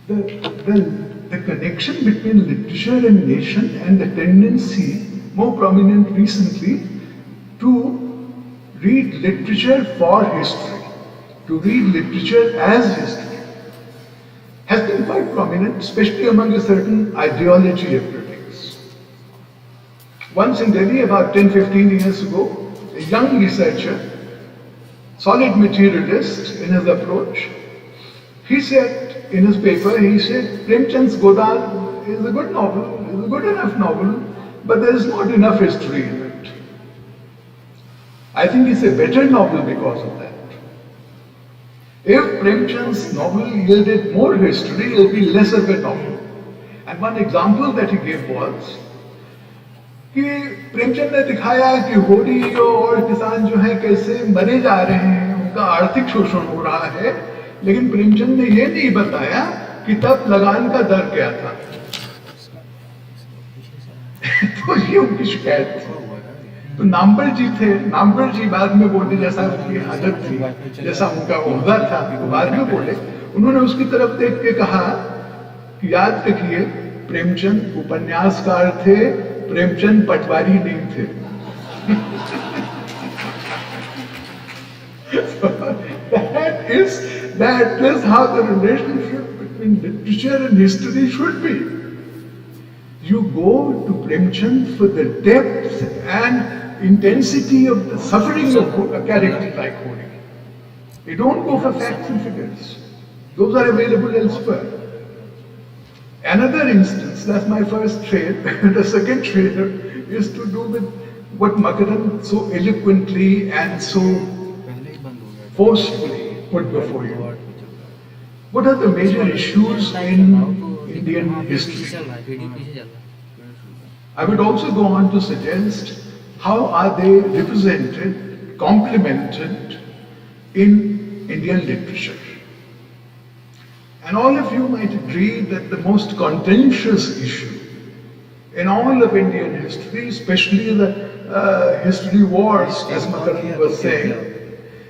The connection between literature and nation and the tendency, more prominent recently, to read literature for history, to read literature as history, has been quite prominent, especially among a certain ideology of critics. Once in Delhi, about 10-15 years ago, a young researcher, solid materialist in his approach, he said, in his paper, he said, Premchand's Godar is a good novel, is a good enough novel, but there is not enough history in it. I think it's a better novel because of that. If Premchand's novel yielded more history, it will be less of a novel. And one example that he gave was कि प्रेमचंद ने दिखाया कि होरी और किसान जो हैं कैसे मरे जा रहे हैं, उनका आर्थिक शोषण हो रहा है, लेकिन प्रेमचंद ने ये नहीं बताया कि तब लगान का दर क्या था. तो ये उनकी शिकायत थी. तो नाम्बर जी थे, नाम्बर जी बाद में बोले, जैसा उनकी आदत थी, जैसा उनका ओहदा था, वो बाद में बोले. उन्होंने उसकी तरफ देख के कहा कि याद रखिए, प्रेमचंद उपन्यासकार थे, प्रेमचंद पटवारी नहीं थे. That is how the relationship between literature and history should be. You go to Premchand for the depth and intensity of the suffering of a character like Hori. You don't go for facts and figures. Those are available elsewhere. Another instance, that's my first trade. The second trade is to do with what Makaran so eloquently and so forcefully put before you. What are the major issues in Indian history? I would also go on to suggest how are they represented, complemented in Indian literature. And all of you might agree that the most contentious issue in all of Indian history, especially the history wars, as Makaran was saying,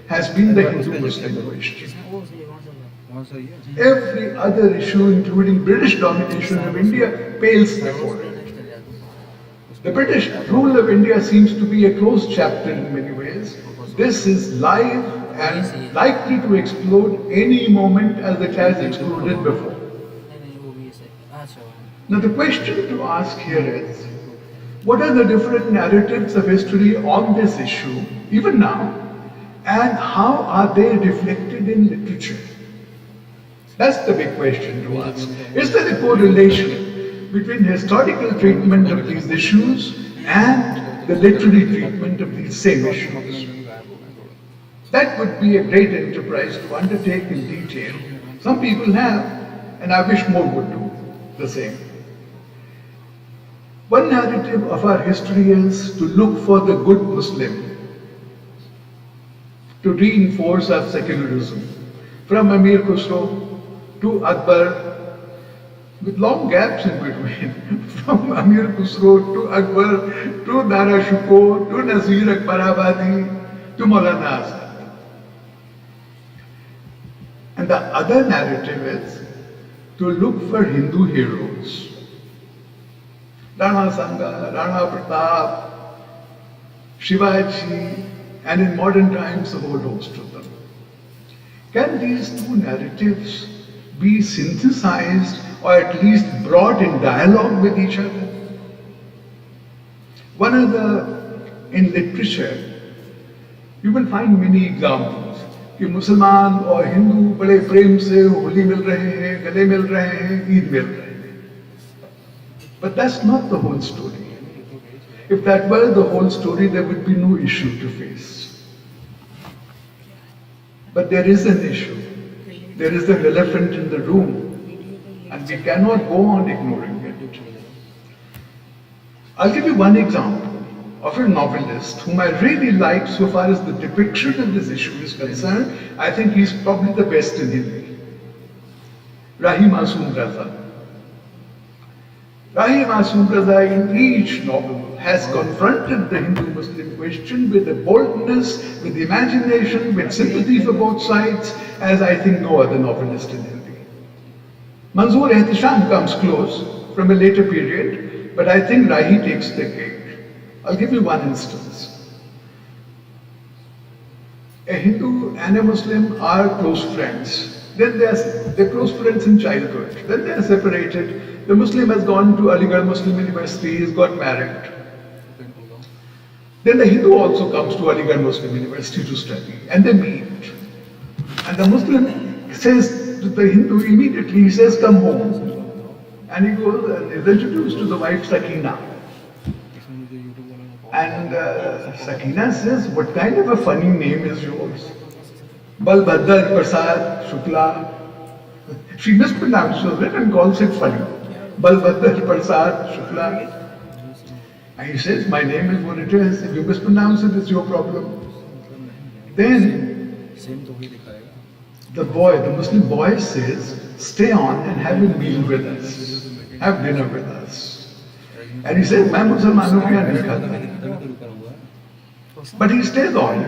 has been the Hindu-Muslim question. Every other issue, including British domination of India, pales before it. The British rule of India seems to be a closed chapter in many ways. This is live and likely to explode any moment as it has exploded before. Now the question to ask here is, what are the different narratives of history on this issue, even now, and how are they reflected in literature? That's the big question to ask. Is there a correlation between historical treatment of these issues and the literary treatment of these same issues? That would be a great enterprise to undertake in detail. Some people have and I wish more would do the same. One narrative of our history is to look for the good Muslim, to reinforce our secularism. From Amir Khusro to Akbar, with long gaps in between, from Amir Khusro to Akbar to Dara Shikoh to Nazir Akbarabadi to Maulana Azad. And the other narrative is to look for Hindu heroes. Rana Sanga, Rana Pratap, Shivaji, and in modern times a whole host of them. Can these two narratives be synthesized or at least brought in dialogue with each other? One of in literature, you will find many examples कि मुसलमान और हिंदू बड़े प्रेम से होली मिल रहे हैं, गले मिल रहे हैं, ईद मिल रहे हैं. But that's not the whole story. If that were the whole story, there would be no issue to face. But there is an issue. There is an elephant in the room, and we cannot go on ignoring it. I'll give you one example of a novelist whom I really like so far as the depiction of this issue is concerned. I think he's probably the best in Hindi. Rahi Masoom Raza. Rahi Masoom Raza in each novel has confronted the Hindu-Muslim question with a boldness, with imagination, with sympathy for both sides, as I think no other novelist in Hindi. Manzoor Ehtisham comes close from a later period, but I think Rahi takes the cake. I'll give you one instance. A Hindu and a Muslim are close friends. Then they're close friends in childhood. Then they're separated. The Muslim has gone to Aligarh Muslim University, he's got married. Then the Hindu also comes to Aligarh Muslim University to study, and they meet. And the Muslim says to the Hindu immediately, he says, come home. And he goes and is introduced to the wife Sakina. And Sakina says, what kind of a funny name is yours? Balbhadra Prasad Shukla. She mispronounces it and calls it funny. Balbhadra Prasad Shukla. And he says, my name is what it is. If you mispronounce it, it's your problem. Then the Muslim boy says, stay on and have a meal with us. Have dinner with us. And he says, मैं मुसलमानों के यहाँ नहीं खाता. But he stays on.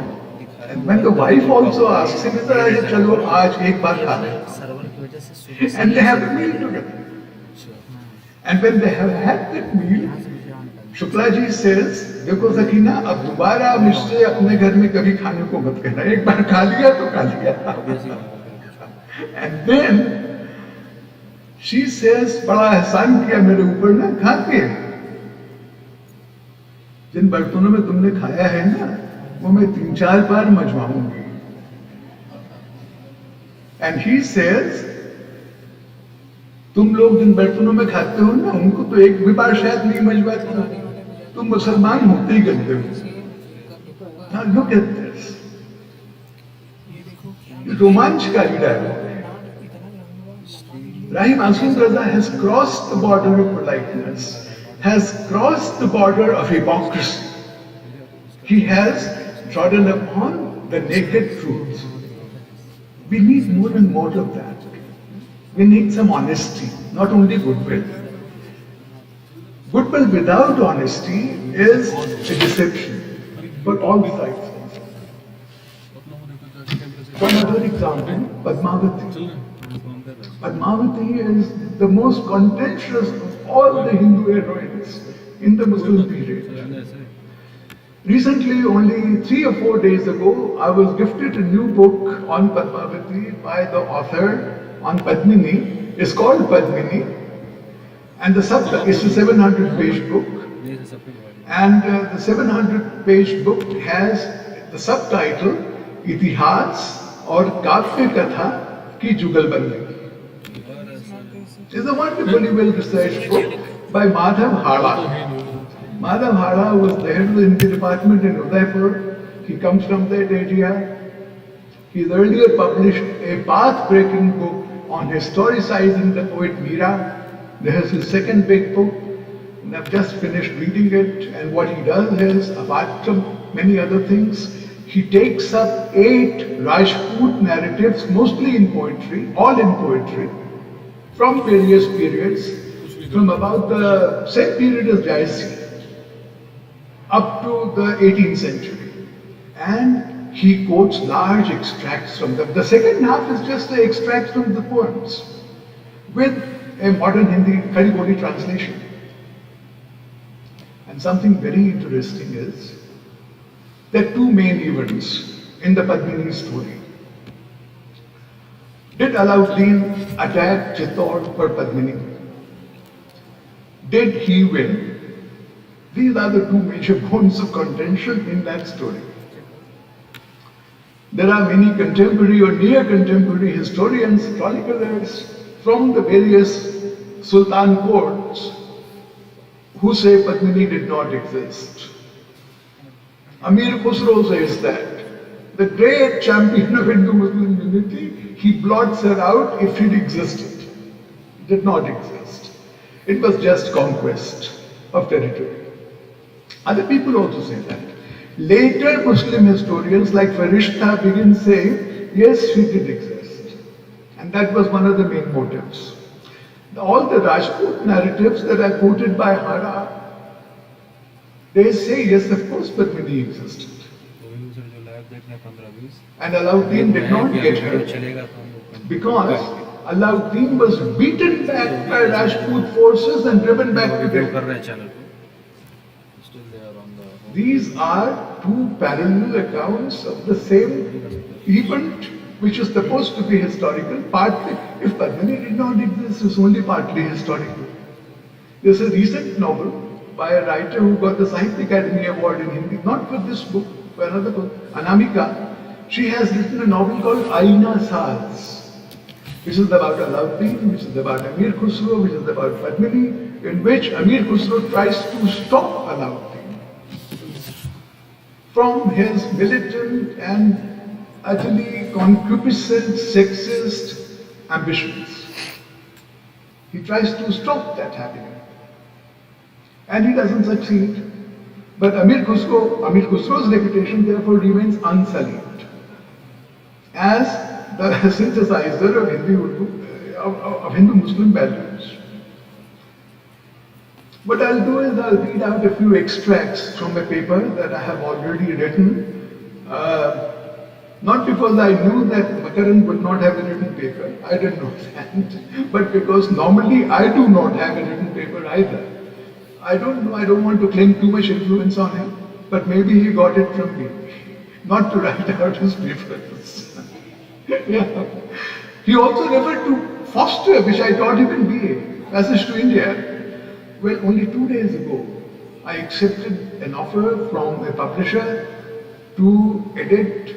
And when the wife also asks him, चलो आज एक बार खा लें. And they have a meal together. And when they have had that meal, Shukla ji says, देखो सकीना, अब दोबारा मुझसे अपने घर में कभी खाने को मत कहना. एक बार खा लिया तो खा लिया. And then she says, बड़ा एहसान किया मेरे ऊपर ना खा के. जिन बर्तनों में तुमने खाया है ना, वो मैं 3-4 बार मजवाऊंगी. And he says, तुम लोग जिन बर्तनों में खाते हो ना, उनको तो एक भी बार शायद नहीं मजवाते. तुम मुसलमान होते ही गंदे हो. Now look at this. रोमांचकारी डायलॉग है. Rahi Masoom Raza has crossed the border of politeness, has crossed the border of hypocrisy. He has trodden upon the naked truth. We need more and more of that. We need some honesty, not only goodwill. Goodwill without honesty is a deception for all sides. One other example, Padmavati. Padmavati is the most contentious of all the Hindu heroines in the Muslim period. Recently, only 3 or 4 days ago, I was gifted a new book on Padmavati by the author on Padmini. It's called Padmini, and it's a 700-page book. And the 700-page book has the subtitle Itihas or Kafya Katha Ki Jugalbandi. It's a wonderfully well-researched book by Madhav Hala. Madhav Hala was the head of the Hindi department in Udaipur. He comes from that area. He's earlier published a path-breaking book on historicizing the poet Meera. This is his second big book, and I've just finished reading it. And what he does is, apart from many other things, he takes up 8 Rajput narratives, mostly in poetry, all in poetry, from various periods, from about the same period as Jayasri, up to the 18th century. And he quotes large extracts from them. The second half is just the extracts from the poems, with a modern Hindi Khadi Boli translation. And something very interesting is, there are 2 main events in the Padmini story. Did Alauddin attack Chittor for Padmini? Did he win? These are the 2 major bones of contention in that story. There are many contemporary or near contemporary historians, chroniclers from the various Sultan courts who say Padmini did not exist. Amir Khusro says that. The great champion of Hindu-Muslim unity, he blots her out if it existed. It did not exist. It was just conquest of territory. Other people also say that. Later Muslim historians like Farishta begin saying, yes, she did exist. And that was one of the main motives. All the Rajput narratives that are quoted by Hara, they say, yes, of course, Padmini existed. And Alauddin did not get her because Alauddin was beaten back by Rajput forces and driven back to Delhi. These are 2 parallel accounts of the same event, which is supposed to be historical. Partly, if Padmini did not exist, it's only partly historical. There's a recent novel by a writer who got the Sahitya Academy Award in Hindi, not for this book, for another book, Anamika. She has written a novel called Aina Saz, which is about Alauddin, which is about Amir Khusro, which is about Padmini, in which Amir Khusro tries to stop Alauddin from his militant and utterly concupiscent, sexist ambitions. He tries to stop that happening. And he doesn't succeed. But Amir Khusro's reputation therefore remains unsullied as the synthesizer of Hindu-Muslim values. What I'll do is I'll read out a few extracts from a paper that I have already written. Not because I knew that Makaran would not have a written paper, I didn't know that, but because normally I do not have a written paper either. I don't know, I don't want to claim too much influence on him, but maybe he got it from me, not to write out his papers. Yeah. He also referred to Foster, which I taught him in BA, Passage to India. Well, only 2 days ago, I accepted an offer from a publisher to edit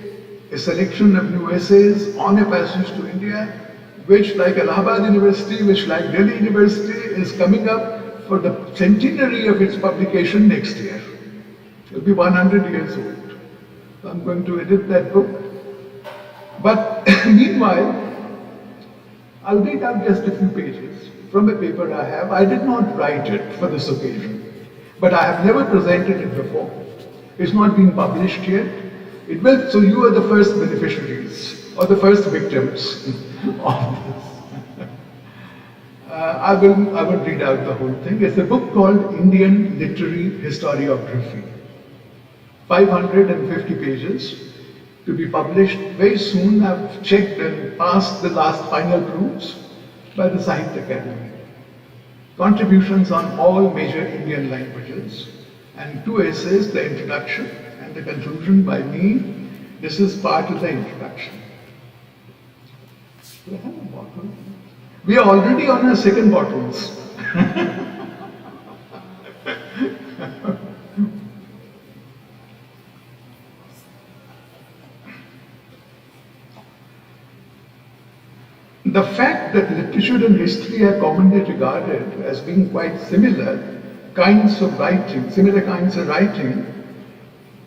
a selection of new essays on a passage to India, which like Allahabad University, which like Delhi University, is coming up for the centenary of its publication next year. It will be 100 years old. So I'm going to edit that book. But meanwhile, I'll read out just a few pages from a paper I have. I did not write it for this occasion, but I have never presented it before. It's not been published yet. It will, so you are the first beneficiaries or the first victims of this. I will read out the whole thing. It's a book called Indian Literary Historiography. 550 pages to be published very soon. I've checked and passed the last final proofs by the Sahitya Academy. Contributions on all major Indian languages and 2 essays, the introduction and the conclusion by me. This is part of the introduction. Do I have a bottle? We are already on our second bottles. The fact that literature and history are commonly regarded as being quite similar kinds of writing,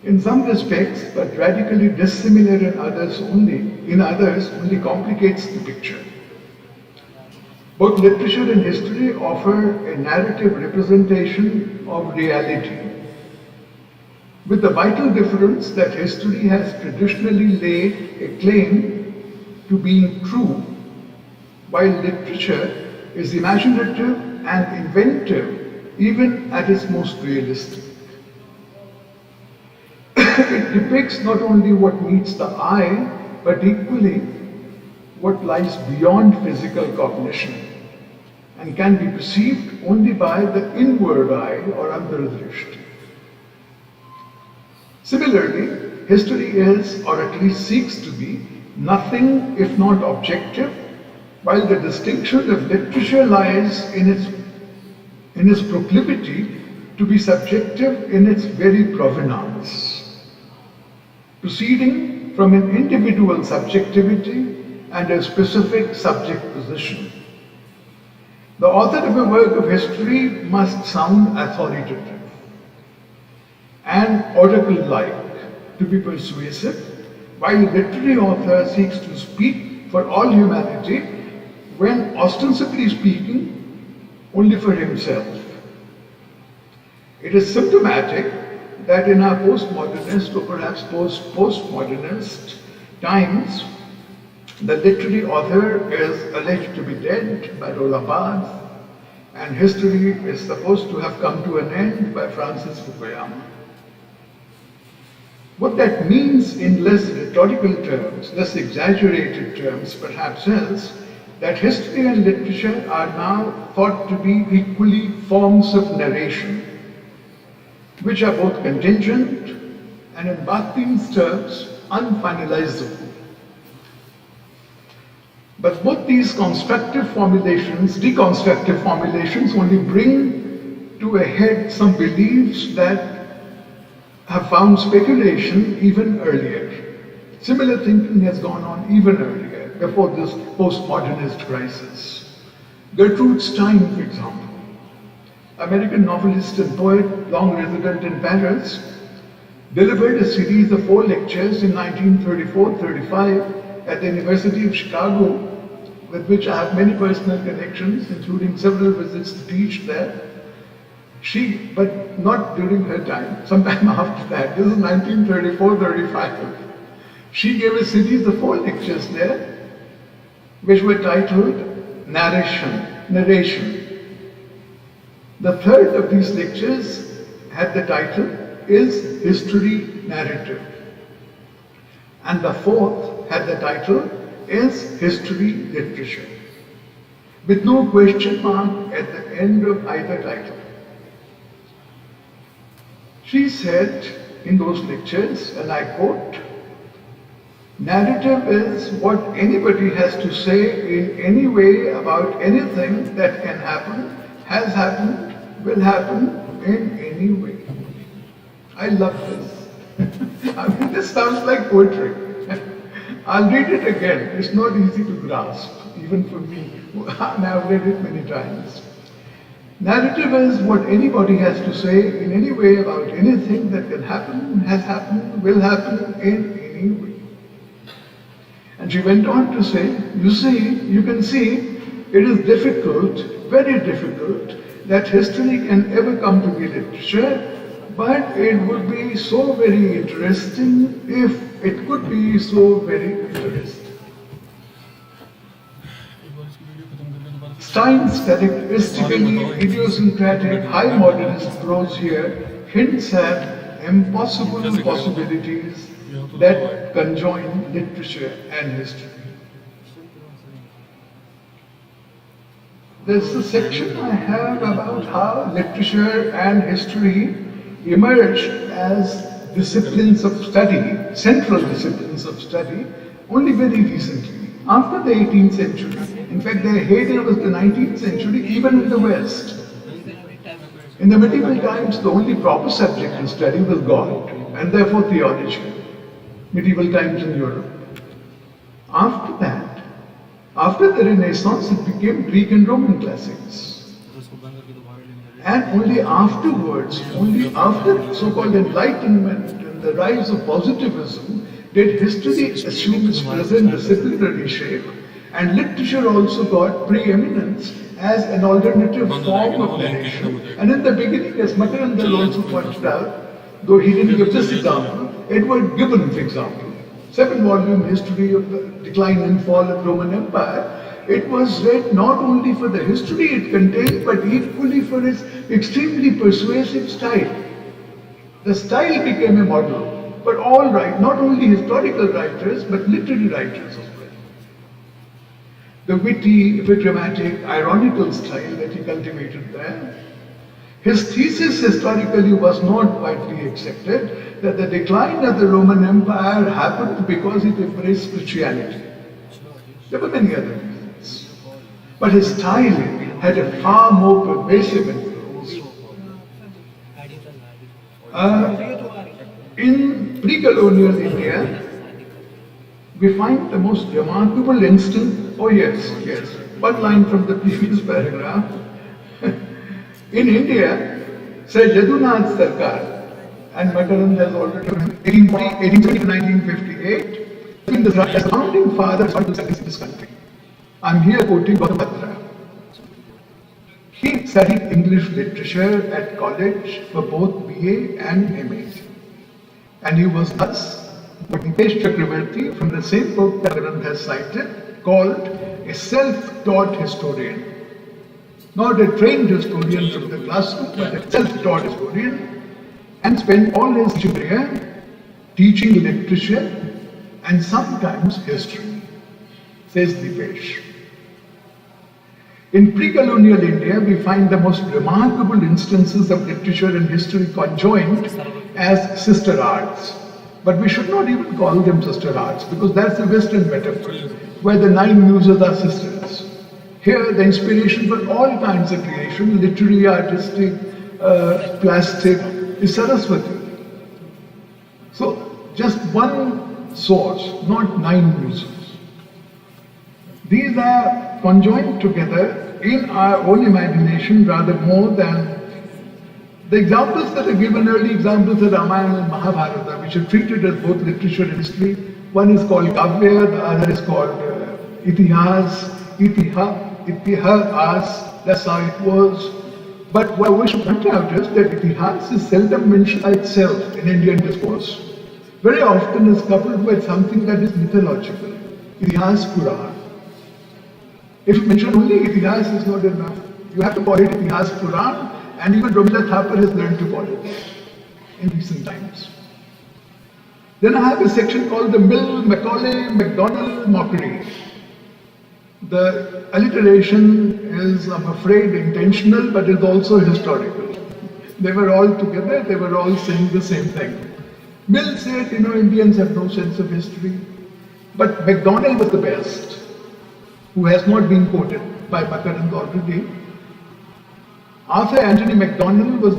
in some respects, but radically dissimilar in others only complicates the picture. Both literature and history offer a narrative representation of reality, with the vital difference that history has traditionally laid a claim to being true, while literature is imaginative and inventive even at its most realistic. It depicts not only what meets the eye, but equally what lies beyond physical cognition and can be perceived only by the inward eye or antaradrishti. Similarly, history is, or at least seeks to be, nothing if not objective, while the distinction of literature lies in its proclivity to be subjective in its very provenance, proceeding from an individual subjectivity and a specific subject position. The author of a work of history must sound authoritative and oracle-like to be persuasive, while a literary author seeks to speak for all humanity when ostensibly speaking only for himself. It is symptomatic that in our postmodernist or perhaps postmodernist times, the literary author is alleged to be dead by Roland Barthes, and history is supposed to have come to an end by Francis Fukuyama. What that means in less rhetorical terms, less exaggerated terms perhaps, is that history and literature are now thought to be equally forms of narration, which are both contingent and in Bakhtin's terms unfinalizable. But both these deconstructive formulations only bring to a head some beliefs that have found speculation even earlier. Similar thinking has gone on even earlier, before this postmodernist crisis. Gertrude Stein, for example, American novelist and poet, long resident in Paris, delivered a series of 4 lectures in 1934-35 at the University of Chicago, with which I have many personal connections, including several visits to teach there. But not during her time, sometime after that. This is 1934-35. She gave a series of 4 lectures there, which were titled Narration. The third of these lectures had the title, Is History Narrative? And the fourth had the title, Is History Literature? With no question mark at the end of either title. She said in those lectures, and I quote, "Narrative is what anybody has to say in any way about anything that can happen, has happened, will happen in any way." I love this. I mean, this sounds like poetry. I'll read it again. It's not easy to grasp, even for me, and I've read it many times. Narrative is what anybody has to say in any way about anything that can happen, has happened, will happen in any way. And she went on to say, you can see, it is difficult, very difficult, that history can ever come to be literature, but it would be so very interesting if it could be so very interesting. Stein's characteristically idiosyncratic high modernist prose here hints at impossible possibilities that conjoin literature and history. There's a section I have about how literature and history emerged as disciplines of study, central disciplines of study, only very recently, after the 18th century. In fact, their heyday was the 19th century, even in the West. In the medieval times, the only proper subject to study was God, and therefore theology. Medieval times in Europe. After that, after the Renaissance, it became Greek and Roman classics. And only afterwards, only after so-called Enlightenment and the rise of positivism, did history assume its present disciplinary shape, And literature also got preeminence as an alternative form of narration. And in the beginning, as Makarand has also pointed out, though he didn't give this example, Edward Gibbon, for example, 7-volume history of the decline and fall of Roman Empire, it was read not only for the history it contained, but equally for its extremely persuasive style. The style became a model for all not only historical writers, but literary writers as well. The witty, epigrammatic, ironical style that he cultivated there. His thesis historically was not widely accepted, that the decline of the Roman Empire happened because it embraced spirituality. There were many other reasons. But his style had a far more pervasive influence. In pre-colonial India, we find the most remarkable instance, one line from the previous paragraph. In India, Sir Yadunath Sarkar, and Makarand has already 1870 to 1958, been the founding fathers of this country. I'm here quoting Bhattacharya. He studied English literature at college for both BA and MA. And he was thus Venkatesh Chakravarti from the same book that Makarand has cited, called a self-taught historian. Not a trained historian from the classroom, but a self-taught historian, and spent all his career teaching literature and sometimes history, says Dipesh. In pre-colonial India, we find the most remarkable instances of literature and history conjoined as sister arts. But we should not even call them sister arts, because that's a Western metaphor, where the 9 muses are sisters. Here, the inspiration for all kinds of creation, literary, artistic, plastic, is Saraswati. So, just one source, not 9 muses. These are conjoined together in our own imagination rather more than the examples that are given, early examples of Ramayana and Mahabharata, which are treated as both literature and history. One is called Kavya, the other is called Itihas, Itihas, that's how it was. But what we should point out is that Itihas is seldom mentioned by itself in Indian discourse. Very often is coupled with something that is mythological. Itihas Puran. If you mention only Itihas is not enough. You have to call it Itihas Puran, and even Rabindranath Thakur has learned to call it that in recent times. Then I have a section called the Mill, Macaulay, MacDonald mockery. The alliteration is, I'm afraid, intentional, but it's also historical. They were all together, they were all saying the same thing. Mill said, Indians have no sense of history. But MacDonald was the best, who has not been quoted by Makarand already. Arthur Anthony MacDonald was